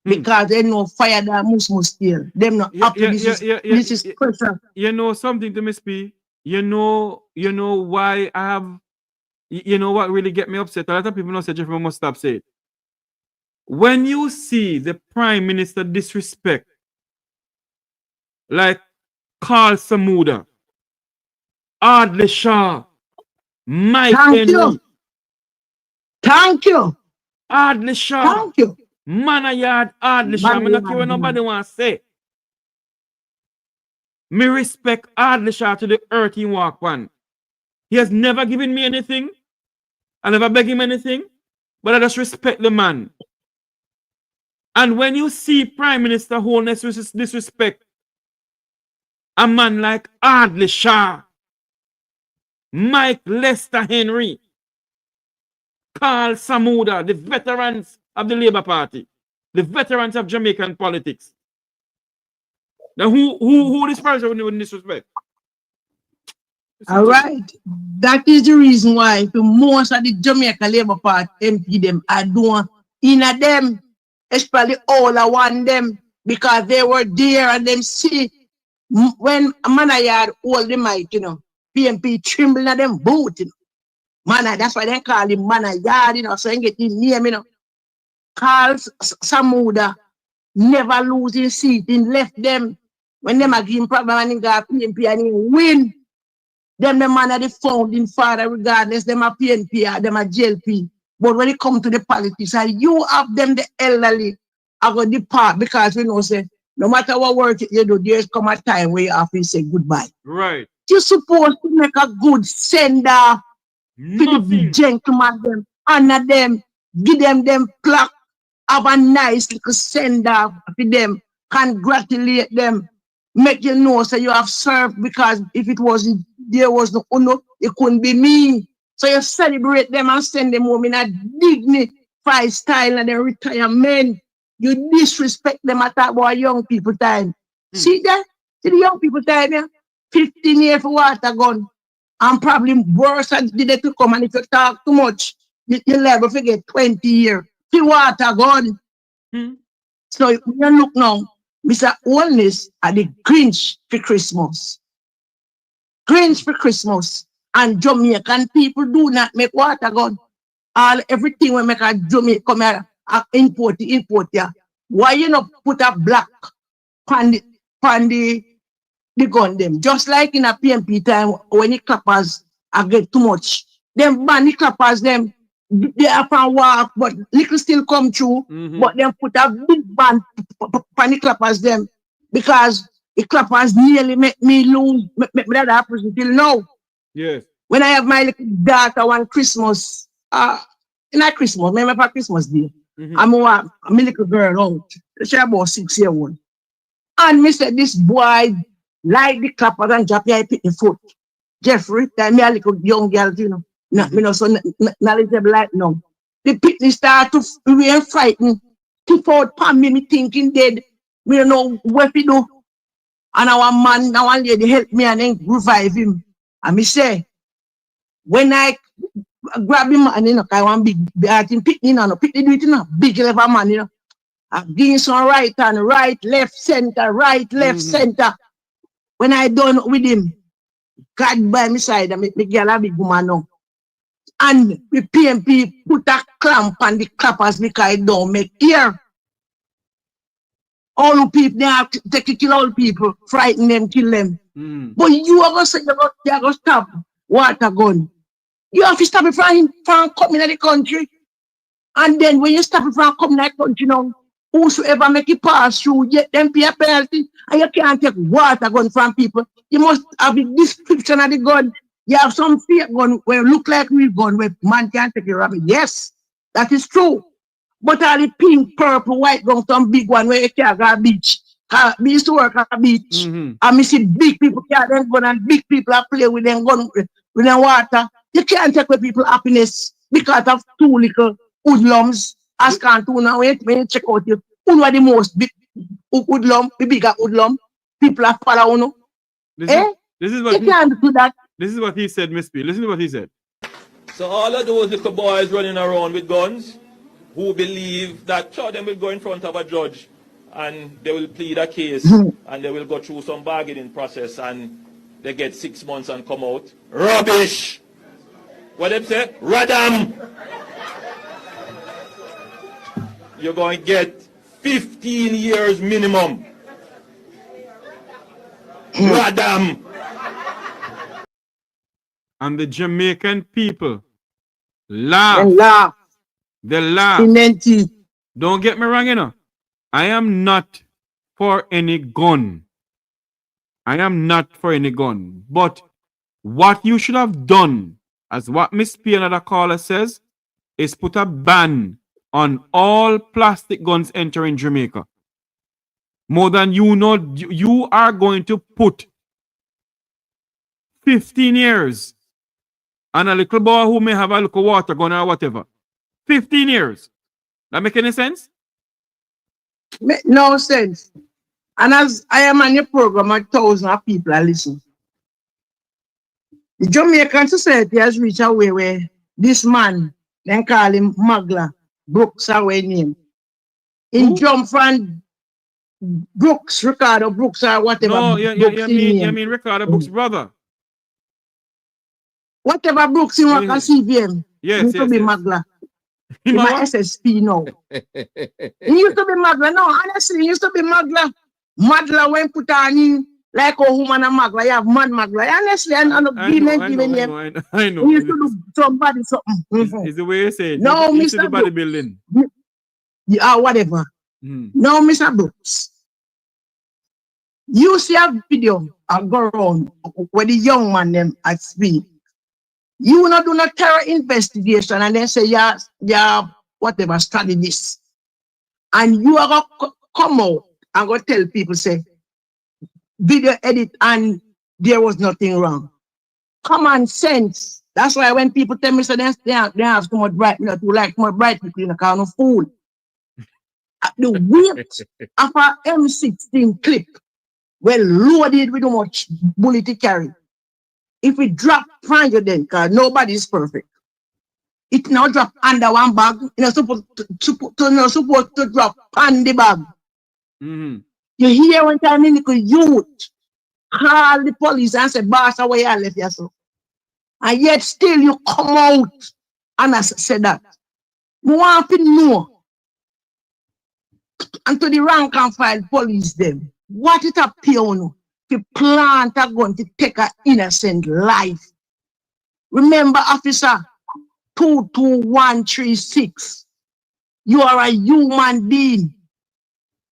because they know fire that must steal. Them not happy. This is pressure. You know something to Miss P. You know why I have. You know what really get me upset? A lot of people know say Jeffrey must stop saying. When you see the Prime Minister disrespect, like Carl Samuda, Ardley Shaw, Mike Henry. Thank you. Ardley Shaw. Thank you. Manayard Ardley Shaw. I'm not care what nobody want to say. Me respect Ardley Shaw to the earth he walk on. He has never given me anything. I never beg him anything. But I just respect the man. And when you see Prime Minister Holness disrespect a man like Ardley Shaw, Mike Lester Henry, Carl Samuda, the veterans of the Labour Party, the veterans of Jamaican politics. Now who this person would disrespect? All right. That is the reason why the most of the Jamaica Labour Party MP them are doing in a them, especially all I want them, because they were there and them see when Manayard hold the mic, you know, PMP trembling at them boot, you know. Man, that's why they call him man a yard, you know, so he get his name, you know. Carl Samuda never lose his seat, he left them. When them a give him problem and he got PNP and he win. Them the man of the founding father, regardless, them a PNP or them a JLP. But when it come to the politics, and you have them, the elderly, are going to depart because we know, say, no matter what work you do, there's come a time where you have to say goodbye. Right. You're supposed to make a good sender to the gentleman, them, honor them, give them plaque, have a nice little sender to them, congratulate them, make you know so you have served, because if it was there was no honor, it couldn't be me. So you celebrate them and send them home in a dignified style and then retirement. You disrespect them at about young people time. See that? See the young people time, yeah? 15 years for water gun. And probably worse than they to come, and if you talk too much, you level forget 20 years. See water gun. So you look now, Mr. Holness are the Grinch for Christmas. Grinch for Christmas. And Jamaican people do not make water gun. Everything we make a Jamaica come here, import here. Why you not put a black on the gun them? Just like in a PMP time when the clappers get too much. Them ban the clappers them. They are from war, but little still come through. But them put a big ban on the clappers them, because the clappers nearly make me lose. Make that happen till now. Yes. When I have my little daughter one Christmas, not Christmas, maybe for Christmas day, I'm a little girl out. She about 6 years old. And me said, this boy like the clappers and drop your pick the foot. Jeffrey, that me a little young girl, you know. Me no so knowledgeable like now. The picnic start to we ain't fighting. Tip out pan me thinking dead. We don't know what we do. And our man, our lady help me and then revive him. And me say, when I grab him and you know, I want big picnic, you know, picnic do it, you know, big level man, you know. I'm giving some right and right, left, center, right, left, center. When I done with him, God by my side, I make me girl a big woman now. And the PMP put a clamp on the clappers because it don't make ear. All the people, they have to kill all people, frighten them, kill them. But you are going to say you're going to stop water gun. You have to stop it from coming to the country. And then when you stop it from coming to the country now, whosoever make it pass through, get them pay a penalty, and you can't take water gun from people. You must have a description of the gun. You have some fake gun where look like real gun where man can't take a rabbit. Yes, that is true. But all the pink, purple, white gun, some big one where you can't go to beach. We used to work at a beach. And I see big people carry them gun and big people are play with them gun with them water. You can't take away people happiness because of two little hoodlums. As can't do now when you check out you. Who are the most big hoodlum, the bigger hoodlum? People are following. This is what you can't do that. This is what he said, Miss P. Listen to what he said. So all of those little boys running around with guns who believe that sure, them will go in front of a judge and they will plead a case and they will go through some bargaining process and they get 6 months and come out. Rubbish! What them say? Radam! You're going to get 15 years minimum. Radam! And the Jamaican people laugh. They laugh. Don't get me wrong, you know. I am not for any gun. I am not for any gun. But what you should have done, as what Miss P, another caller, says, is put a ban on all plastic guns entering Jamaica. More than you know, you are going to put 15 years on a little boy who may have a little water gun or whatever. 15 years. That make any sense? No sense. And as I am on your program, 1,000 people are listening. The Jamaican society has reached a way where this man, they call him Magla, Brooks, our name. In jump from Brooks, Ricardo Brooks, or whatever. No, you mean Ricardo Brooks' brother. Whatever Brooks in work at CVM, Yes, used to yes, be yes. Magla. He In my what? SSP now. He used to be Magla. No, honestly, he used to be Magla. Magla when put on in like a woman and Magla. You have man Magla. Honestly, I'm not giving him. I know. He used to do somebody something. It's the way you say it. No, You used to Mr. do bodybuilding. Yeah, whatever. Hmm. No, Mr. Brooks. You see a video I go around where the young man them at speed. You not do no terror investigation and then say yeah, whatever strategist. And you are gonna come out and go tell people say video edit and there was nothing wrong. Common sense. That's why when people tell me so they have too much bright, not too like more bright people in a kind of fool. The weight of a M16 clip, well loaded with too much bullet to carry. If we drop prime then, because nobody is perfect. It now drop under one bag, you're supposed to drop on the bag. Mm-hmm. You hear one time in the youth call the police and say, boss, away I left you so. And yet still you come out and I said that. You want to know. And to the rank and file police them, what it appear on to plant a gun to take an innocent life. Remember, officer 22136, you are a human being.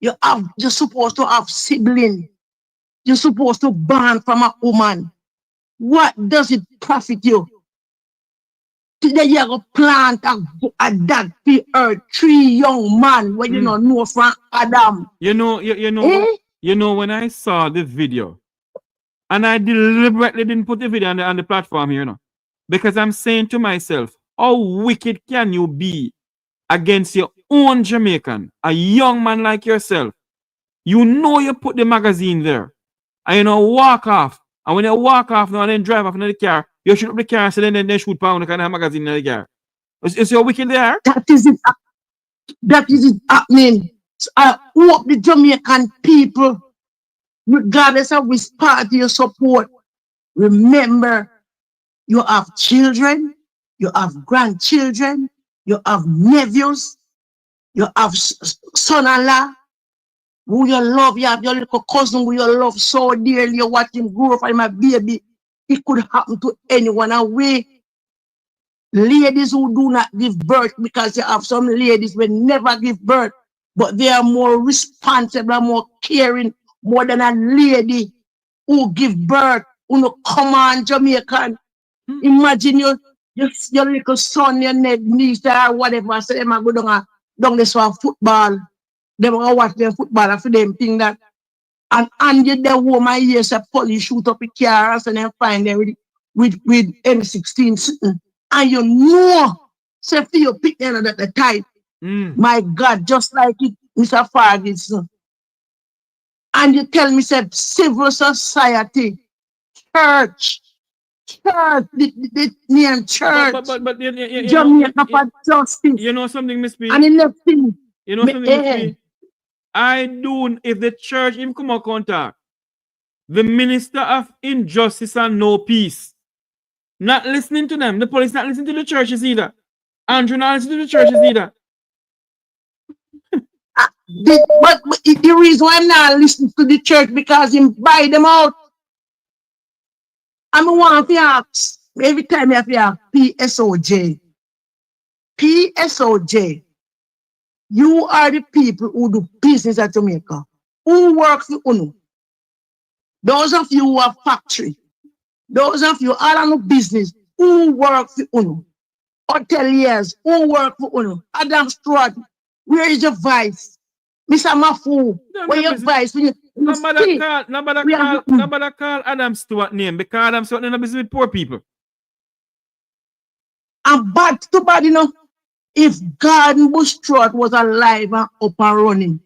You're supposed to have sibling. You're supposed to born from a woman. What does it profit you? Today you go plant a dad for earth, 3 young man when you don't know from Adam. You know, when I saw the video, and I deliberately didn't put the video on the platform here, because I'm saying to myself, how wicked can you be against your own Jamaican, a young man like yourself? You know you put the magazine there, and you know walk off. And when you walk off now and then drive off in the car, you shoot up the car, so then they shoot pound the kind of magazine in the car. Is your wicked there? That is it. That is it happening. So I hope the Jamaican people, regardless of which party you support, remember you have children, you have grandchildren, you have nephews, you have son-in-law who you love, you have your little cousin who you love so dearly, you watch him grow up and my baby. It could happen to anyone away. Ladies who do not give birth, because you have some ladies will never give birth, but they are more responsible, more caring, more than a lady who give birth, who no come on Jamaican. Imagine your little son, your niece, or whatever, so them go down this one football. They will watch their football after them think that. And you the woman yes a police shoot up a car and then find them with M16 sitting. And you know, say for you pick them at the time. My God, just like it, Mr. Ferguson. And you tell me, say, civil society, church, the name church, but Jamaica for justice. You know something, Miss P? And the next thing, you know something, Miss P? I do, if the church him come out contact, the Minister of Injustice and No Peace, not listening to them. The police not listening to the churches either. Andrew not listening to the churches either. But the reason why I'm not listening to the church because him buy them out. I'm one to ask every time you have to ask PSOJ. PSOJ. You are the people who do business at Jamaica. Who work for UNO? Those of you who have factory. Those of you all on business. Who work for UNO? Hoteliers. Who work for UNO? Adam Stewart. Where is your vice? Mr. Mafu, where your vice? Nobody call Adam Stewart name because Adam Stewart is busy with poor people. And bad to bad, you know. If Garden Bush Stewart was alive and up and running,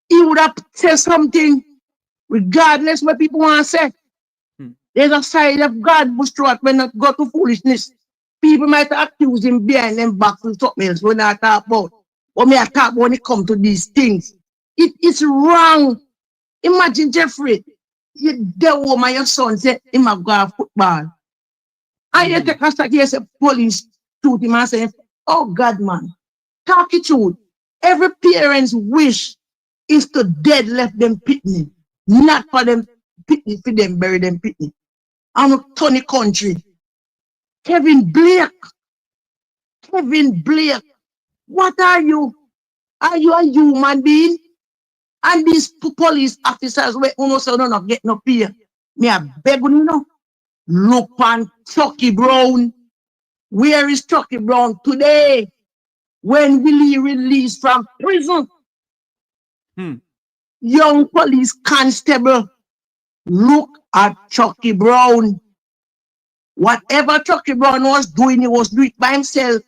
he would have said something regardless what people want to say. There's a side of Garden Bush Stewart when not go to foolishness. People might accuse him behind them back to something else when I talk about. But me I talk when it comes to these things. It is wrong. Imagine Jeffrey, the woman, your son said, he might go to football. I hear the cast here say police shoot him and say, oh God, man, talk it truth. Every parent's wish is to dead left them pitney, not for them pitney, for them bury them pitney. I'm a Tony country. Kevin Blake, what are you? Are you a human being? And these police officers where almost don't get no pay. Me a beg you know. Look on Chucky Brown. Where is Chucky Brown today? When will he release from prison? Young police constable. Look at Chucky Brown. Whatever Chucky Brown was doing, he was doing it by himself.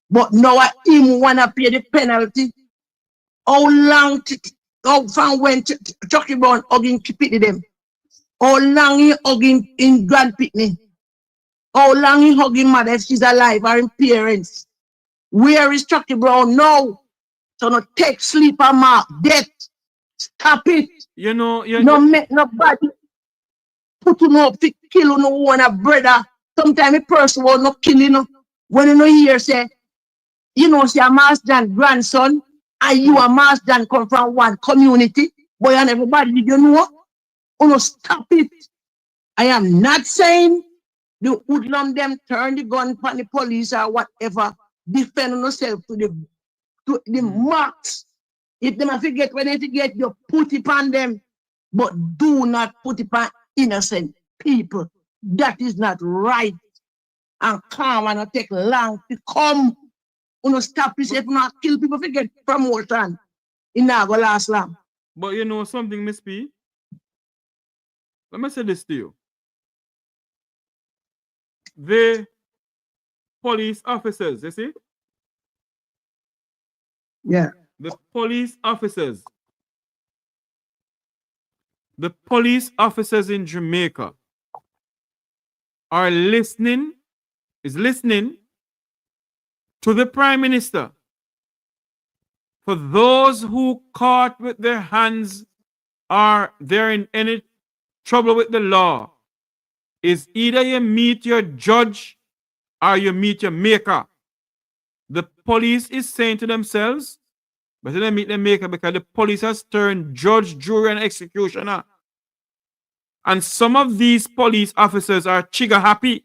But now him wanna pay the penalty. How long from when Chucky Brown hugging Kipiti them? How long he hugging in Grand Pitney? How long he hugging mother if she's alive or in parents? Where is Chucky Brown now? So no take sleeper mark, death. Stop it. You know, no make nobody put him up to kill no one a brother. Sometimes a person will not kill you. When you know hear say, you know, say a Master grandson, and you a Master come from one community, boy, and everybody, you know what? Oh no, stop it. I am not saying the hoodlum them turn the gun on the police or whatever, defend yourself to the max. If them have to get when they get, you put it on them, but do not put it on innocent people. That is not right. And calm and not take long to come. You know, stop this if not kill people to get promotion. It not go last long. But you know something, Miss P? Let me say this to you. The police officers, you see? Yeah. The police officers in Jamaica are listening to the Prime Minister. For those who caught with their hands or they're in any trouble with the law, is either you meet your judge or you meet your maker. The police is saying to themselves, better than meet the maker, because the police has turned judge, jury, and executioner. And some of these police officers are trigger happy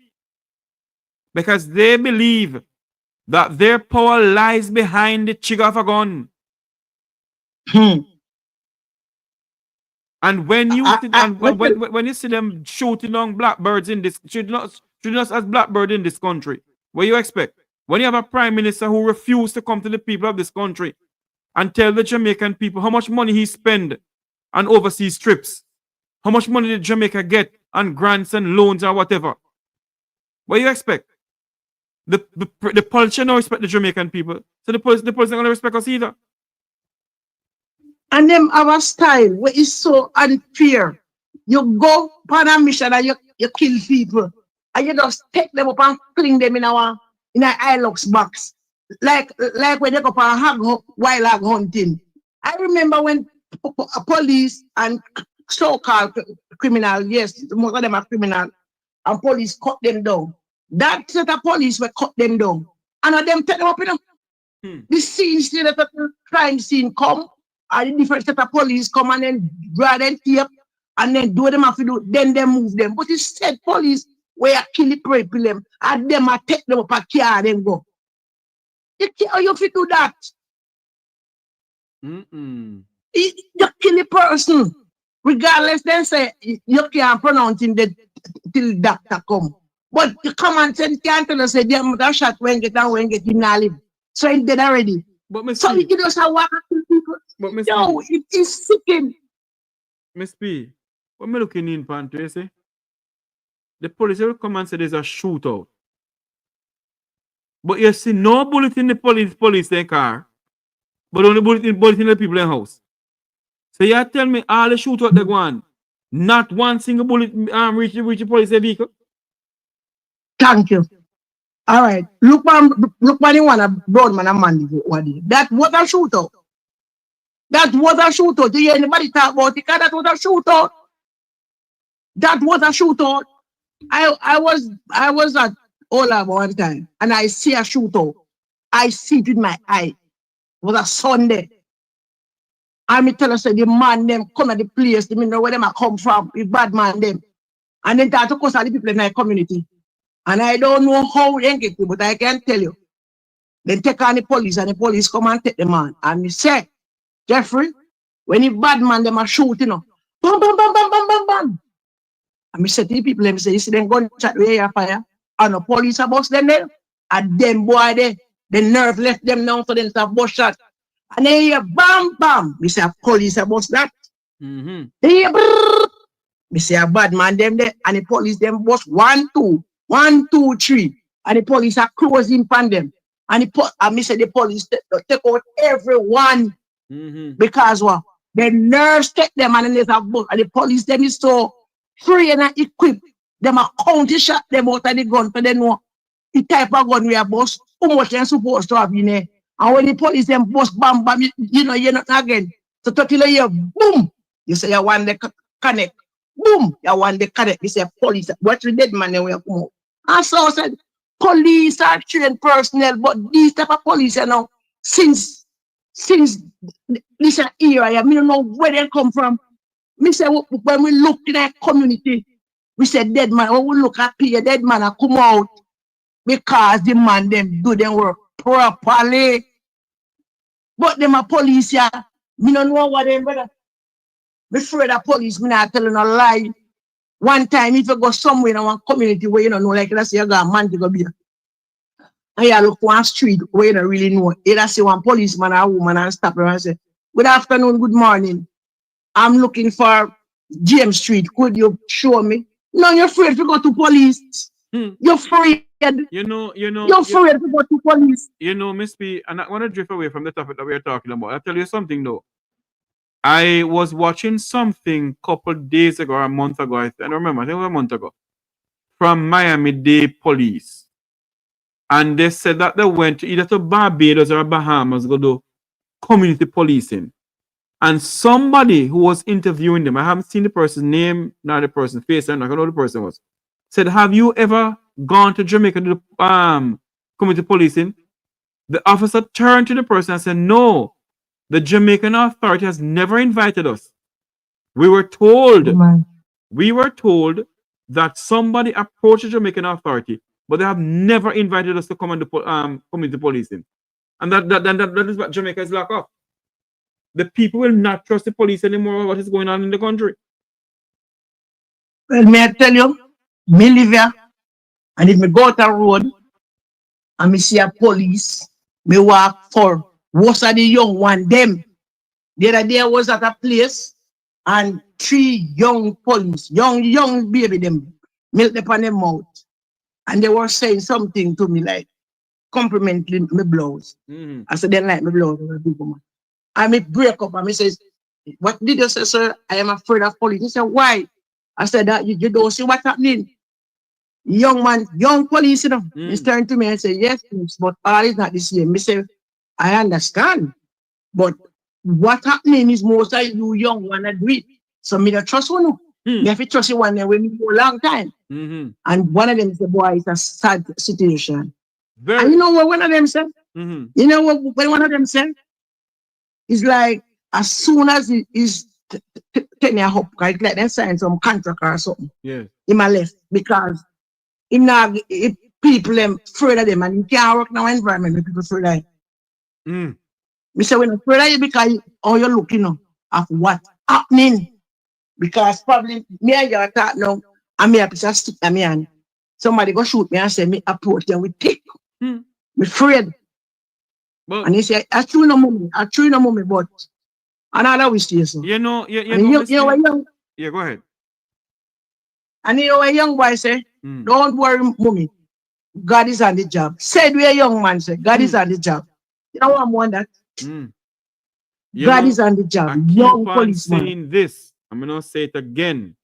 because they believe that their power lies behind the trigger of a gun. And when you when you see them shooting on blackbirds in this, shooting us as blackbird in this country, what do you expect? When you have a prime minister who refused to come to the people of this country and tell the Jamaican people how much money he spend on overseas trips, how much money did Jamaica get on grants and loans or whatever, what do you expect? The politicians don't respect the Jamaican people, so the police don't gonna respect us either. And them our style where is so unfair. You go on a mission and you kill people, and you just take them up and fling them in our Hilux box, like when they go for wild hog hunting. I remember when police and so-called criminal, yes, most of them are criminal, and police cut them down. That set of police were cut them down, and them take them up in them. The scene, see that the crime scene come. And the different set of police come and then draw them tape and then do them have to do, then they move them. But it's said police where kill the people them and them a take them up a car and go. You fit do that. You kill the person. Regardless, then say you can't pronounce him till the doctor come. But you come and say, can't tell us say they have shot when get and when get in live. So it's dead already. But so you just have one people. But Miss Yo, it is sickening. Miss P, what am I looking in pan to say? The police will come and say there's a shootout. But you see no bullet in the police their car, but only bullet in the people in the house. So you tell me all the shootout they go on, not one single bullet reach the police vehicle? Thank you. All right. Look when you want a Broadman and Mandy. That was a shootout. That was a shootout. Do you hear anybody talk about it? That was a shootout. That was a shootout. I was at Ola one time and I see a shootout. I see it with my eye. It was a Sunday. I me tell us the man them come at the place, they know where them a come from, the bad man them. And then that of course are the people in my community. And I don't know how they get it, but I can tell you. Then take on the police and the police come and take the man. And me say, Jeffrey, when the bad man them are shooting, bam, bam, bam, bam, bam, bam, bam. And me say to the people, them say, you see them gunshot where you fire, and the police are bust them there, and them boy there, the nerve left them now for them to have bust shot. And then you bam, bam, me say, police are bust that. Then you brrrr, me say, a bad man them there, and the police them bust 1, 2, 1, 2, 3, and the police are closing upon them. And me say the police take out everyone because what? The nerves take them and then they have both. And the police them is so free and equipped. Them a county shot them out of the gun so they know the type of gun we are bust, how much they're supposed to have in there. And when the police them bust bam bam, you know you're not again. So till you boom, you say you want the connect. Boom, you want the connect. You say police, watch the dead man then we come out. And so I said, police are trained personnel, but these type of police, you know, since this era, I don't know where they come from. Me say when we look in that community, we say dead man. When we look at a dead man, I come out because the man them do their work properly. But them a police, yeah. Me don't know what them brother. Me afraid of police. Me not telling a lie. One time, if you go somewhere in one community where you don't know, like let's say you got a man to go be, and you look one street where you don't really know, either see one policeman or a woman and stop her and say, "Good afternoon, good morning. I'm looking for James Street. Could you show me?" No, you're afraid to go to police. You're afraid. You're afraid to go to police. You know, Miss P, and I want to drift away from the topic that we are talking about. I'll tell you something though. I was watching something a couple days ago or a month ago. I don't remember. I think it was a month ago. From Miami-Dade police. And they said that they went either to Barbados or Bahamas to go do community policing. And somebody who was interviewing them, I haven't seen the person's name, not the person's face, I don't know who the person was, said, "Have you ever gone to Jamaica to do community policing?" The officer turned to the person and said, "No. The Jamaican authority has never invited us. We were told that somebody approached the Jamaican authority, but they have never invited us to come and do community policing." And that is what Jamaica is lack of. The people will not trust the police anymore. What is going on in the country? Well, may I tell you, me live here, and if me go out the road and me see a police, me walk for most of the young one them. The other day I was at a place and 3 young police, young baby them, milk upon their mouth. And they were saying something to me like complimenting my blouse. I said, "They like my blouse." And me break up and me says, "What did you say, sir? I am afraid of police." He said, "Why?" I said, "That you don't see what's happening." Young man, young police, you know, he's turning to me and say, "Yes, but all is not the same." Me say, "I understand, but what happening is most of you young one that do it. So me don't trust one. Me have to trust you one there when me for a long time." And one of them said, "Boy, it's a sad situation." And you know what one of them said? You know what one of them said? It's like as soon as it is 10 years up, like them sign some contract or something. Yeah. He might left because if people them afraid of them and you can't work in our environment with people afraid of them. Me say when afraid of you because all you're looking at what happening. Because probably me and you are talking now and me have to stick to me and somebody go shoot me and say me approach them with take. Me afraid. And he said, I true no moment, but another wish to so. You know, what go ahead. And you know what a young boy say? Don't worry, mommy. God is on the job. Said we a young man say, God is on the job. You know what I'm wondering? God is on the job. I Young keep on policeman. saying this. I'm gonna say it again.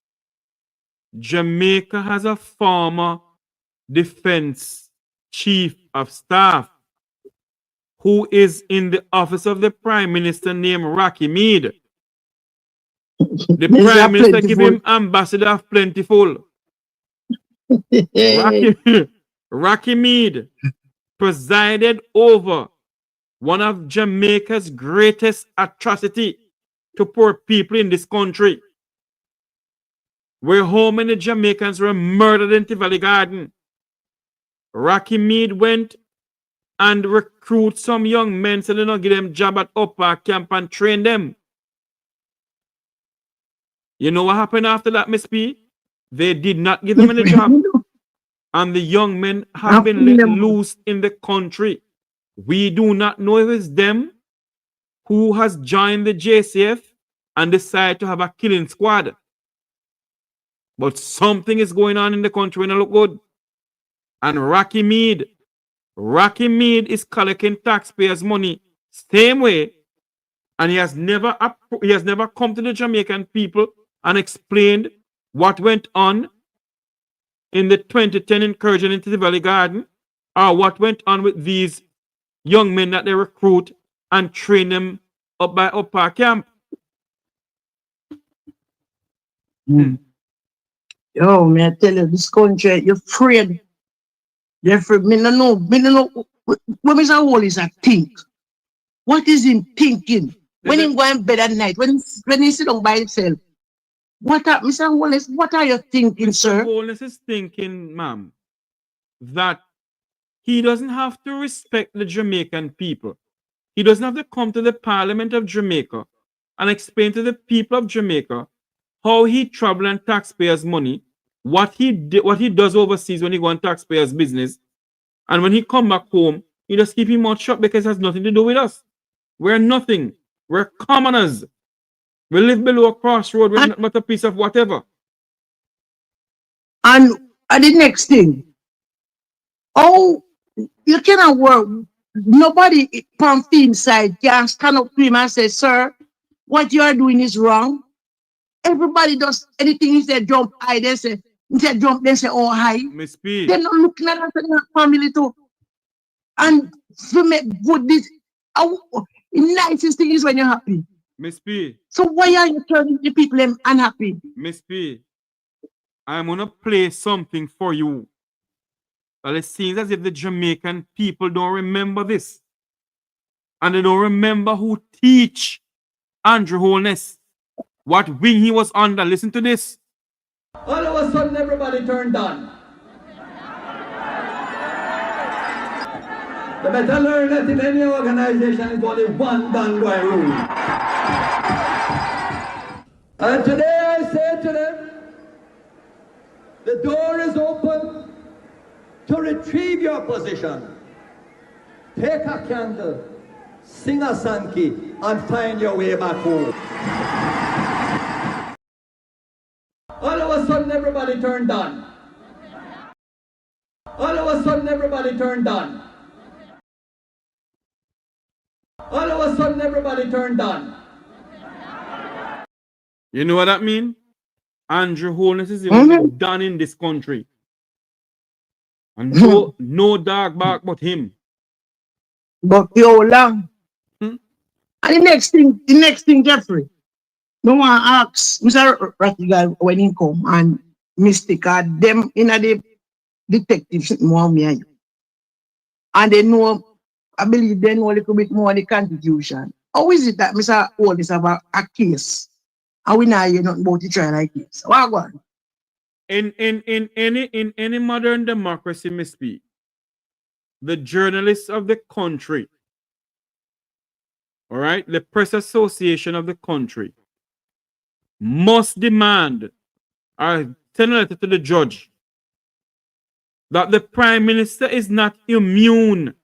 Jamaica has a former defense chief of staff who is in the office of the Prime Minister named Rocky Mead. The Prime Minister give him ambassador of plentiful. Rocky Mead presided over one of Jamaica's greatest atrocity to poor people in this country, where how many Jamaicans were murdered in Tivoli Garden. Rocky Mead went and recruit some young men so they don't give them job at upper camp and train them. You know what happened after that, Miss P? They did not give them any job. And the young men have been let loose in the country. We do not know if it's them who has joined the JCF and decided to have a killing squad. But something is going on in the country and it look good. And Rocky Mead is collecting taxpayers' money same way, and he has never come to the Jamaican people and explained what went on in the 2010 incursion into the Valley Garden, or what went on with these young men that they recruit and train them up by upper camp. Yo, man, I tell you, this country, you're afraid. You're afraid. Me no know. What Mr. Holness a think? What is him thinking? When he go in bed at night, when he sit down by himself, Mr. Holness, what are you thinking, sir? Mr. Holness is thinking, ma'am, that he doesn't have to respect the Jamaican people. He doesn't have to come to the Parliament of Jamaica and explain to the people of Jamaica how he travel and taxpayers' money, what he does overseas when he go on taxpayers' business, and when he come back home, he just keep him mouth shut because it has nothing to do with us. We're nothing. We're commoners. We live below a crossroad. We're not but a piece of whatever. And the next thing, you cannot work. Nobody from team side can stand up to him and say, sir, what you are doing is wrong. Everybody does anything. He said jump high, they say, jump, they say oh high. Miss P. They're not looking at us in our family too. And to make good this, the nicest thing is when you're happy. Miss P. So why are you turning the people unhappy? Miss P, I'm gonna play something for you. Well, it seems as if the Jamaican people don't remember this. And they don't remember who teach Andrew Holness what wing he was under. Listen to this. All of a sudden, everybody turned on. You better learn that in any organization, it's only one Dan boy rule. And today I say to them, the door is open to retrieve your position. Take a candle, sing a Sankey, and find your way back home. All of a sudden, everybody turned on. All of a sudden, everybody turned on. All of a sudden, everybody turned on. You know what that means? Andrew Holness is the only done in this country. And no dog bark but him. But yo long. And the next thing, Jeffrey. No one asks Mr. Rattigal when he come and Mystica them in the detectives more me and you. And they know, I believe they know a little bit more on the constitution. How is it that Mr. Holness have a case? And we not hear nothing about the trial like this? What go on? In any modern democracy, Miss P, the journalists of the country, all right, the press association of the country must demand or send a letter to the judge that the Prime Minister is not immune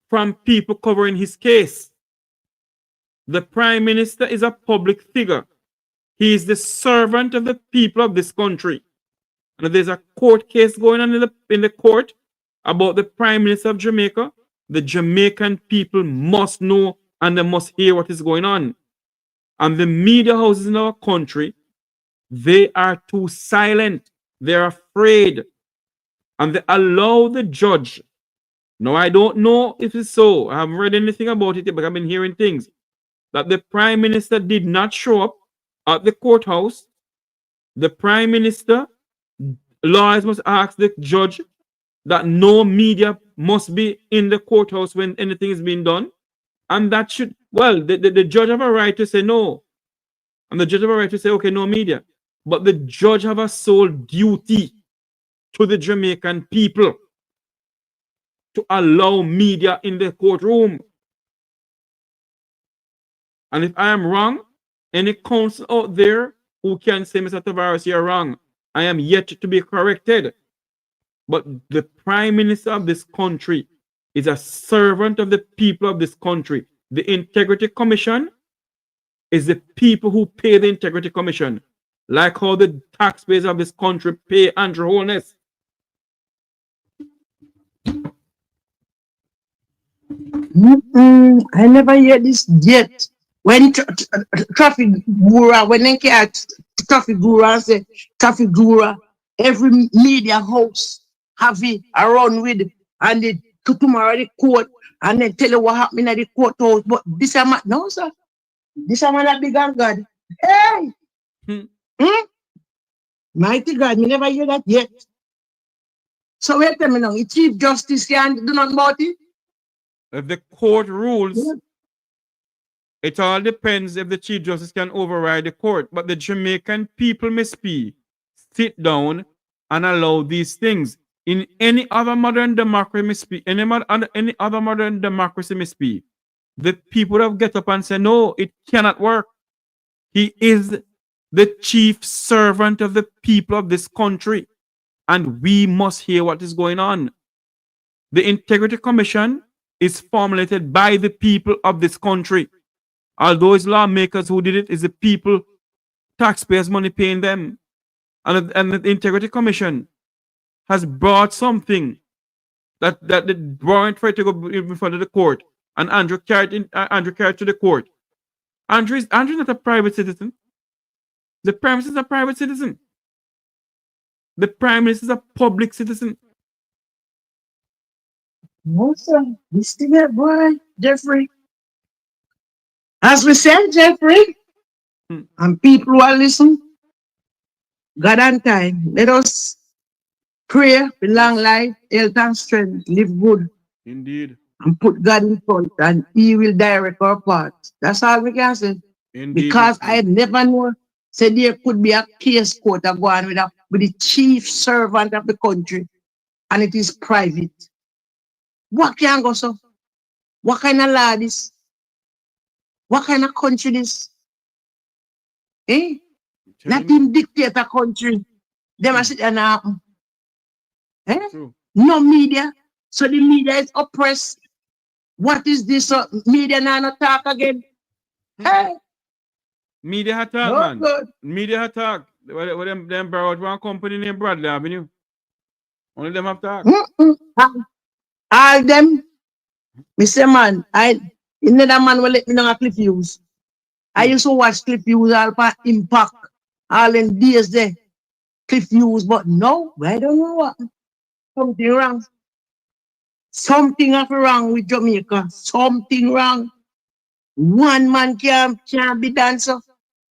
from people covering his case. The Prime Minister is a public figure. He is the servant of the people of this country. And if there's a court case going on in the court about the Prime Minister of Jamaica, the Jamaican people must know and they must hear what is going on. And the media houses in our country, they are too silent. They're afraid. And they allow the judge. Now, I don't know if it's so. I haven't read anything about it, but I've been hearing things. That the Prime Minister did not show up at the courthouse. The Prime Minister lawyers must ask the judge that no media must be in the courthouse when anything is being done. And that should, well, the judge have a right to say no. And the judge have a right to say, okay, no media. But the judge have a sole duty to the Jamaican people to allow media in the courtroom. And if I am wrong, any counsel out there who can say, Mr. Tavares, you're wrong, I am yet to be corrected. But the Prime Minister of this country is a servant of the people of this country. The Integrity Commission is the people who pay the Integrity Commission, like how the taxpayers of this country pay Andrew Holness. I never hear this yet. When traffic guru, when they catch traffic guru and say traffic guru, every media house have it around with, and they to tomorrow the court and then tell you what happened at the court house. But this is not, no sir. This is not big on God. Hey, mighty God, me never hear that yet. So wait a minute, the Chief Justice can do nothing about it. If the court rules, it all depends if the Chief Justice can override the court. But the Jamaican people must be sit down and allow these things. In any other modern democracy must be, any other modern democracy must be, the people have get up and say, no, it cannot work. He is the chief servant of the people of this country, and we must hear what is going on. The Integrity Commission is formulated by the people of this country. Although it's lawmakers who did it, it's the people, taxpayers' money paying them. And the Integrity Commission has brought something that the warrant tried to go in front of the court, and Andrew carried to the court. Andrew is not a private citizen. The Prime Minister is a private citizen. The Prime Minister is a public citizen. No, sir. This thing here, boy, Jeffrey. As we said, Jeffrey, and people who are listening, God and time, let us pray for long life, health and strength, live good. Indeed. And put God in front, and He will direct our path. That's all we can say. Indeed. Because I never know, said there could be a case court that go on with the chief servant of the country, and it is private. What can go so? What kind of law this? What kind of country this? Eh? Not in dictator country. They must sit there now. Eh? No media. So the media is oppressed. What is this? Media now not talk again. Hey. Media attack, No man. good. Media attack. Well, them borrowed one company named Bradley Avenue. Only them have talk. All them, Mr. Man, another man will let me know a clip use. I used to watch clip use all for Impact, all in days there. Clip use, but no, I don't know what. Something wrong. Something wrong with Jamaica. Something wrong. One man can't be dancer.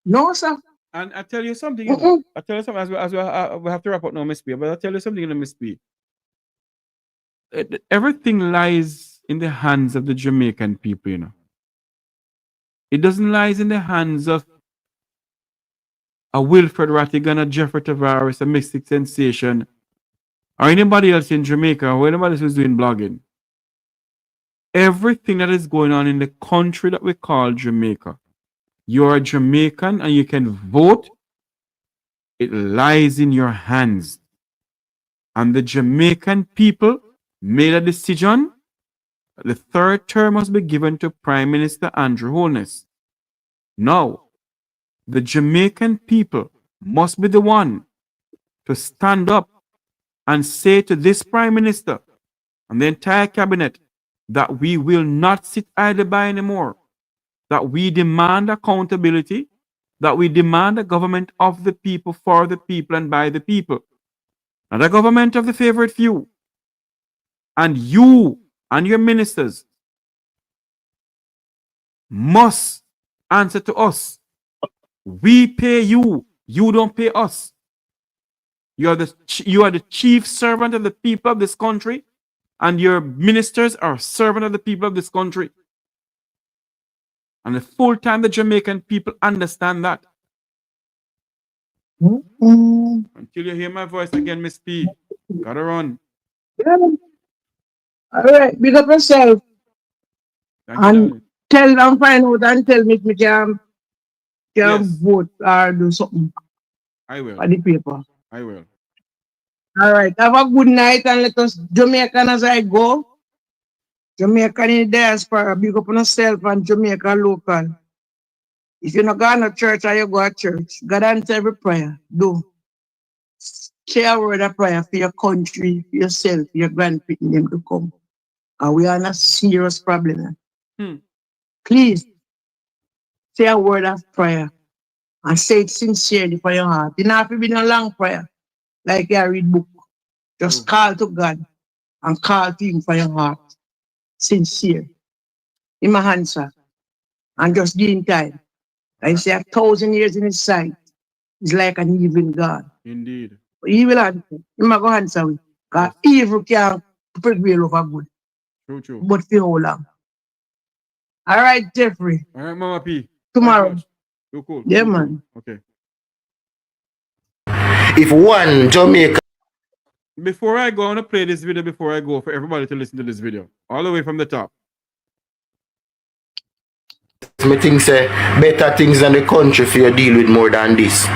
No, sir. And I tell you something, you know, I tell you something as we have to wrap up now, Miss P. But I tell you something, Miss P. Everything lies in the hands of the Jamaican people, you know. It doesn't lie in the hands of a Wilfred Rattigan, a Jeffrey Tavares, a Mystic Sensation, or anybody else in Jamaica, or anybody else who's doing blogging. Everything that is going on in the country that we call Jamaica, you're a Jamaican and you can vote, it lies in your hands. And the Jamaican people made a decision that the third term must be given to Prime Minister Andrew Holness. Now, the Jamaican people must be the one to stand up and say to this Prime Minister and the entire cabinet that we will not sit idle by anymore, that we demand accountability, that we demand a government of the people, for the people, and by the people, not a government of the favorite few. And you and your ministers must answer to us. We pay you, you don't pay us. You are the chief servant of the people of this country, and your ministers are servant of the people of this country. And the full time the Jamaican people understand that. Until you hear my voice again, Miss P, gotta run. Yeah. All right, big up yourself. Thank you, And darling. tell them, find out and tell me if me can vote or do something I will. for the paper. I will. All right, have a good night and let us Jamaican as I go. Jamaican in the diaspora, big up on yourself and Jamaica local. If you're not going to church or you go to church, God answer every prayer. Do. Share a word of prayer for your country, for yourself, for your grandchildren them to come. And we are in a serious problem. Please, say a word of prayer and say it sincerely for your heart. You don't have to be in a long prayer like you read book. Just call to God and call to Him for your heart. Sincere. Him a answer. And just give Him time. I say 1,000 years in His sight is like an evil God. Indeed. But He will answer. Him a go answer with. Because evil can't prevail over good. True, true. But for how long? All right, Jeffrey. All right, Mama P. Tomorrow. You're cool. Yeah, man. Okay. If one Jamaica. Before I go, I want to play this video before I go for everybody to listen to this video. All the way from the top. Me think say better things in the country for you deal with more than this.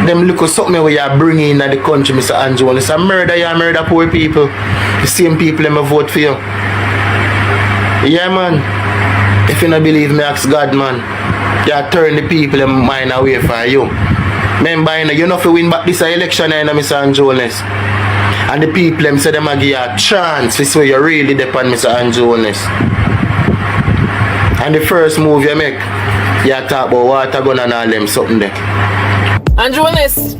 Them look at something where you bring in the country, Mr. Andrew Holness. A murder, you murder poor people. The same people them vote for you. Yeah, man. If you don't believe me, ask God, man. You turn the people them mind away from you. Remember, you know, if you win back this election, Mr. Andrew Holness. And the people them say them give you a chance. This way you really depend Mr. Andrew Holness. And the first move you make, you talk about water gun and all them something there. Andrew Holness,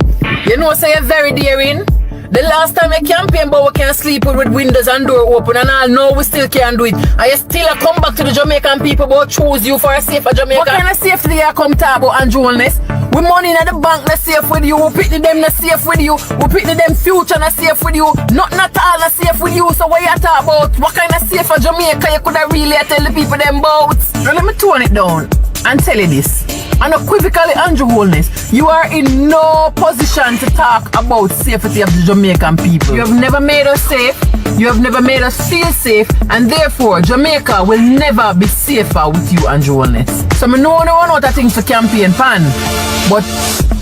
you know say you're very daring. The last time I campaign but we can't sleep with windows and door open and all know we still can't do it. And you still come back to the Jamaican people but choose you for a safer Jamaica. What kind of safety you come talk about, Andrew Holness? We money in the bank not safe with you, we pick them not safe with you, we pick them future not safe with you, nothing at all not safe with you. So what you talk about? What kind of safer Jamaica you could have really tell the people them about? Now let me tone it down and tell you this. Unequivocally, Andrew Holness, you are in no position to talk about safety of the Jamaican people. You have never made us safe, you have never made us feel safe, and therefore Jamaica will never be safer with you, Andrew Holness. So I know no one other things to campaign pan, but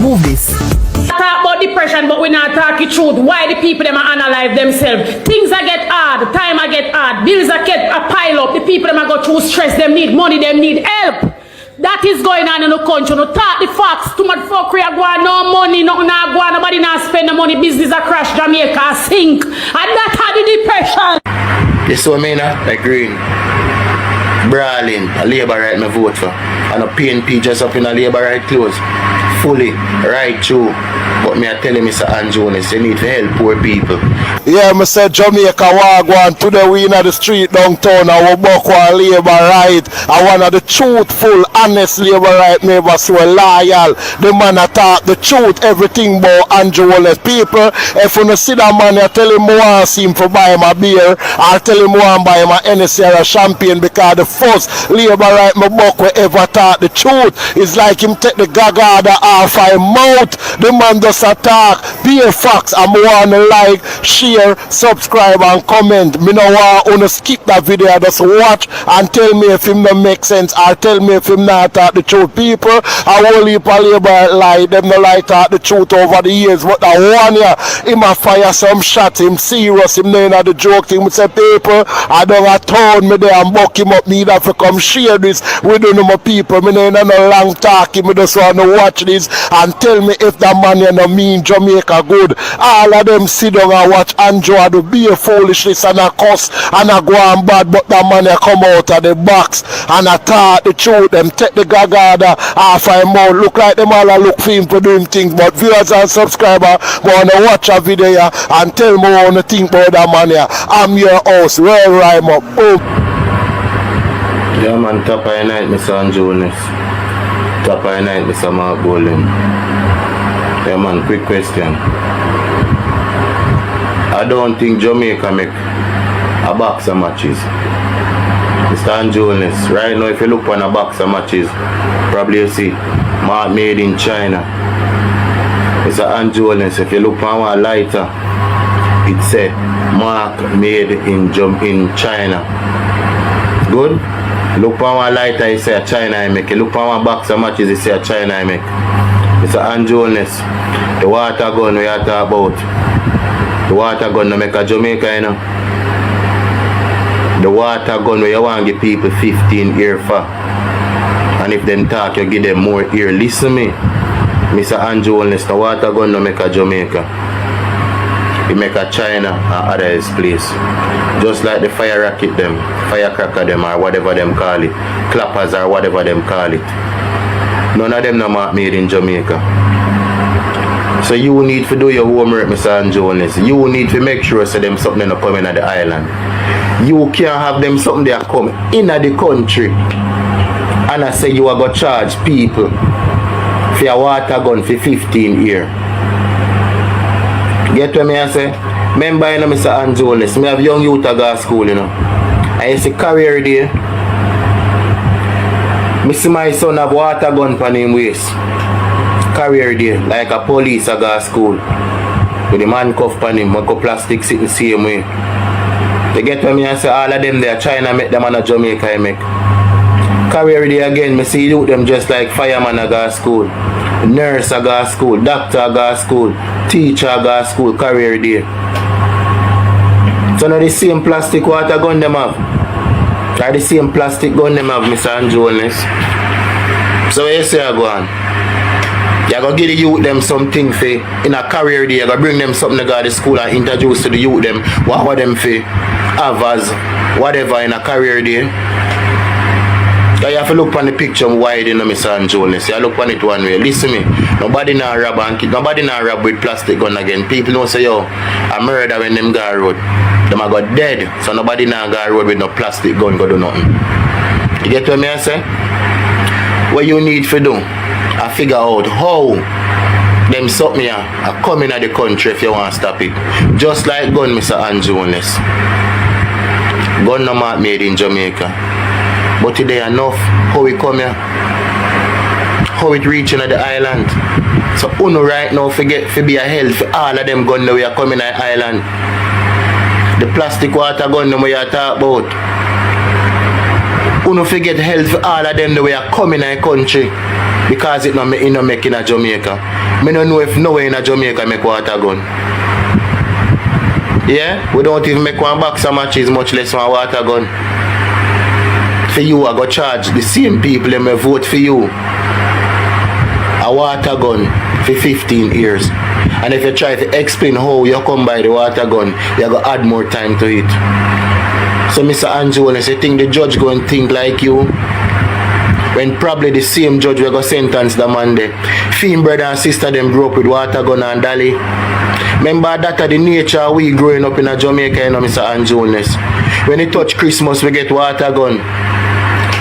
move this. Talk about depression, but we're not talking truth. Why the people them are analyze themselves? Things are get hard, time are get hard, bills are get a pile up, the people them are go through stress, them need money, them need help. That is going on in the country. No talk the facts. Too much fuckery are going, no money, nothing not going, nobody not spend the money, business are crash, Jamaica sink. And that had the depression. This what I mean, like green. Brawling, a Labour right me vote for. And a PNP just up in a Labour right clothes. Fully, right through. But me I tell you, Mr. Andrew Holness, you need to help poor people. Yeah, me say Jamaica Wagwan. Today we in the street downtown and we buck one Labour right. And one of the truthful, honest Labour right neighbors who are loyal. The man talk the truth, everything about Andrew Holness. People, if you see that man, I tell him I want to see him for buy him a beer. I tell him I want to buy him a NSC or a champagne because the first Labour right me buck we ever talk the truth. It's like him take the gaga off of him mouth. The man just attack, be a facts. I'm want to like, share, subscribe and comment. Me no want to skip that video, just watch and tell me if him don't make sense or tell me if him not talk the truth. People, I whole heap of Labour lie, them no like talk the truth over the years, but that one year, him a fire some shot, him serious, him no in the joke thing. Me say people, I don't a town me there and buck him up, me have to come share this with my people. Me no in no long talking, me just want to watch this and tell me if that man you know mean Jamaica good. All of them sit down and watch Andrew do be a foolishness and a cuss and a go on bad, but that man you come out of the box and a talk the truth, them take the gagada off of him out. Look like them all a look for him for doing things, but viewers and subscribers wanna watch a video here and tell me what you think about that man here. I'm your host, Ray Rhyme up. Boom. Yeah man, top of the night, Mr. Andrew Holness. Top of the night, Mr. Mark Bowling. Yeah, man, quick question. I don't think Jamaica make a box of matches. Mr. Andrew Holness, right now if you look on a box of matches, probably you see mark made in China. Mr. Andrew Holness, if you look on one lighter, it say mark made in China. Good? Look on one lighter, it say China I make. You look on one box of matches, it say China I make. Mr. Andrew Holness, the water gun we are talking about. The water gun no make a Jamaica, you know. The water gun where you want to give people 15 ear for. And if them talk, you give them more ear. Listen me. Mr. Andrew Holness, the water gun no make a Jamaica. It make a China and other place. Just like the fire rocket them, firecracker them or whatever them call it. Clappers or whatever them call it. None of them no mark made in Jamaica. So you need to do your homework, Mr. Andrew Holness. You need to make sure so them something no come in at the island. You can't have them something they are come in the country and I say you are going to charge people for a water gun for 15 years. Get what me I say? Remember, you know, Mr. Andrew Holness, I have young youth at go to school, you know. I see career day. I see my son have water gun on him waist. Career day, like a police at go to school. With the handcuff on him, make a plastic sitting the same way. They get what me and say all of them there China make them and a Jamaica I make. Career day again, me see you them just like fireman I go to school, nurse I go to school, doctor I go to school, teacher I go to school, career day. So now the same plastic water gun them have. Or the same plastic gun them have, Mr. Andrew Holness. So what you say I go on? You go give the youth them something for in a career day. You go bring them something to go to school and introduce to the youth them what them for have as whatever in a career day. You have to look on the picture wide, you know, Mr. Andrew Holness. You look on it one way. Listen me. Nobody now rob with plastic gun again. People don't say yo, a murder when them go road. Them a got dead. So nobody now go road with no plastic gun go do nothing. You get what me I say? What you need to do? I figure out how them something are coming at the country if you want to stop it. Just like gun, Mr. Andrew Holness. Gun no mark made in Jamaica. But today enough how we come here. How it reaching at the island. So uno right now forget to be a help for all of them gun that we are coming at the island. The plastic water gun that we are talking about. Uno forget help for all of them that we are coming at the country. Because it no make in a Jamaica. Me don't know if nowhere in a Jamaica make water gun. Yeah? We don't even make one box of matches, much less one water gun. For you, I go charge the same people that may vote for you a water gun for 15 years. And if you try to explain how you come by the water gun, you go add more time to it. So Mr. Andrew Holness, you think the judge going to think like you? When probably the same judge will go sentence the man there. Finn brother and sister them grew up with water gun and dolly. Remember that the nature we growing up in a Jamaica, you know, Mr. Andrew Holness. When it touch Christmas, we get water gun.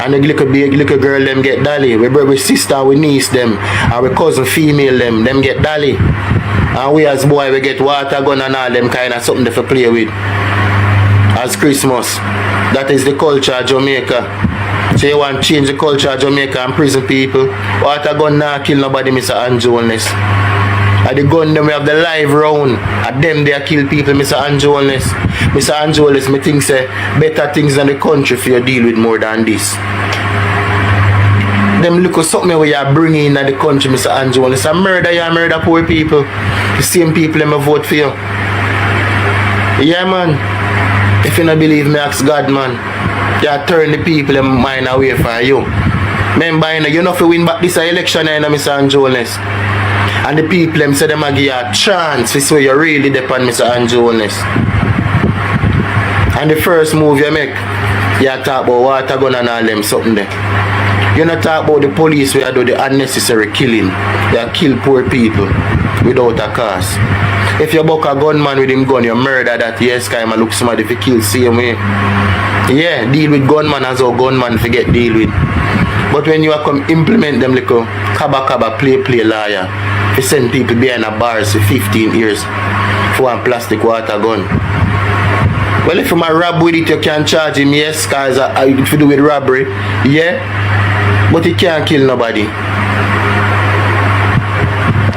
And the little girl them get dolly. We brother, sister, we niece them. And we cousin female them get dolly. And we as boy, we get water gun and all them kind of something to play with. As Christmas. That is the culture of Jamaica. So you want to change the culture of Jamaica and prison people. Water gun not kill nobody, Mr. Andrew Holness. And the gun them we have the live round. And them they kill people, Mr. Andrew Holness. Mr. Andrew Holness, me think say better things in the country for you deal with more than this. Them look at something where you are bringing in the country, Mr. Andrew Holness. A murder, you murder poor people. The same people them vote for you. Yeah, man. If you don't believe me, ask God, man. You turn the people in mind away from you. Remember, you know, if you win back this election, Mr. Andrew Holness. And the people them say them give you a chance to say you really depend Mr. Andrew Holness. And the first move you make, you talk about water gun and all them something there. You not talk about the police where do the unnecessary killing. They kill poor people without a cause. If you buck a gunman with him gun, you murder that, yes, kind of look somebody if you kill same way. Yeah, deal with gunman as how gunman forget deal with. But when you come implement them little kaba play liar, you send people behind a bars for 15 years for one plastic water gun. Well, if you rob with it, you can charge him, yes, because if you do with robbery, yeah, but he can't kill nobody.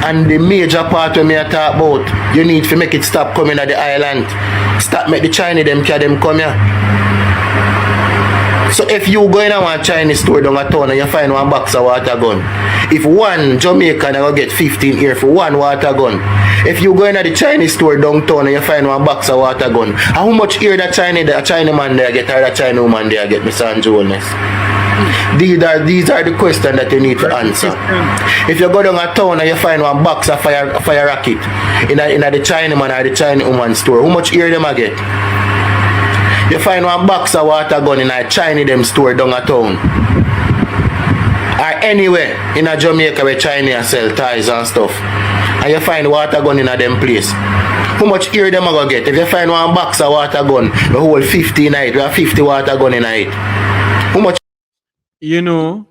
And the major part of me I talk about, you need to make it stop coming at the island. Stop make the Chinese them come here. So if you go in a one Chinese store down a town and you find one box of water gun, if one Jamaican will get 15 here for one water gun. If you go in a the Chinese store downtown and you find one box of water gun, how much here that Chinese man there get or that Chinese woman there get, Mr. Andrew Holness? These are the questions that you need to answer. If you go down a town and you find one box of fire rocket in the Chinese man or the Chinese woman store, how much here them a get? You find one box of water gun in a Chinese them store down a town. Or anywhere in a Jamaica where Chinese sell ties and stuff. And you find water gun in a them place. How much here them a go get? If you find one box of water gun, the whole 50 night, we have 50 water gun in it. How much? You know,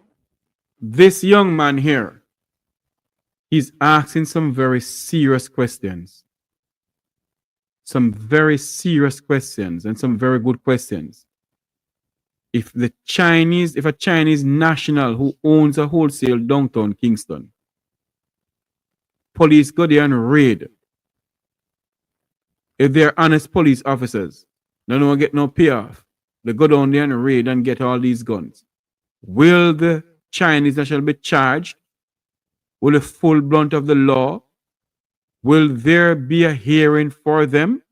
this young man here, he's asking some very serious questions. Some very serious questions and some very good questions. If a Chinese national who owns a wholesale downtown Kingston, police go there and raid. If they're honest police officers, they don't get no payoff. They go down there and raid and get all these guns. Will the Chinese national be charged with the full blunt of the law? Will there be a hearing for them?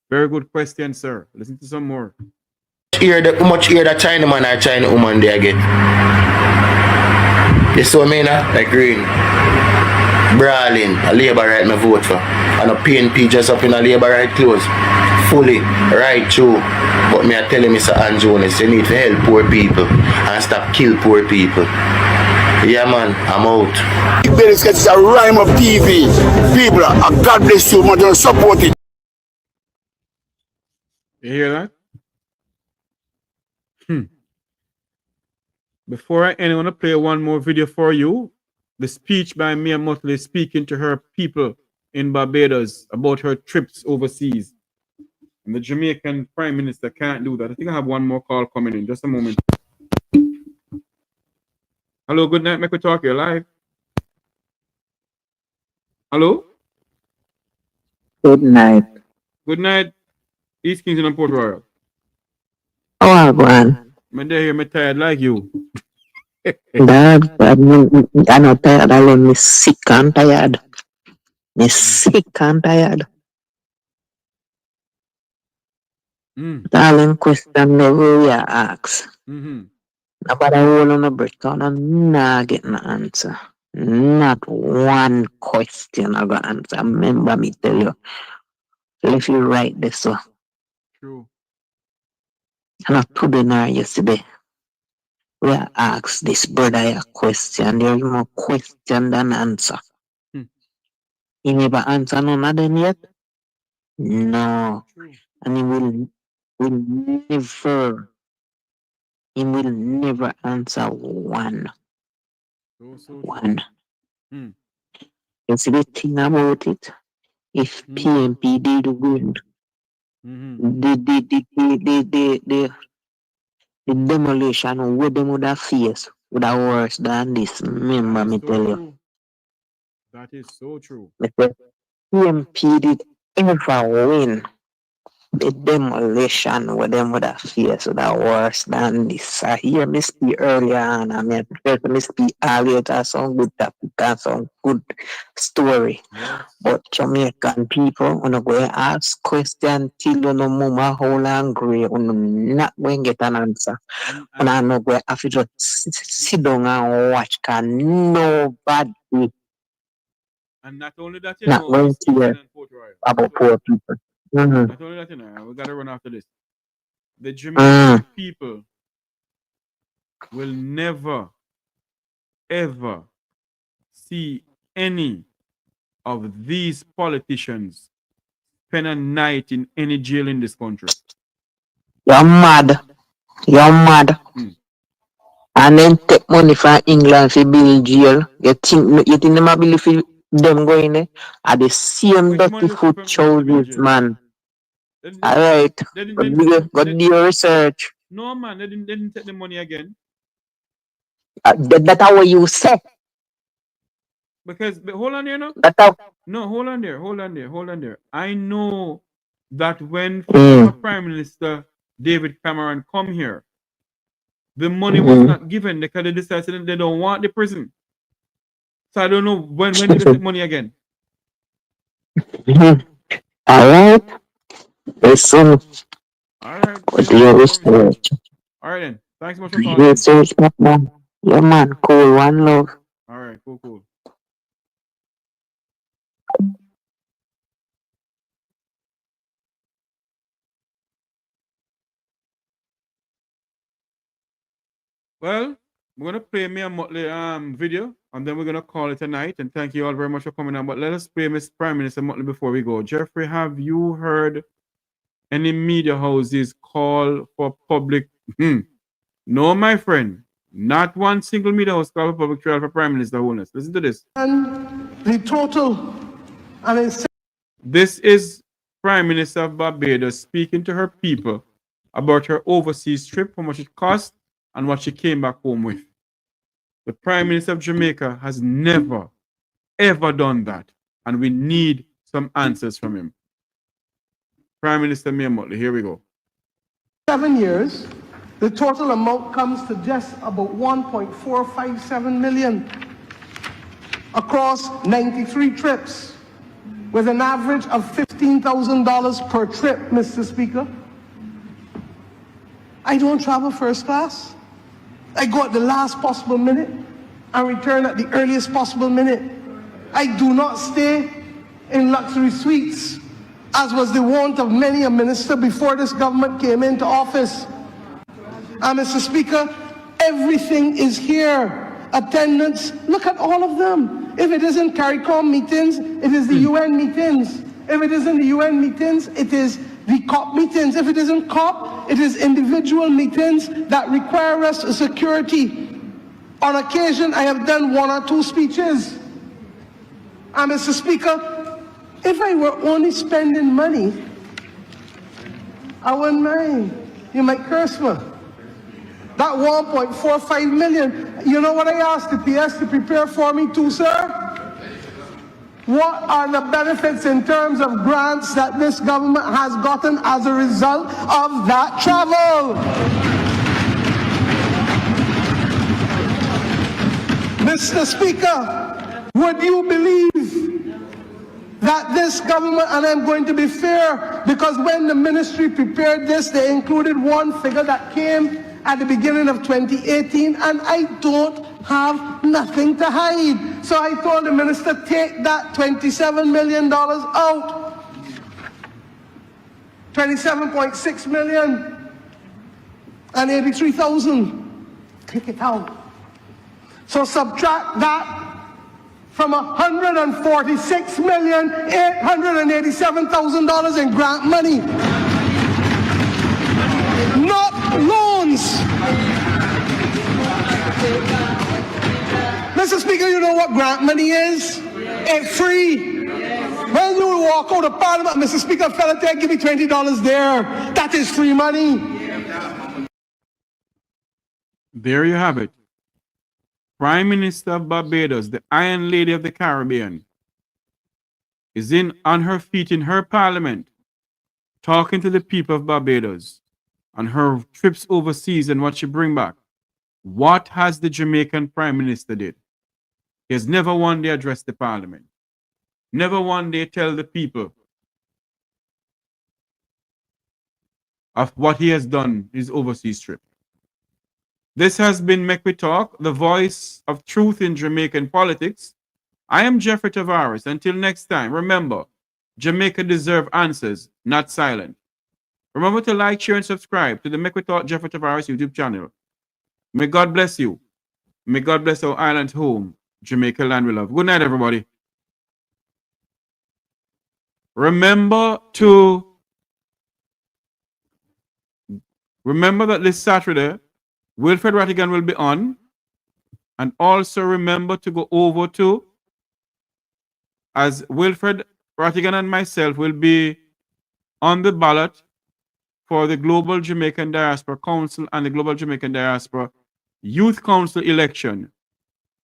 Very good question, sir. Listen to some more. How much here that China man or China woman they get? You saw me now? Like green. Brawling. A labor right me vote for. And a PNP just up in a labor right clothes. Fully. Right through. But me I tell you, Mr. Andrew Holness, you need to help poor people and stop kill poor people. Yeah, man, I'm out. It's a rhyme of TV. People, God bless you, man, don't support it. You hear that? Before I end, I want to play one more video for you. The speech by Mia Mottley speaking to her people in Barbados about her trips overseas. And the Jamaican Prime Minister can't do that. I think I have one more call coming in. Just a moment. Hello, good night, Mek Wi Talk. You're live. Hello? Good night. Good night, East Kingston and Port Royal. Oh, man. I'm there here, I'm tired like you. Dad, I'm not tired alone. I'm sick and tired. I'm sick and tired. Darling question never we ask. Nobody hold on a break down and not get an answer. Not one question I got answer. Remember me tell you. If you write this so. True. And not today nor yesterday. We ask this brother a question. There is more question than answer. He never answer none of them yet? No. And he will never answer one. One. You see the thing about it? If PMP did win, the demolition with them would have faced would have worse than this. Remember me tell you. That is so true. Because PMP did ever win, the demolition with them would have faced would have worse than this. I hear me speak earlier on. I mean, I me speak earlier to some good topic and some good story. But Jamaican people, when you go and ask questions till you know mama how angry, you not going to get an answer. And I'm not going to have to just sit down and watch, because nobody. And not only that, you not know, going to hear about poor people. Not only that, you know, we gotta run after this. The Jamaican people will never, ever see any of these politicians spend a night in any jail in this country. You're mad. You're mad. And then take money from England for build jail. You think them ability for them going there? Are the same dirty foot trousers, man. Alright. Go do your research. No, man, they didn't take the money again. That's what you say. But hold on there, no? No, hold on there. I know that when former Prime Minister David Cameron come here, the money was not given because they decided they don't want the prison. So I don't know when did they take money again. Alright. Listen. Alright. Do your research. Alright then. Thanks so much for Do your calling. research, man. Yeah, man. Cool. One love. Alright, cool. Well, we're gonna play Mia Mottley video, and then we're gonna call it a night. And thank you all very much for coming on. But let us play Miss Prime Minister Mottley before we go. Jeffrey, have you heard any media houses call for public? No, my friend. Not one single media house called for public trial for Prime Minister Holness. Listen to this. And the total This is Prime Minister of Barbados speaking to her people about her overseas trip, how much it cost, and what she came back home with. The Prime Minister of Jamaica has never, ever done that. And we need some answers from him. Prime Minister Mia Mottley, here we go. 7 years, the total amount comes to just about 1.457 million across 93 trips, with an average of $15,000 per trip, Mr. Speaker. I don't travel first class. I go at the last possible minute and return at the earliest possible minute. I do not stay in luxury suites, as was the wont of many a minister before this government came into office. And Mr. Speaker, everything is here. Attendance, look at all of them. If it isn't CARICOM meetings, it is the UN meetings. If it isn't the UN meetings, it is the COP meetings. If it isn't COP, it is individual meetings that require us security. On occasion, I have done 1 or 2 speeches. And Mr. Speaker, if I were only spending money, I wouldn't mind. You might curse me. That 1.45 million, you know what I asked the PS to prepare for me too, sir? What are the benefits in terms of grants that this government has gotten as a result of that travel? Mr. Speaker, would you believe that this government, and I'm going to be fair, because when the ministry prepared this, they included one figure that came at the beginning of 2018, and I don't have nothing to hide. So I told the minister, take that $27 million out. 27.6 million and 83,000. Take it out. So subtract that from $146,887,000 in grant money. Not loans. Mr. Speaker, you know what grant money is? It's free. When you walk out of Parliament, Mr. Speaker, fella, give me $20 there. That is free money. There you have it. Prime Minister of Barbados, the Iron Lady of the Caribbean, is on her feet in her parliament, talking to the people of Barbados on her trips overseas and what she bring back. What has the Jamaican Prime Minister did? He has never one day addressed the parliament. Never one day tell the people of what he has done his overseas trip. This has been Mek Wi Talk, the voice of truth in Jamaican politics. I am Jeffrey Tavares. Until next time, remember, Jamaica deserves answers, not silence. Remember to like, share, and subscribe to the Mek Wi Talk Jeffrey Tavares YouTube channel. May God bless you. May God bless our island home, Jamaica land we love. Good night, everybody. Remember that this Saturday, Wilfred Rattigan will be on. And also remember to go over to, as Wilfred Rattigan and myself will be on the ballot for the Global Jamaican Diaspora Council and the Global Jamaican Diaspora Youth Council election.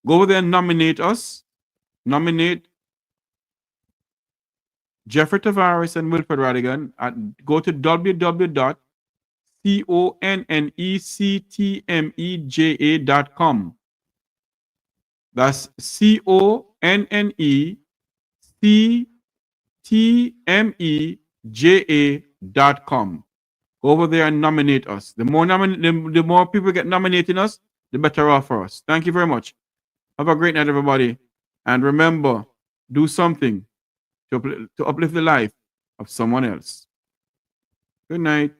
Go over there and nominate us. Nominate Jeffrey Tavares and Wilfred Rattigan. Go to www.connectmeja.com. That's connectmeja.com. Go over there and nominate us. The more people get nominating us, the better off for us. Thank you very much. Have a great night, everybody. And remember, do something to uplift the life of someone else. Good night.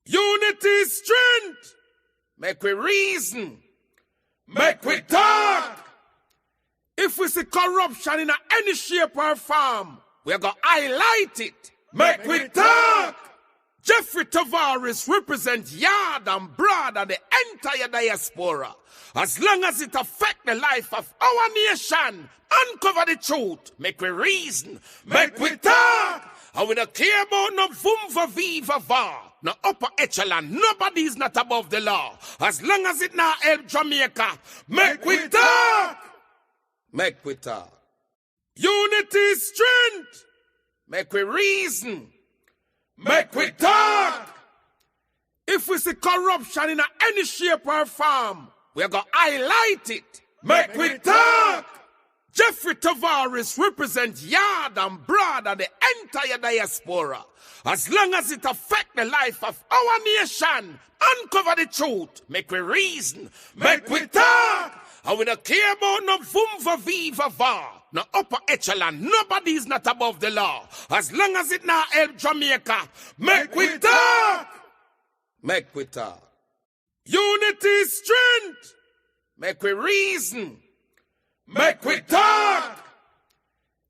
Unity, strength. Make we reason. Make we talk. If we see corruption in any shape or form, we're going to highlight it. Make we talk. Jeffrey Tavares represents yard and broad and the entire diaspora. As long as it affects the life of our nation, uncover the truth. Make we reason. Make we talk. And we don't care about no vumva viva va. No upper echelon. Nobody is not above the law. As long as it now help Jamaica. Make we talk. Make we talk. Unity, strength. Make we reason. Make we talk. If we see corruption in any shape or form, we're going to highlight it. Make we talk. Jeffrey Tavares represents yard and broad and the entire diaspora. As long as it affects the life of our nation, uncover the truth. Make we reason. Make we talk. And we don't care about no vumva viva va. No upper echelon. Nobody is not above the law. As long as it now help Jamaica. Make we talk. Make we talk. Unity, strength. Make we reason. Make we talk.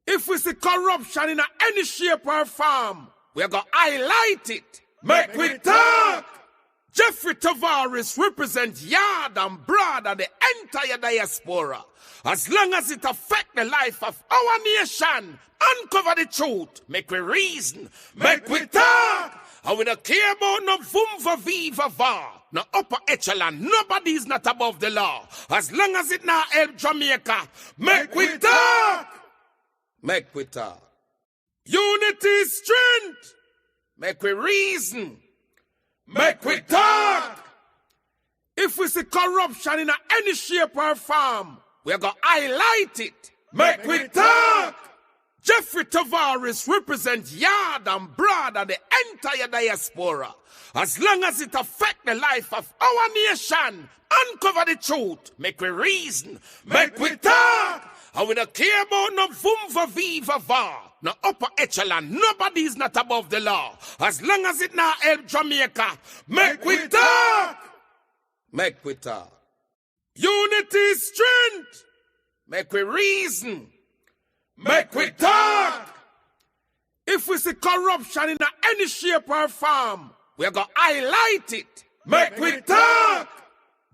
If we see corruption in any shape or form, we're going to highlight it. Make we talk. Jeffrey Tavares represents yard and broad and the entire diaspora. As long as it affects the life of our nation, uncover the truth. Make we reason. Make we talk. And we don't care about no vumva viva va. No upper echelon. Nobody is not above the law. As long as it now help Jamaica. Make we talk. Make we talk. Unity, strength. Make we reason. Make we talk. If we see corruption in any shape or form, we're going to highlight it. Make we talk. Jeffrey Tavares represents yard and broad and the entire diaspora. As long as it affects the life of our nation, uncover the truth. Make we reason. Make we talk. And we don't care about no vumva viva va. No upper echelon. Nobody is not above the law. As long as it now help Jamaica. Make we talk. Make we talk. Unity, strength. Make we reason. Make we talk. If we see corruption in any shape or form, we're going to highlight it. Make we talk.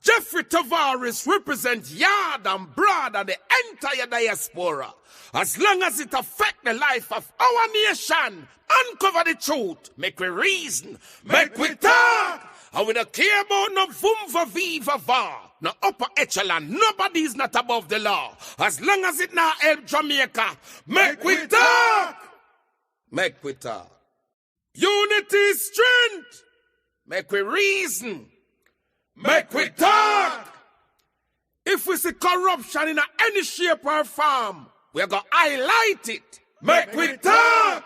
Jeffrey Tavares represents yard and broad and the entire diaspora. As long as it affects the life of our nation, uncover the truth. Make we reason. Make we talk. And we don't care about no vumva viva va. No upper echelon. Nobody is not above the law. As long as it now help Jamaica. Make we talk. Make we talk. Unity, strength. Make we reason. Make we talk. If we see corruption in any shape or form, we're going to highlight it. Make we talk.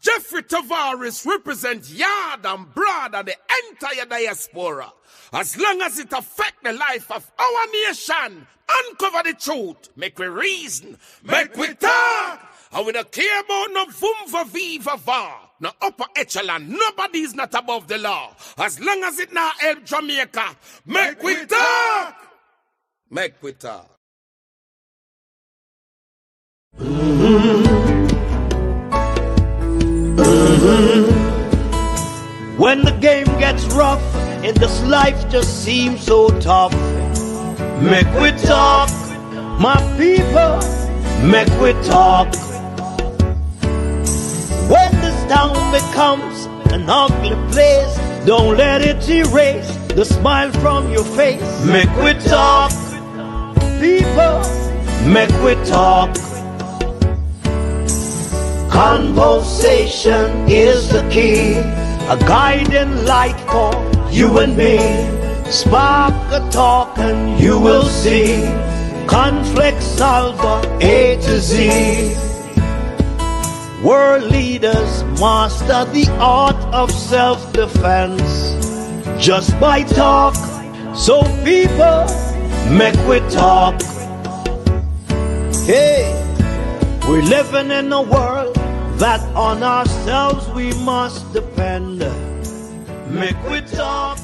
Jeffrey Tavares represents yard and broad and the entire diaspora. As long as it affects the life of our nation, uncover the truth. Make we reason. Make we talk. And we don't care about no vumva viva va. No upper echelon. Nobody is not above the law. As long as it now help Jamaica. Make we talk. Make we talk. When the game gets rough and this life just seems so tough, make we talk, my people, make we talk. When this town becomes an ugly place, don't let it erase the smile from your face. Make we talk, people, make we talk. Conversation is the key, a guiding light for you and me. Spark a talk and you will see. Conflict solver A to Z. World leaders master the art of self-defense just by talk. So people, make we talk. Hey, we're living in a world that on ourselves we must depend. Make we talk.